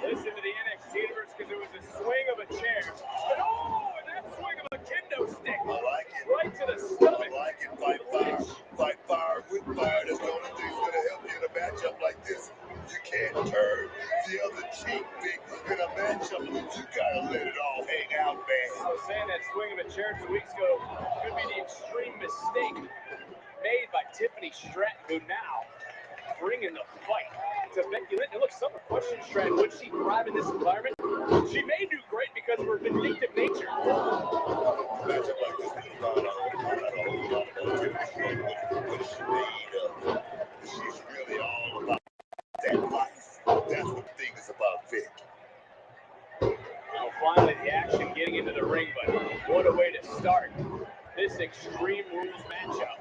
B: Listen to the NXT universe because it was a swing of a chair. And that swing of a kendo stick.
C: I like it.
B: Right to the stomach.
C: I like it. Fight fire. Fight fire with fire. That's the only thing that's going to help you in a matchup like this. You can't turn the other cheek, Vic. In a matchup, you got to let it all hang out, man.
B: I was saying that swing of a chair 2 weeks ago could be the extreme mistake made by Tiffany Stratton, who now bringing the fight to Becky Lynch. And look, some are questioning Stratton. Would she thrive in this environment? She may do great because of her vindictive nature.
C: Matchup like this is not a whole lot of Tiffany what is she made of? She's really all about that life. That's what the thing is about, Vic.
B: Well, finally, the action getting into the ring, but what a way to start this Extreme Rules matchup.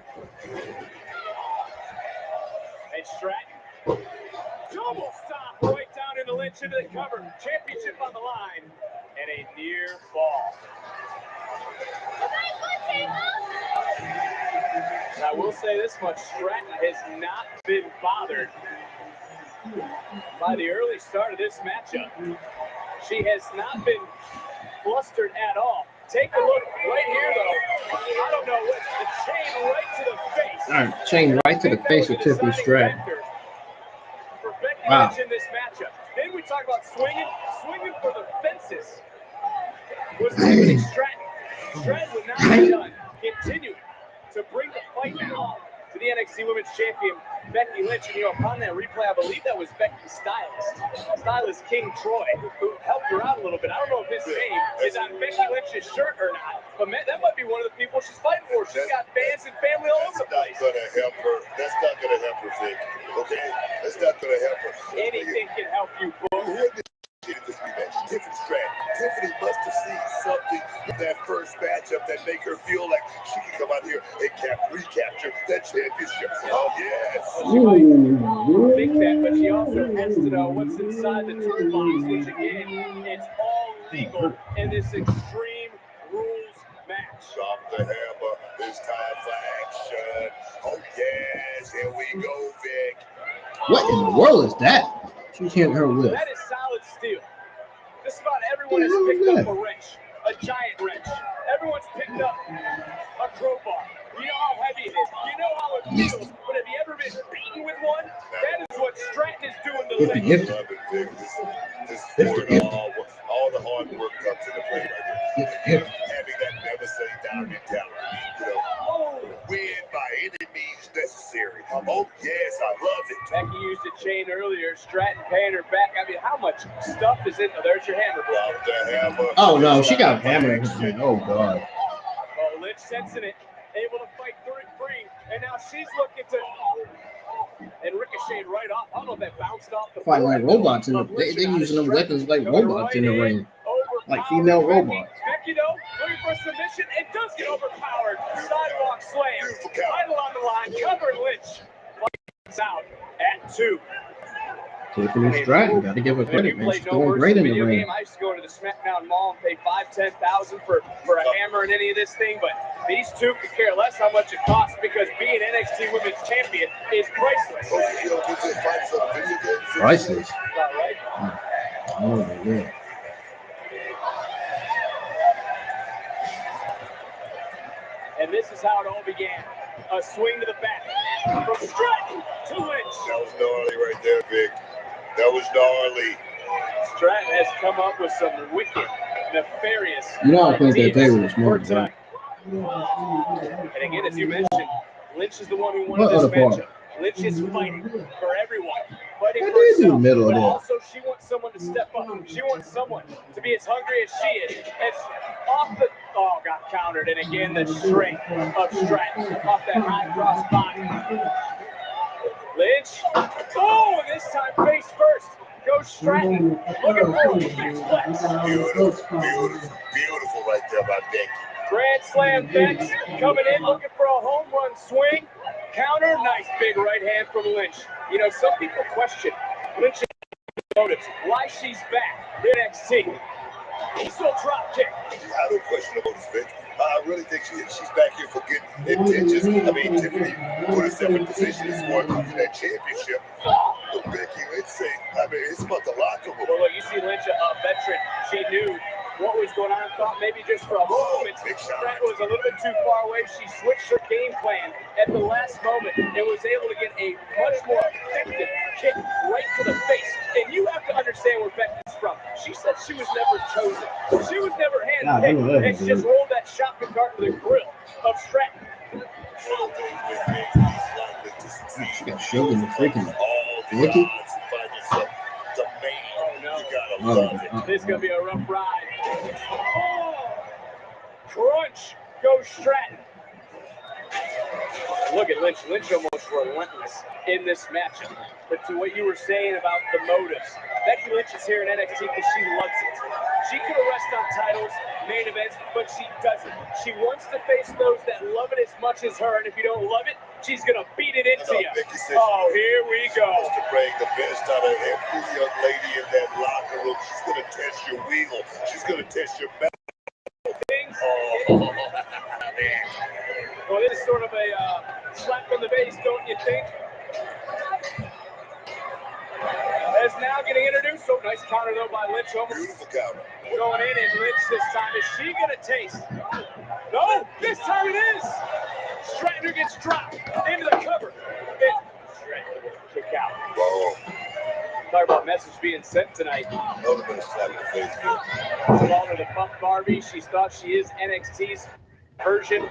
B: And Stratton, double stop right down into Lynch into the cover. Championship on the line, and a near fall. I will say this much, Stratton has not been bothered by the early start of this matchup. She has not been flustered at all. Take a look right here, though. I don't know what, the chain right to the face.
A: All right, chain right to the face of Tiffany Stratton.
B: For Becky
A: Wow.
B: Lynch in this matchup. Then we talk about swinging for the fences. Was Tiffany Stratton. Stratton would not be done. Continuing to bring the fight now to the NXT Women's Champion, Becky Lynch. And, upon that replay, I believe that was Becky's stylist King Troy, who helped her out a little bit. I don't know if his name is on Becky Lynch's shirt or not, but man, that might be one of the people she's fighting for. She's got fans and family all over the place.
C: That's not going to help her. That's not going to help her, Vic. Okay? That's not going to help her.
B: Anything can help you,
C: Who initiated this rematch? Tiffany Stratton. Tiffany must have seen something in that first matchup that make her feel like she can come out here and recapture that championship. Oh, yes.
B: Well, she might think that, but she also has to know what's inside the toolbox, which, again, it's all legal in this Extreme Rules match.
C: Drop the hammer. It's time for action. Oh, yes. Here we go, Vic.
A: What in the world is that? She's hitting her with.
B: That is solid steel. Just about everyone has picked up a wrench, a giant wrench. Everyone's picked up a crowbar. You know how heavy it is. You know how it feels. But have you ever been beaten with one? That is what Stratton is doing to Lynch.
C: I love it, Vic. This is where it all the hard work comes into play right here. Having that never say die mentality. Win by any means necessary. Oh, yes, I love it.
B: Becky used a chain earlier. Stratton paying her back. I mean, how much stuff is in there? There's your hammer.
C: Drop the hammer.
A: Oh, no, she got hammered. Oh, God.
B: Oh, Lynch sensing it. Able to fight through it free. And now she's looking to... And ricocheted right off. I don't know if that bounced off the
A: Fighting like robots in the they're using them weapons like robots in the ring. Like female robots.
B: Becky, though, looking for submission and does get overpowered. Sidewalk slam. Title on the line. Covering Lynch. Fights out at 2.
A: Tiffany Stratton, got to give her credit, man. She's doing great in the ring.
B: I used to go to the SmackDown Mall and pay $5,000-$10,000 for a hammer and any of this thing, but these two could care less how much it costs because being NXT Women's Champion is priceless.
A: Priceless.
B: About right.
A: Oh, yeah.
B: And this is how it all began. A swing to the back from Stratton to Lynch.
C: That was gnarly right there, Vic. That was gnarly.
B: Stratton has come up with some wicked, nefarious
A: You know I think that table was more
B: tonight. And again, as you mentioned, Lynch is the one who wanted this matchup. Lynch is fighting for everyone, fighting for herself, but also she wants someone to step up. She wants someone to be as hungry as she is. As off the got countered, and again the strength of Stratton off that high cross body. Lynch, this time face first, goes Stratton. Looking for a flex.
C: Beautiful right there by Becky.
B: Grand slam Bex coming in looking for a home run swing. Counter, nice big right hand from Lynch. You know, some people question Lynch's motives, why she's back in NXT. Still drop kick.
C: I don't question the motives, Vic. I really think she's back here for good intentions. I mean, Tiffany put herself in position as one to that championship. But Becky Lynch say, I mean, it's about the locker room.
B: Well, look, you see Lynch, a veteran. She knew what was going on. Thought maybe just for a moment Stratton was a little bit too far away. She switched her game plan at the last moment and was able to get a much more effective kick right to the face. And you have to understand where Becky's from. She said she was never chosen. She was never handpicked. And she just rolled that shopping cart to the grill of Stratton.
A: She got shoved in the freaking
C: Ricky.
B: Oh no. This is going to be a rough ride. Oh! Crunch goes Stratton. Look at Lynch. Lynch almost relentless in this matchup. But to what you were saying about the motives, Becky Lynch is here in NXT because she loves it. She could rest on titles, main events, but she doesn't. She wants to face those that love it as much as her, and if you don't love it, she's going to beat it into you. Oh, here we go.
C: To bring the best out of every young lady in that locker room. She's going to test your wheel. She's going to test your back.
B: Well, this is sort of a slap on the face, don't you think? As now getting introduced. So nice counter though by Lynch.
C: Beautiful counter.
B: Going in and Lynch this time. Is she going to taste? No, this time it is. Stratton gets dropped into the cover. And Stratton will kick out.
C: Oh.
B: Talk about message being sent tonight.
C: Another bit of slap in the face.
B: Called her the Buff Barbie. She thought she is NXT's version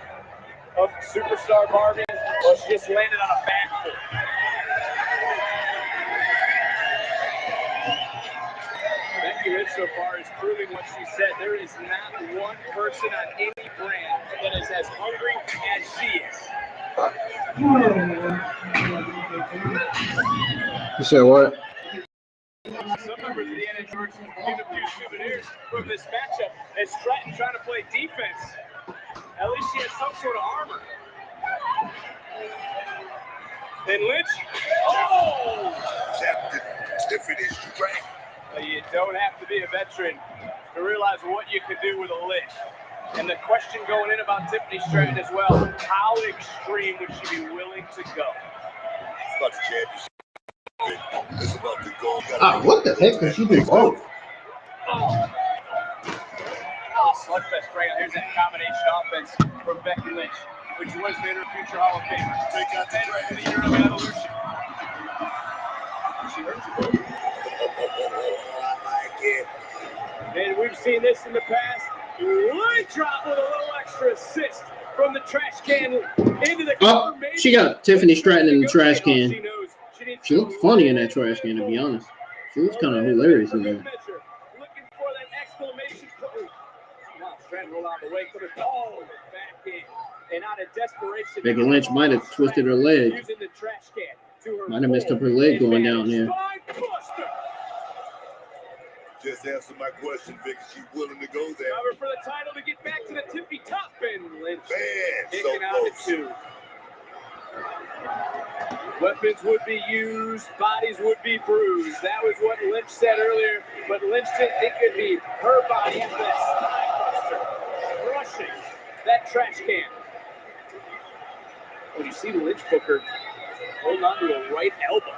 B: of Superstar Barbie. Well, she just landed on a back foot. Becky Lynch so far is proving what she said. There is not one person on any brand that is as hungry as she is.
A: You said what?
B: Some members of the NXT are giving a few souvenirs from this matchup as Stratton trying to play defense. At least she has some sort of armor. Then Lynch. Oh!
C: Captain Tiffany Stratton.
B: You don't have to be a veteran to realize what you can do with a Lynch. And the question going in about Tiffany Stratton as well, how extreme would she be willing to go?
C: It's about the championship. It's about to go.
A: What the heck did she do? Oh.
B: Slugfest right now. Here's that combination offense from Becky Lynch, which was made her future Hall of Famer. Take out the track in the year of evolution. She hurt you.
C: I like it.
B: And we've seen this in the past. Line drop with a little extra assist from the trash can into the cover.
A: Oh, she got Tiffany Stratton in the trash can. She looked funny in that trash can, to be honest. She looks kind of hilarious in there.
B: Looking for that exclamation point. Wow, Stratton rolled out of the way. Oh, back in. And out of desperation.
A: Becky Lynch might have twisted her leg.
B: Using the trash can to her
A: might have messed up her leg going down here.
C: Just answer my question, Vic. Is she willing to go there?
B: Cover for the title to get back to the tippy top. And Lynch
C: Man,
B: kicking out at 2. Weapons would be used, bodies would be bruised. That was what Lynch said earlier, but Lynch didn't think it'd be her body after that spine buster, crushing that trash can. When you see Lynch Booker hold on to a right elbow,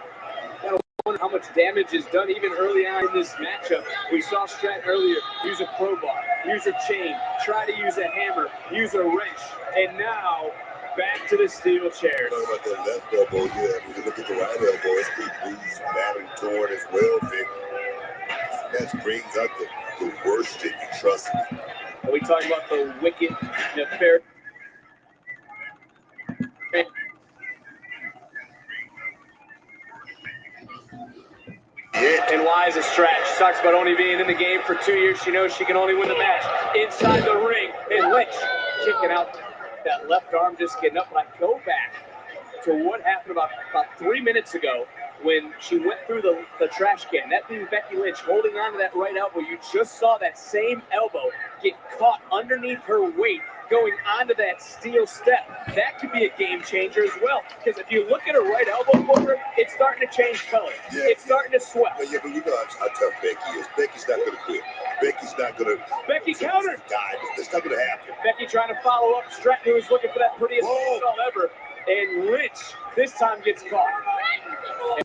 B: gotta wonder how much damage is done even early on in this matchup. We saw Stratton earlier use a crowbar, use a chain, try to use a hammer, use a wrench, and now back to the steel chairs.
C: Talk about that left elbow, yeah. When you look at the right elbow, it's pretty bruised, battered, torn as well, Vic. That brings out the worst in you, trust me.
B: Are we talking about the wicked, nefarious? And why is a stretch? She talks about only being in the game for 2 years. She knows she can only win the match inside the ring. And Lynch kicking out that left arm, just getting up. But I go back to what happened about 3 minutes ago when she went through the trash can. That being Becky Lynch holding on to that right elbow. You just saw that same elbow get caught underneath her weight going onto that steel step. That could be a game changer as well. Because if you look at her right elbow, Booker, it's starting to change color.
C: Yeah,
B: it's starting to swell.
C: Yeah, but you know how tough Becky is. Becky's not going to quit. Becky's not going to...
B: Becky countered.
C: God, that's not going to happen.
B: Becky trying to follow up. Stratton, who was looking for that prettiest install ever. And Lynch this time gets caught. And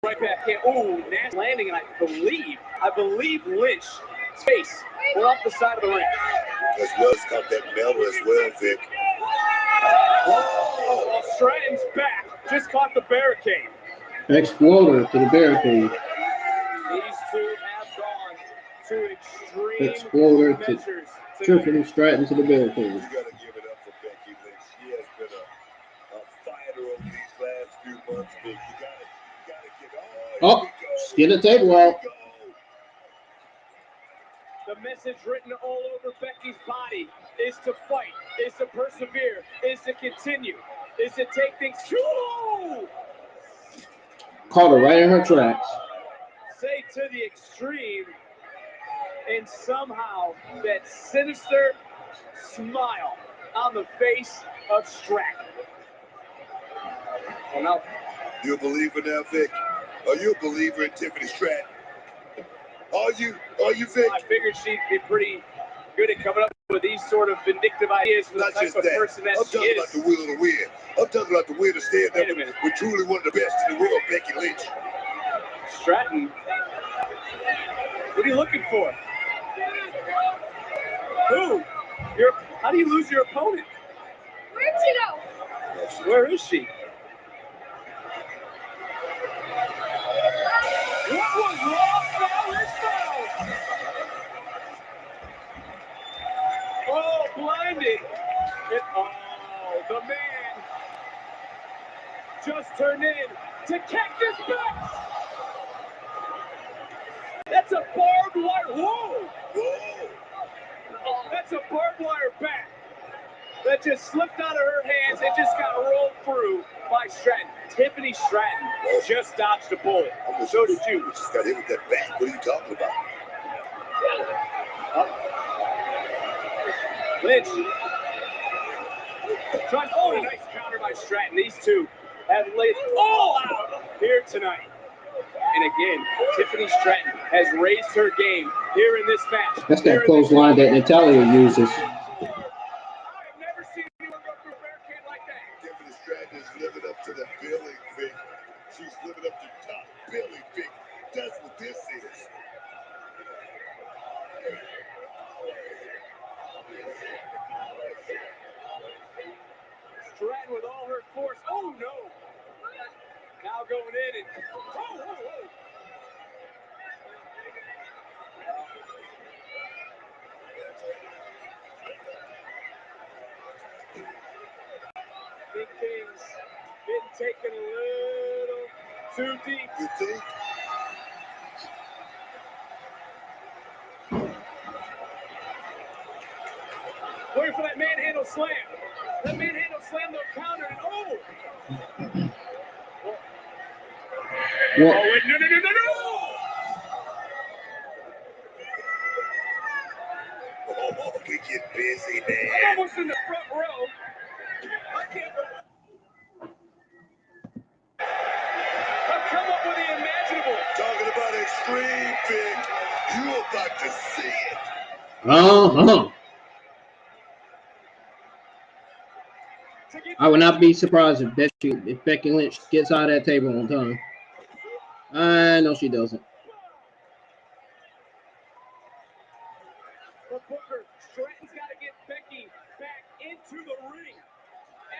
B: right back in. Ooh, nasty landing, and I believe Lynch's face went off the side of the ring.
C: As well as caught that metal as well, Vic.
B: Well, Stratton's back. Just caught the barricade.
A: Exploder to the barricade.
B: These two have gone to extreme
A: Exploder
B: measures.
A: to Tiffany Stratton to the barricade.
C: You got to give it up for Becky Lynch. She has been a fighter over these last few months, Vic. You got to give it.
A: Oh, skin the table out.
B: The message written all over Becky's body is to fight, is to persevere, is to continue, is to take things.
A: Caught her right in her tracks.
B: Say to the extreme, and somehow that sinister smile on the face of Stratton. Oh, no.
C: You a believer now, Vic? Are you a believer in Tiffany Stratton? Are you, Vic?
B: I figured she'd be pretty good at coming up with these sort of vindictive ideas for the type of person that she is.
C: I'm talking about the will to win. I'm talking about the will to stand up with truly one of the best in the world, Becky Lynch.
B: Stratton, what are you looking for? Who? How do you lose your opponent?
D: Where'd she go?
B: Where is she? What was lost now is found. Oh, blinded. The man just turned in to Cactus Butch. That's a barbed wire. Whoa. That's a barbed wire bat that just slipped out of her hands and just got rolled through by Stratton. Tiffany Stratton just dodged a bullet. So did you.
C: We just got hit with that bat. What are you talking about?
B: Lynch. A nice counter by Stratton. These two have laid all out here tonight. And again, Tiffany Stratton has raised her game here in this match.
A: That's that clothesline that Natalia uses.
B: I've never seen anyone go through a barricade like that.
C: Tiffany Stratton is living up to the billing, Vic. She's living up to top billing, Vic. That's what this is.
B: Stratton with all her force. Oh, no. Now going in and... Oh. Big King's been taken a little too deep.
C: You think?
B: Waiting for that manhandle slam. That manhandle slam, they'll counter and oh!
A: What?
B: Oh, wait, no!
C: Oh, we get busy, man.
B: I'm almost in the front row. I can't. I've come up with the imaginable.
C: Talking about extreme, Vic. You about to see it.
A: I would not be surprised if Becky Lynch gets out of that table on time. I know she doesn't.
B: But Booker, Stratton's got to get Becky back into the ring.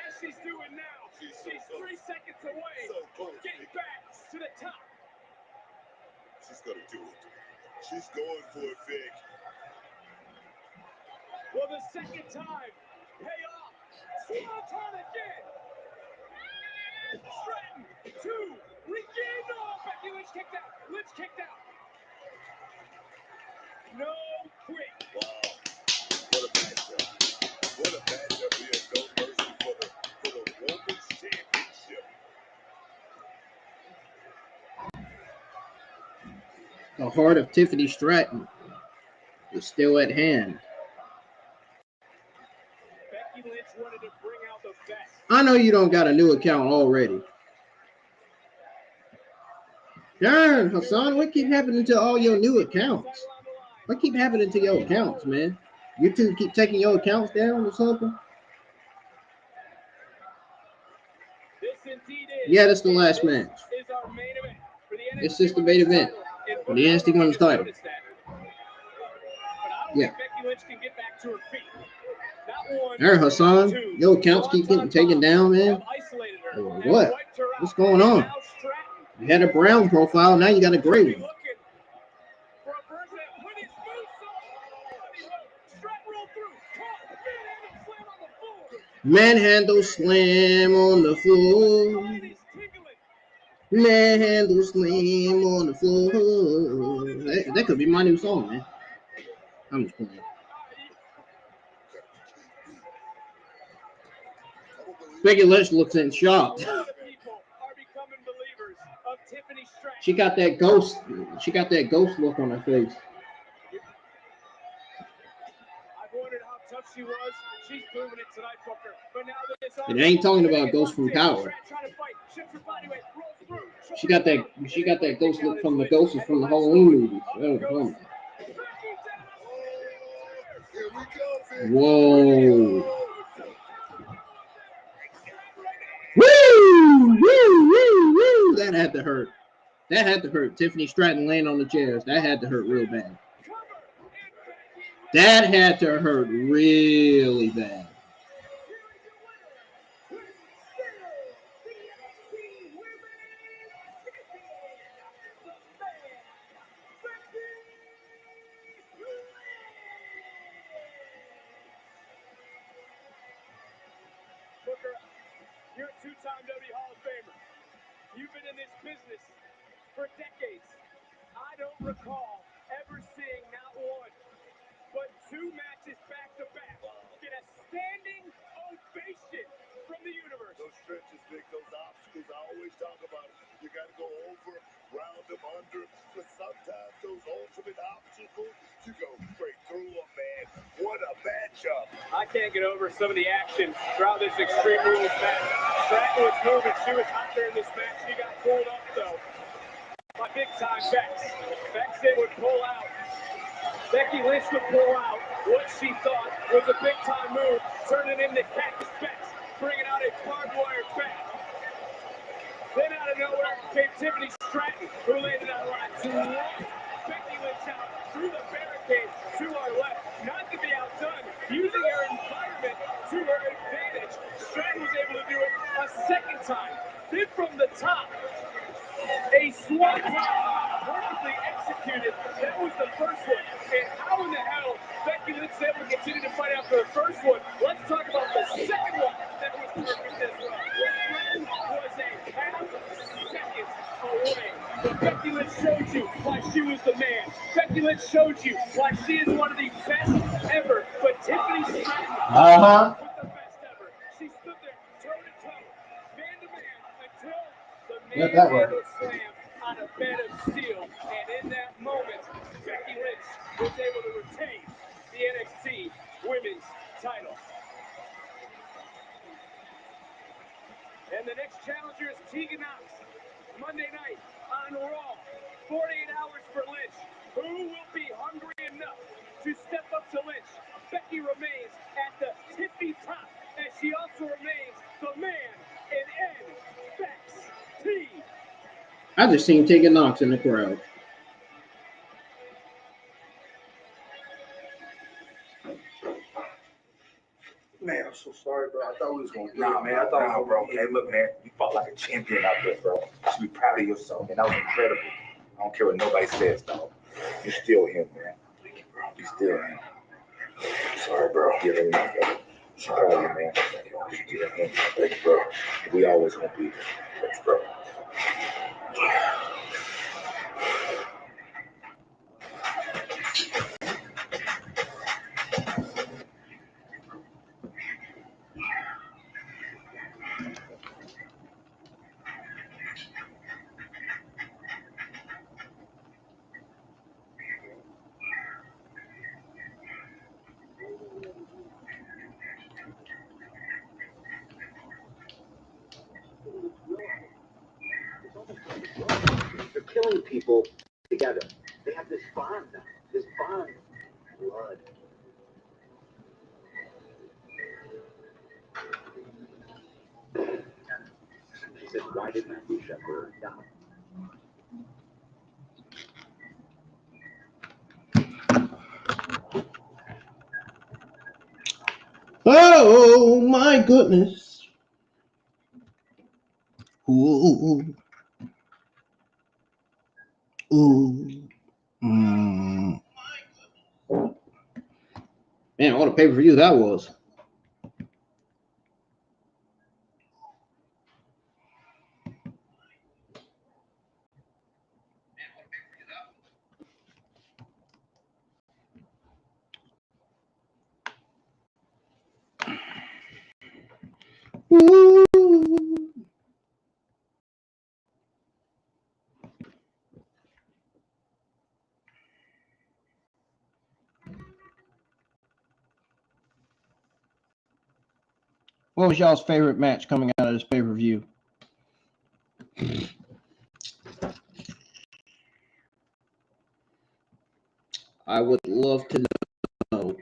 B: As she's doing now. She's 3 seconds away. Getting back to the top.
C: She's going to do it. She's going for it, Vic.
B: Will the second time pay off? Swanton again. Stratton, 2. Regain. No, Becky Lynch kicked out. Lynch kicked out. No quit.
C: Wow. What a matchup. What a matchup here. No mercy for the women's championship.
A: The heart of Tiffany Stratton is still at hand.
B: Becky Lynch wanted to bring out the best.
A: I know you don't got a new account already. Darn, Hassan, what keep happening to all your new accounts? What keep happening to your accounts, man? YouTube keep taking your accounts down or something? Yeah, that's the last match. It's just the main event for the NXT Women's title. Yeah. There, Hassan, your accounts keep getting taken down, man. What? What's going on? You had a brown profile, now you got a gray one. Manhandle slam on the floor. Manhandle slam on the floor. That could be my new song, man. I'm just playing. Becky Lynch looks in shock. She got that ghost. She got that ghost look on her face.
B: She was. She's proven it tonight, Booker. But now
A: it ain't talking about Ghost from Power. She got that ghost look from the ghosts from the Halloween movies. Whoa. Woo! Woo! Woo! Woo! That had to hurt. That had to hurt. Tiffany Stratton laying on the chairs. That had to hurt real bad. That had to hurt really bad.
B: Booker, you're a two-time WWE Hall of Famer. You've been in this business for decades. I don't recall ever seeing not one, but two matches back-to-back get a standing ovation from the universe.
C: Those stretches, Vic, those obstacles, I always talk about it. You got to go over, round them, under, but sometimes those ultimate obstacles, you go straight through them, man. What a matchup.
B: I can't get over some of the action throughout this Extreme Rules match. Stratton was moving. She was out there in this match. She got pulled up, though, by big-time Bex. Bex would pull out. Becky Lynch would pull out what she thought was a big-time move, turning into Cactus Bex, bringing out a barbed wire bat. Then out of nowhere came Tiffany Stratton, who landed on line to run Becky Lynch out through the barricade to our left. Not to be outdone, using her environment to her advantage. Stratton was able to do it a second time. Then from the top, a swanton perfectly executed. That was the first one. And how in the hell Becky Lynch was able to continue to fight after the first one? Let's talk about the second one that was perfect as well. Stratton was a half second away. But Becky Lynch showed you why she was the man. Becky Lynch showed you why she is one of the best ever. But Tiffany Stratton was the best ever. She stood there toe-to-toe, man-to-man, until the man-handle slam on a bed of steel. And in that moment, Becky Lynch was able to retain the NXT Women's title. And the next challenger is Tegan Knox. Monday night on Raw. 48 hours for Lynch. Who will be hungry enough to step up to Lynch? Becky remains at the tippy top, as she also remains the man in NXT.
A: I just seen Tegan Knox in the crowd.
E: Man, I'm so sorry, bro. I thought we was going to Nah, man, I thought bro. Hey, look, man, you fought like a champion out there, bro. You should be proud of yourself, man. That was incredible. I don't care what nobody says, dog. You're still him, man. Thank you, bro. You're still him. Sorry, bro. Yeah, let me know, bro. I'm proud of you, man. You're still him. Thank you, bro. We always gonna be here. Thanks, bro.
I: killing people together. They have this bond now. This bond. Blood. She said, why did Matthew Shepard die?
A: Oh my goodness. Ooh. Ooh. Man, what a pay-per-view that was. Ooh. What was y'all's favorite match coming out of this pay-per-view? I would love to know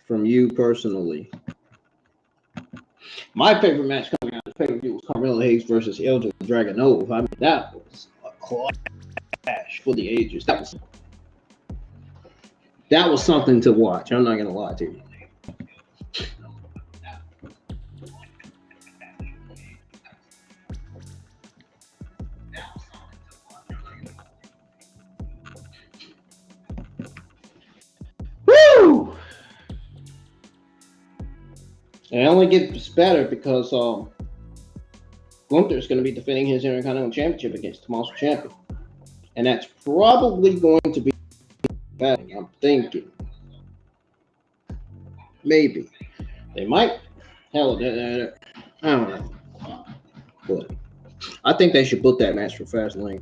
A: from you personally. My favorite match coming out of the pay-per-view was Carmelo Hayes versus Elgin Dragunov. I mean, that was a clash for the ages. That was something to watch. I'm not gonna lie to you. Woo! And it only gets better because Gunther's going to be defending his Intercontinental Championship against Tommaso Ciampa. And that's probably going to be bad. I'm thinking. Maybe. They might. Hell, I don't know. But I think they should book that match for Fastlane.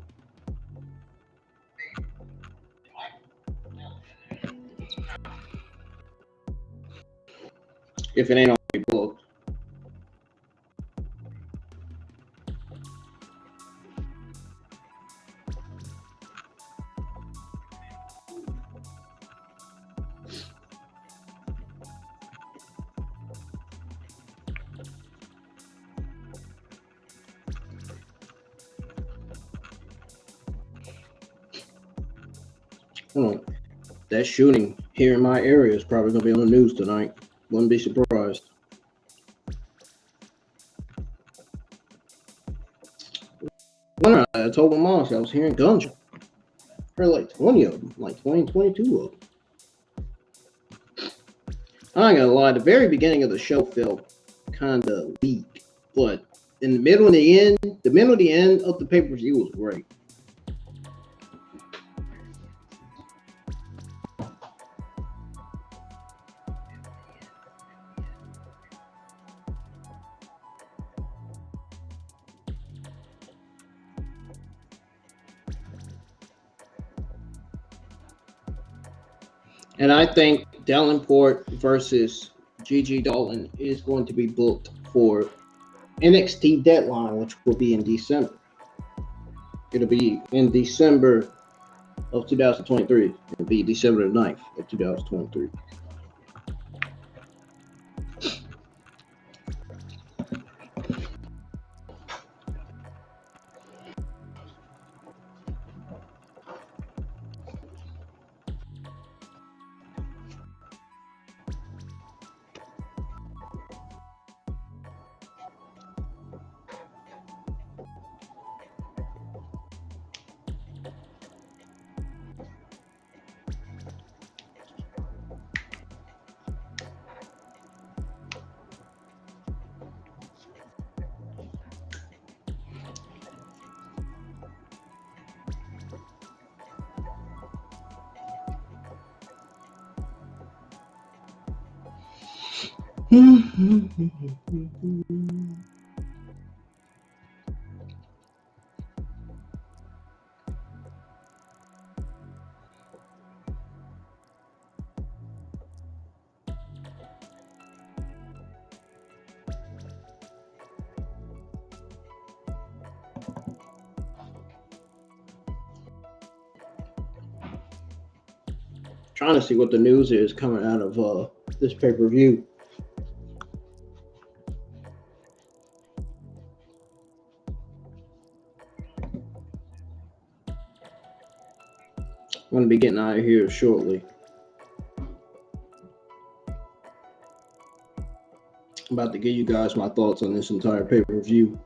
A: If it ain't already booked. That shooting here in my area is probably going to be on the news tonight. Wouldn't be surprised. I told my mom I was hearing gunshots. There were like 20 of them, like 20, 22 of them. I'm not going to lie, the very beginning of the show felt kind of weak. But in the middle and the end, of the pay-per-view was great. And I think Davenport versus Gigi Dolan is going to be booked for NXT Deadline, which will be in December. It'll be in December of 2023. It'll be December 9th of 2023. Trying to see what the news is coming out of this pay-per-view. I'm going to be getting out of here shortly. I'm about to give you guys my thoughts on this entire pay-per-view.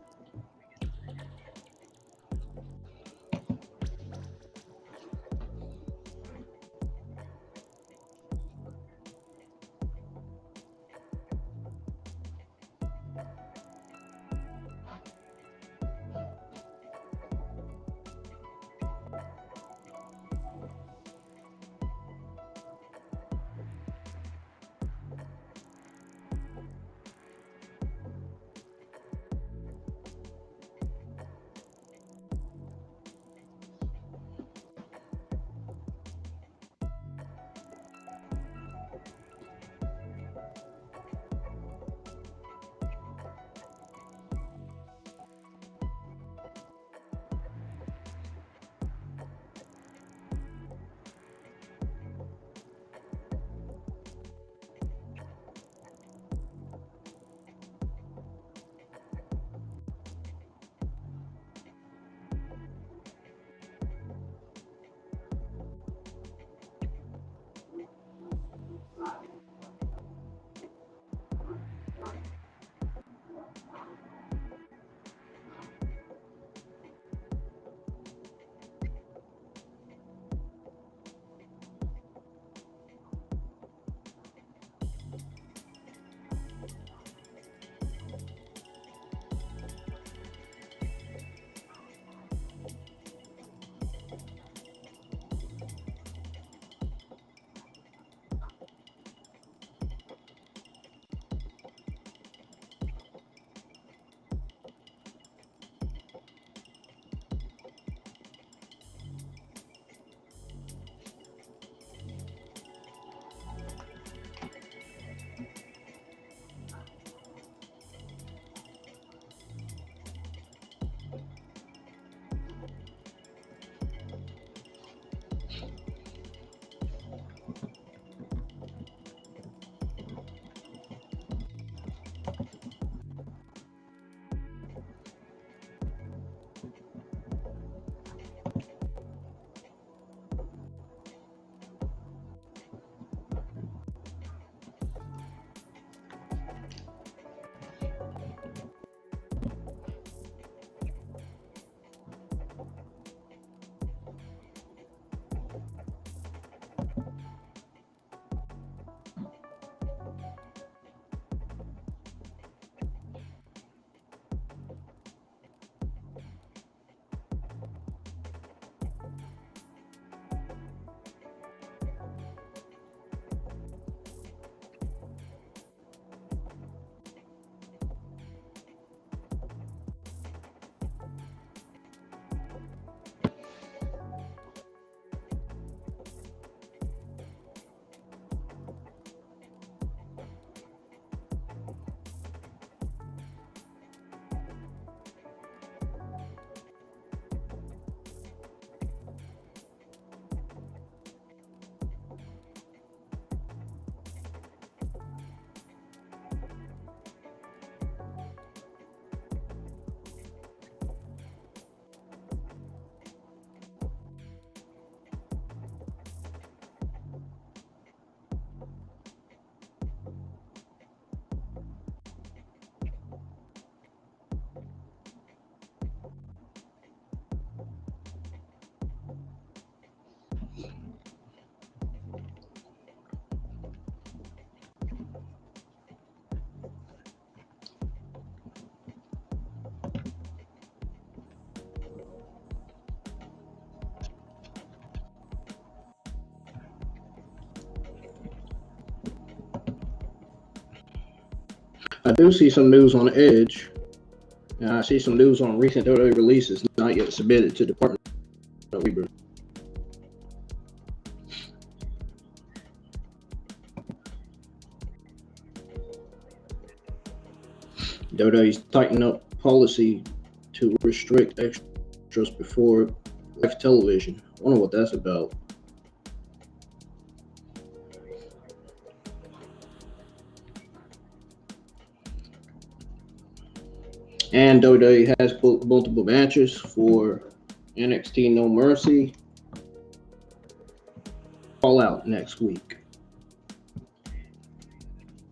A: I do see some news on Edge, and I see some news on recent WWE releases not yet submitted to Department of Labor. WWE's tightened up policy to restrict extras before live television. I wonder what that's about. And WWE has booked multiple matches for NXT No Mercy. All out next week.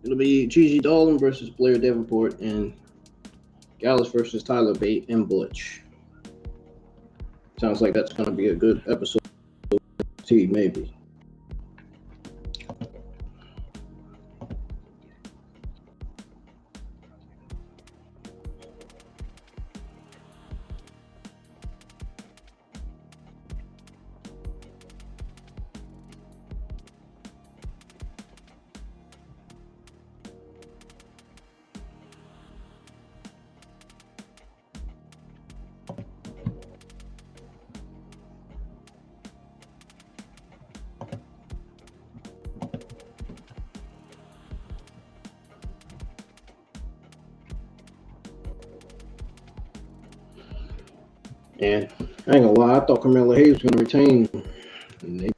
A: It'll be Gigi Dolan versus Blair Davenport and Gallus versus Tyler Bate and Butch. Sounds like that's going to be a good episode. Maybe. And I ain't gonna lie, I thought Carmella Hayes was gonna retain. And they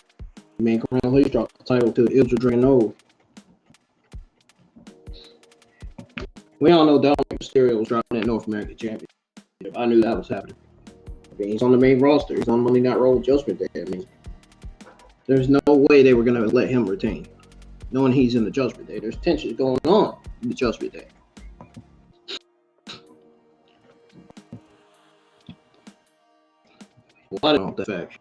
A: made Carmella Hayes drop the title to Ilja Dragunov. We all know Dominic Mysterio was dropping that North American Championship. I knew that was happening. I mean, he's on the main roster. He's on Monday Night Raw with Judgment Day. I mean, there's no way they were gonna let him retain, knowing he's in the Judgment Day. There's tension going on in the Judgment Day. Well, I don't know the fact.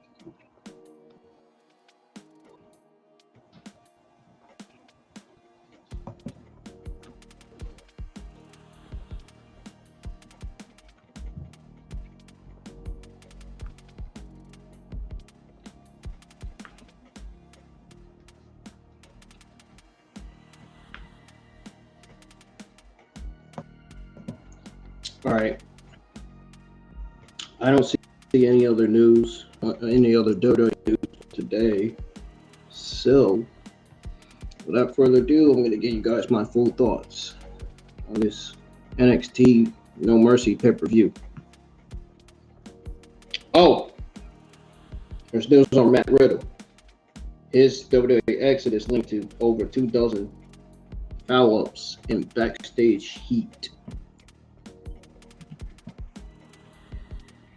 A: All right. I don't see any other news, any other WWE news today. So, without further ado, I'm going to give you guys my full thoughts on this NXT No Mercy pay-per-view. Oh, there's news on Matt Riddle. His WWE exit is linked to over 24 foul-ups in backstage heat.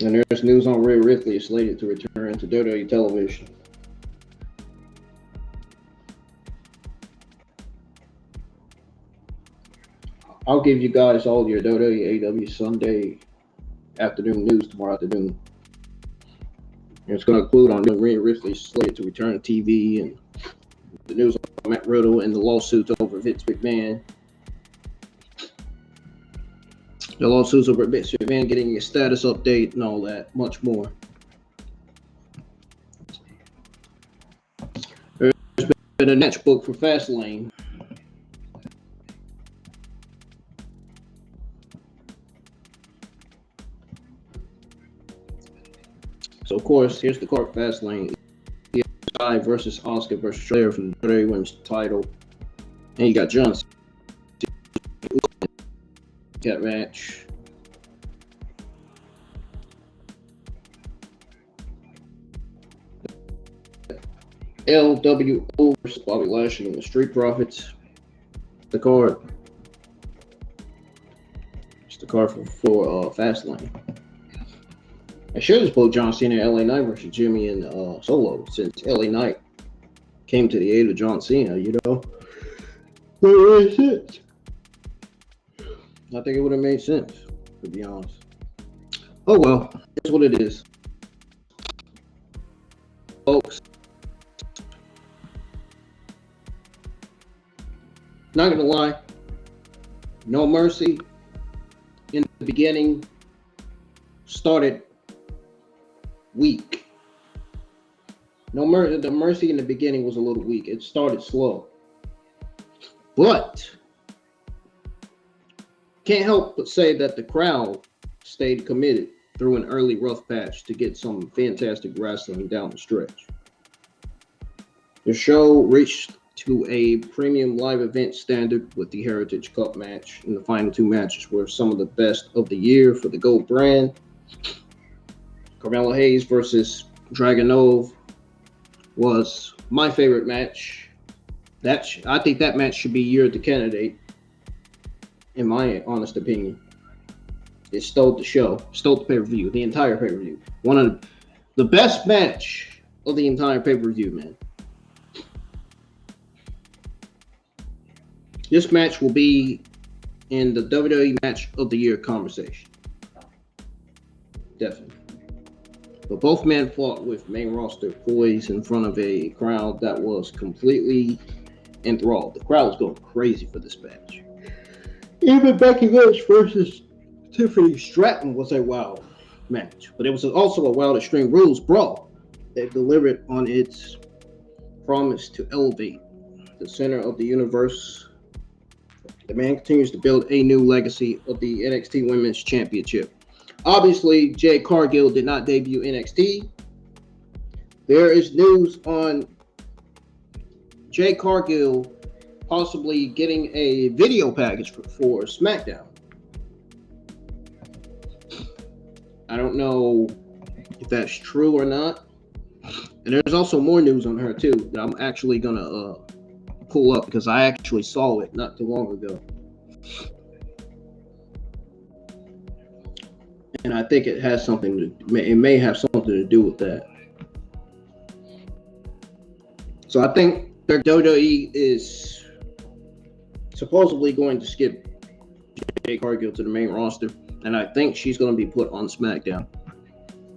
A: And there's news on Rhea Ripley is slated to return to WWE television. I'll give you guys all your WWE AEW Sunday afternoon news tomorrow afternoon. And it's going to include on Rhea Ripley slated to return to TV and the news on Matt Riddle and the lawsuits over Vince McMahon. The lawsuits over Vince McMahon getting a status update and all that, much more. There's been a match book for Fastlane. So, of course, here's the card for Fastlane. ESI versus Asuka versus Flair for the WWE Women's title. And you got John Cena. That match. LWO versus Bobby Lashley and the Street Profits. The card. It's the card for Fastlane. I should have spoke John Cena and LA Knight versus Jimmy and Solo, since LA Knight came to the aid of John Cena, you know. But it makes sense. I think it would have made sense, to be honest. Oh well, that's what it is. Folks. Not gonna lie. No Mercy in the beginning started weak. The Mercy in the beginning was a little weak. It started slow. But can't help but say that the crowd stayed committed through an early rough patch to get some fantastic wrestling down the stretch. The show reached to a premium live event standard with the Heritage Cup match, and the final two matches were some of the best of the year for the Gold brand. Carmella Hayes versus Dragunov was my favorite match. I think that match should be Year of the Candidate, in my honest opinion. It stole the show, stole the pay-per-view, the entire pay-per-view. One of the best match of the entire pay-per-view, man. This match will be in the WWE Match of the Year conversation. Definitely. But both men fought with main roster poise in front of a crowd that was completely enthralled. The crowd was going crazy for this match. Even Becky Lynch versus Tiffany Stratton was a wild match. But it was also a wild Extreme Rules brawl that delivered on its promise to elevate the center of the universe. The man continues to build a new legacy of the NXT Women's Championship. Obviously, Jade Cargill did not debut NXT. There is news on Jade Cargill possibly getting a video package for SmackDown. I don't know if that's true or not. And there's also more news on her too that I'm actually gonna pull up because I actually saw it not too long ago. And I think it has something to, it may have something to do with that. So I think their WWE is supposedly going to skip Jade Cargill to the main roster, and I think she's going to be put on SmackDown.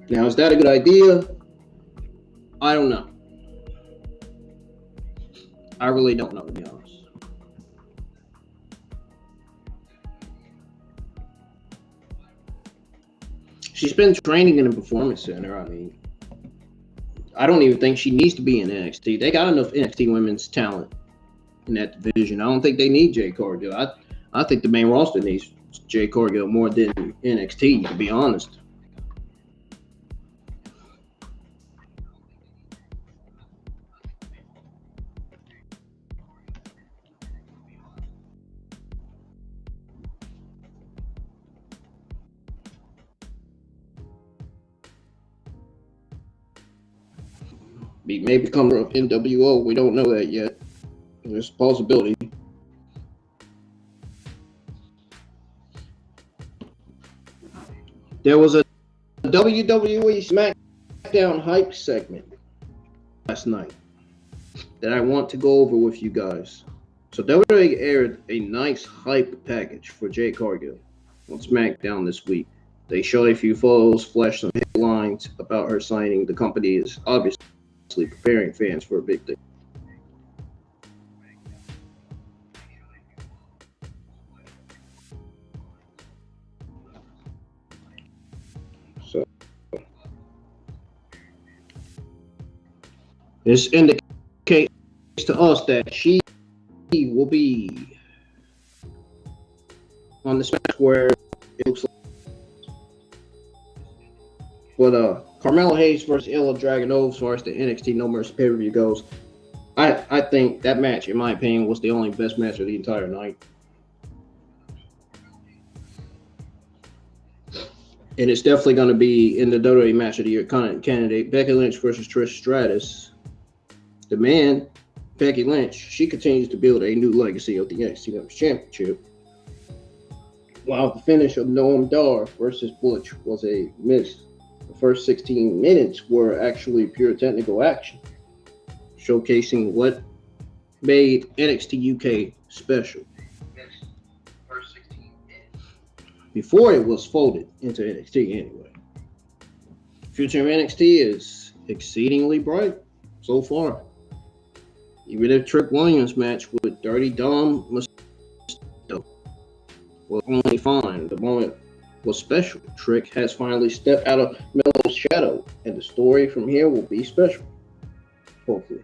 A: Now, is that a good idea? I don't know. I really don't know, to be honest. She's been training in a performance center. I mean, I don't even think she needs to be in NXT. They got enough NXT women's talent in that division. I don't think they need Jade Cargill. I think the main roster needs Jade Cargill more than NXT, to be honest. May become of NWO. We don't know that yet. There's a possibility. There was a WWE SmackDown hype segment last night that I want to go over with you guys. So WWE aired a nice hype package for Jade Cargill on SmackDown this week. They showed a few photos, flashed some headlines about her signing. The company is obviously preparing fans for a big thing. So this indicates to us that she will be on the smash where it looks like. But Carmelo Hayes versus Ilya Dragunov, as far as the NXT No Mercy pay-per-view goes, I think that match, in my opinion, was the only best match of the entire night. And it's definitely going to be in the WWE Match of the Year candidate. Becky Lynch versus Trish Stratus. The man, Becky Lynch, she continues to build a new legacy of the NXT Women's Championship. While the finish of Noam Dar versus Butch was a miss. The first 16 minutes were actually pure technical action, showcasing what made NXT UK special. Before it was folded into NXT anyway. Future of NXT is exceedingly bright so far. Even if Trick Williams' match with Dirty Dom was only fine, the moment was special. Trick has finally stepped out of Melo's shadow, and the story from here will be special. Hopefully.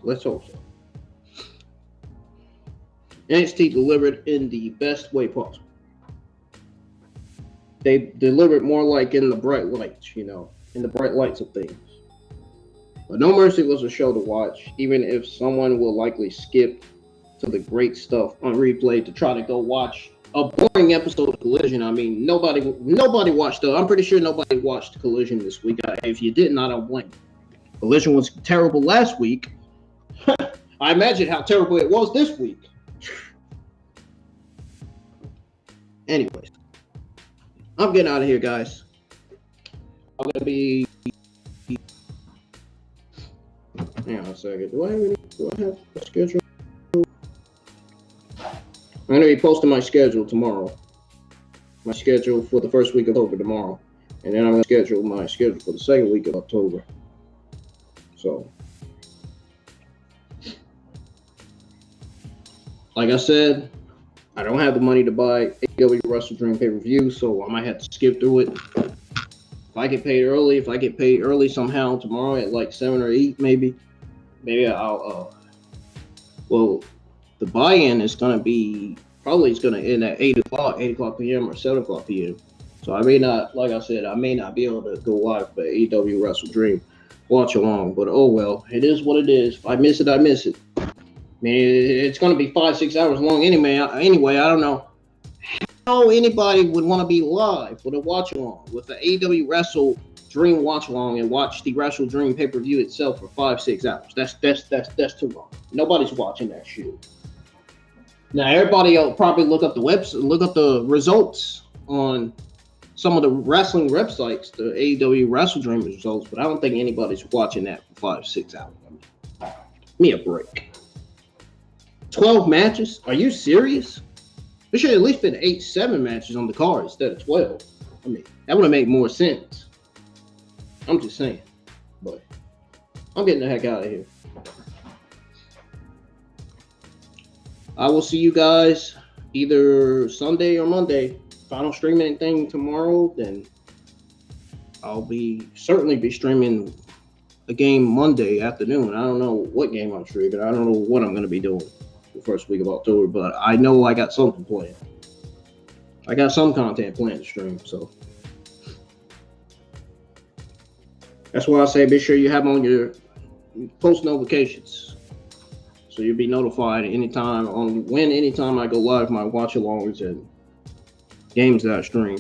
A: Let's hope so. NXT delivered in the best way possible. They delivered more like in the bright lights, in the bright lights of things. But No Mercy was a show to watch, even if someone will likely skip to the great stuff on replay to try to go watch a boring episode of Collision. I mean, nobody watched I'm pretty sure nobody watched Collision this week. If you didn't, I don't blame you. Collision was terrible last week. I imagine how terrible it was this week. Anyways, I'm getting out of here, guys. I'm gonna be. Hang on a second. Do I have a schedule? I'm gonna be posting my schedule tomorrow. My schedule for the first week of October tomorrow, and then I'm gonna schedule my schedule for the second week of October. So, like I said, I don't have the money to buy AEW Wrestle Dream pay-per-view, so I might have to skip through it. If I get paid early somehow tomorrow at like 7 or 8, maybe I'll. Well, the buy-in is gonna be probably it's gonna end at 8 o'clock p.m. or 7 o'clock p.m. So I may not, like I said, I may not be able to go live for AEW Wrestle Dream watch along, but oh well, it is what it is. If I miss it, I miss it. I mean, it's gonna be 5-6 hours long anyway. I don't know how anybody would want to be live for the watch along with the AEW Wrestle Dream watch along and watch the Wrestle Dream pay-per-view itself for 5-6 hours. That's too long. Nobody's watching that shit. Now everybody will probably look up the website, look up the results on some of the wrestling websites, the AEW Wrestle Dream results, but I don't think anybody's watching that for 5-6 hours. Give me a break. 12 matches? Are you serious? There should at least been 8-7 matches on the card instead of 12. I mean, that would have made more sense. I'm just saying. But I'm getting the heck out of here. I will see you guys either Sunday or Monday. If I don't stream anything tomorrow, then I'll certainly be streaming a game Monday afternoon. I don't know what game I'm streaming. I don't know what I'm going to be doing the first week of October, but I know I got something planned. I got some content planned to stream, so that's why I say be sure you have on your post notifications so you'll be notified anytime I go live, my watch alongs and games that I stream.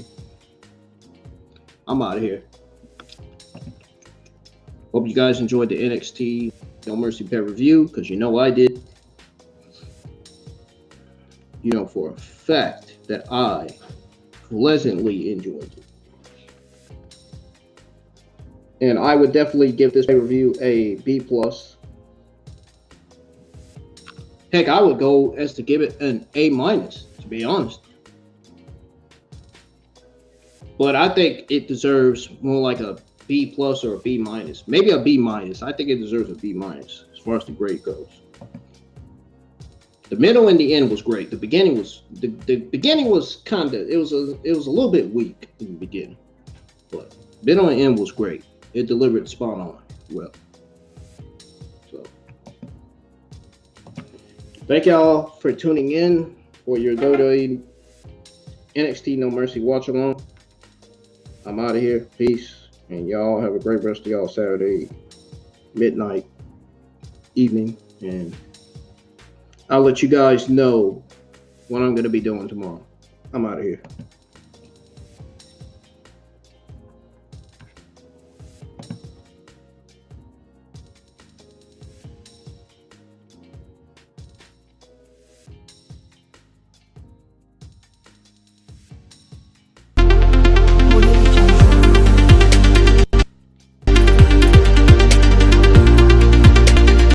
A: I'm out of here. Hope you guys enjoyed the NXT No Mercy pay-per-view, because you know I did. You know for a fact that I pleasantly enjoyed it. And I would definitely give this pay-per-view a B+. Heck, I would go as to give it an A-, to be honest. But I think it deserves more like a B+ or a B-. Maybe a B-. I think it deserves a B- as far as the grade goes. The middle and the end was great. The beginning was kind of it was a little bit weak in the beginning, but middle and end was great. It delivered spot on well. So thank y'all for tuning in for your WWE NXT No Mercy watch along. I'm out of here. Peace, and y'all have a great rest of y'all Saturday midnight, evening, and I'll let you guys know what I'm going to be doing tomorrow. I'm out of here.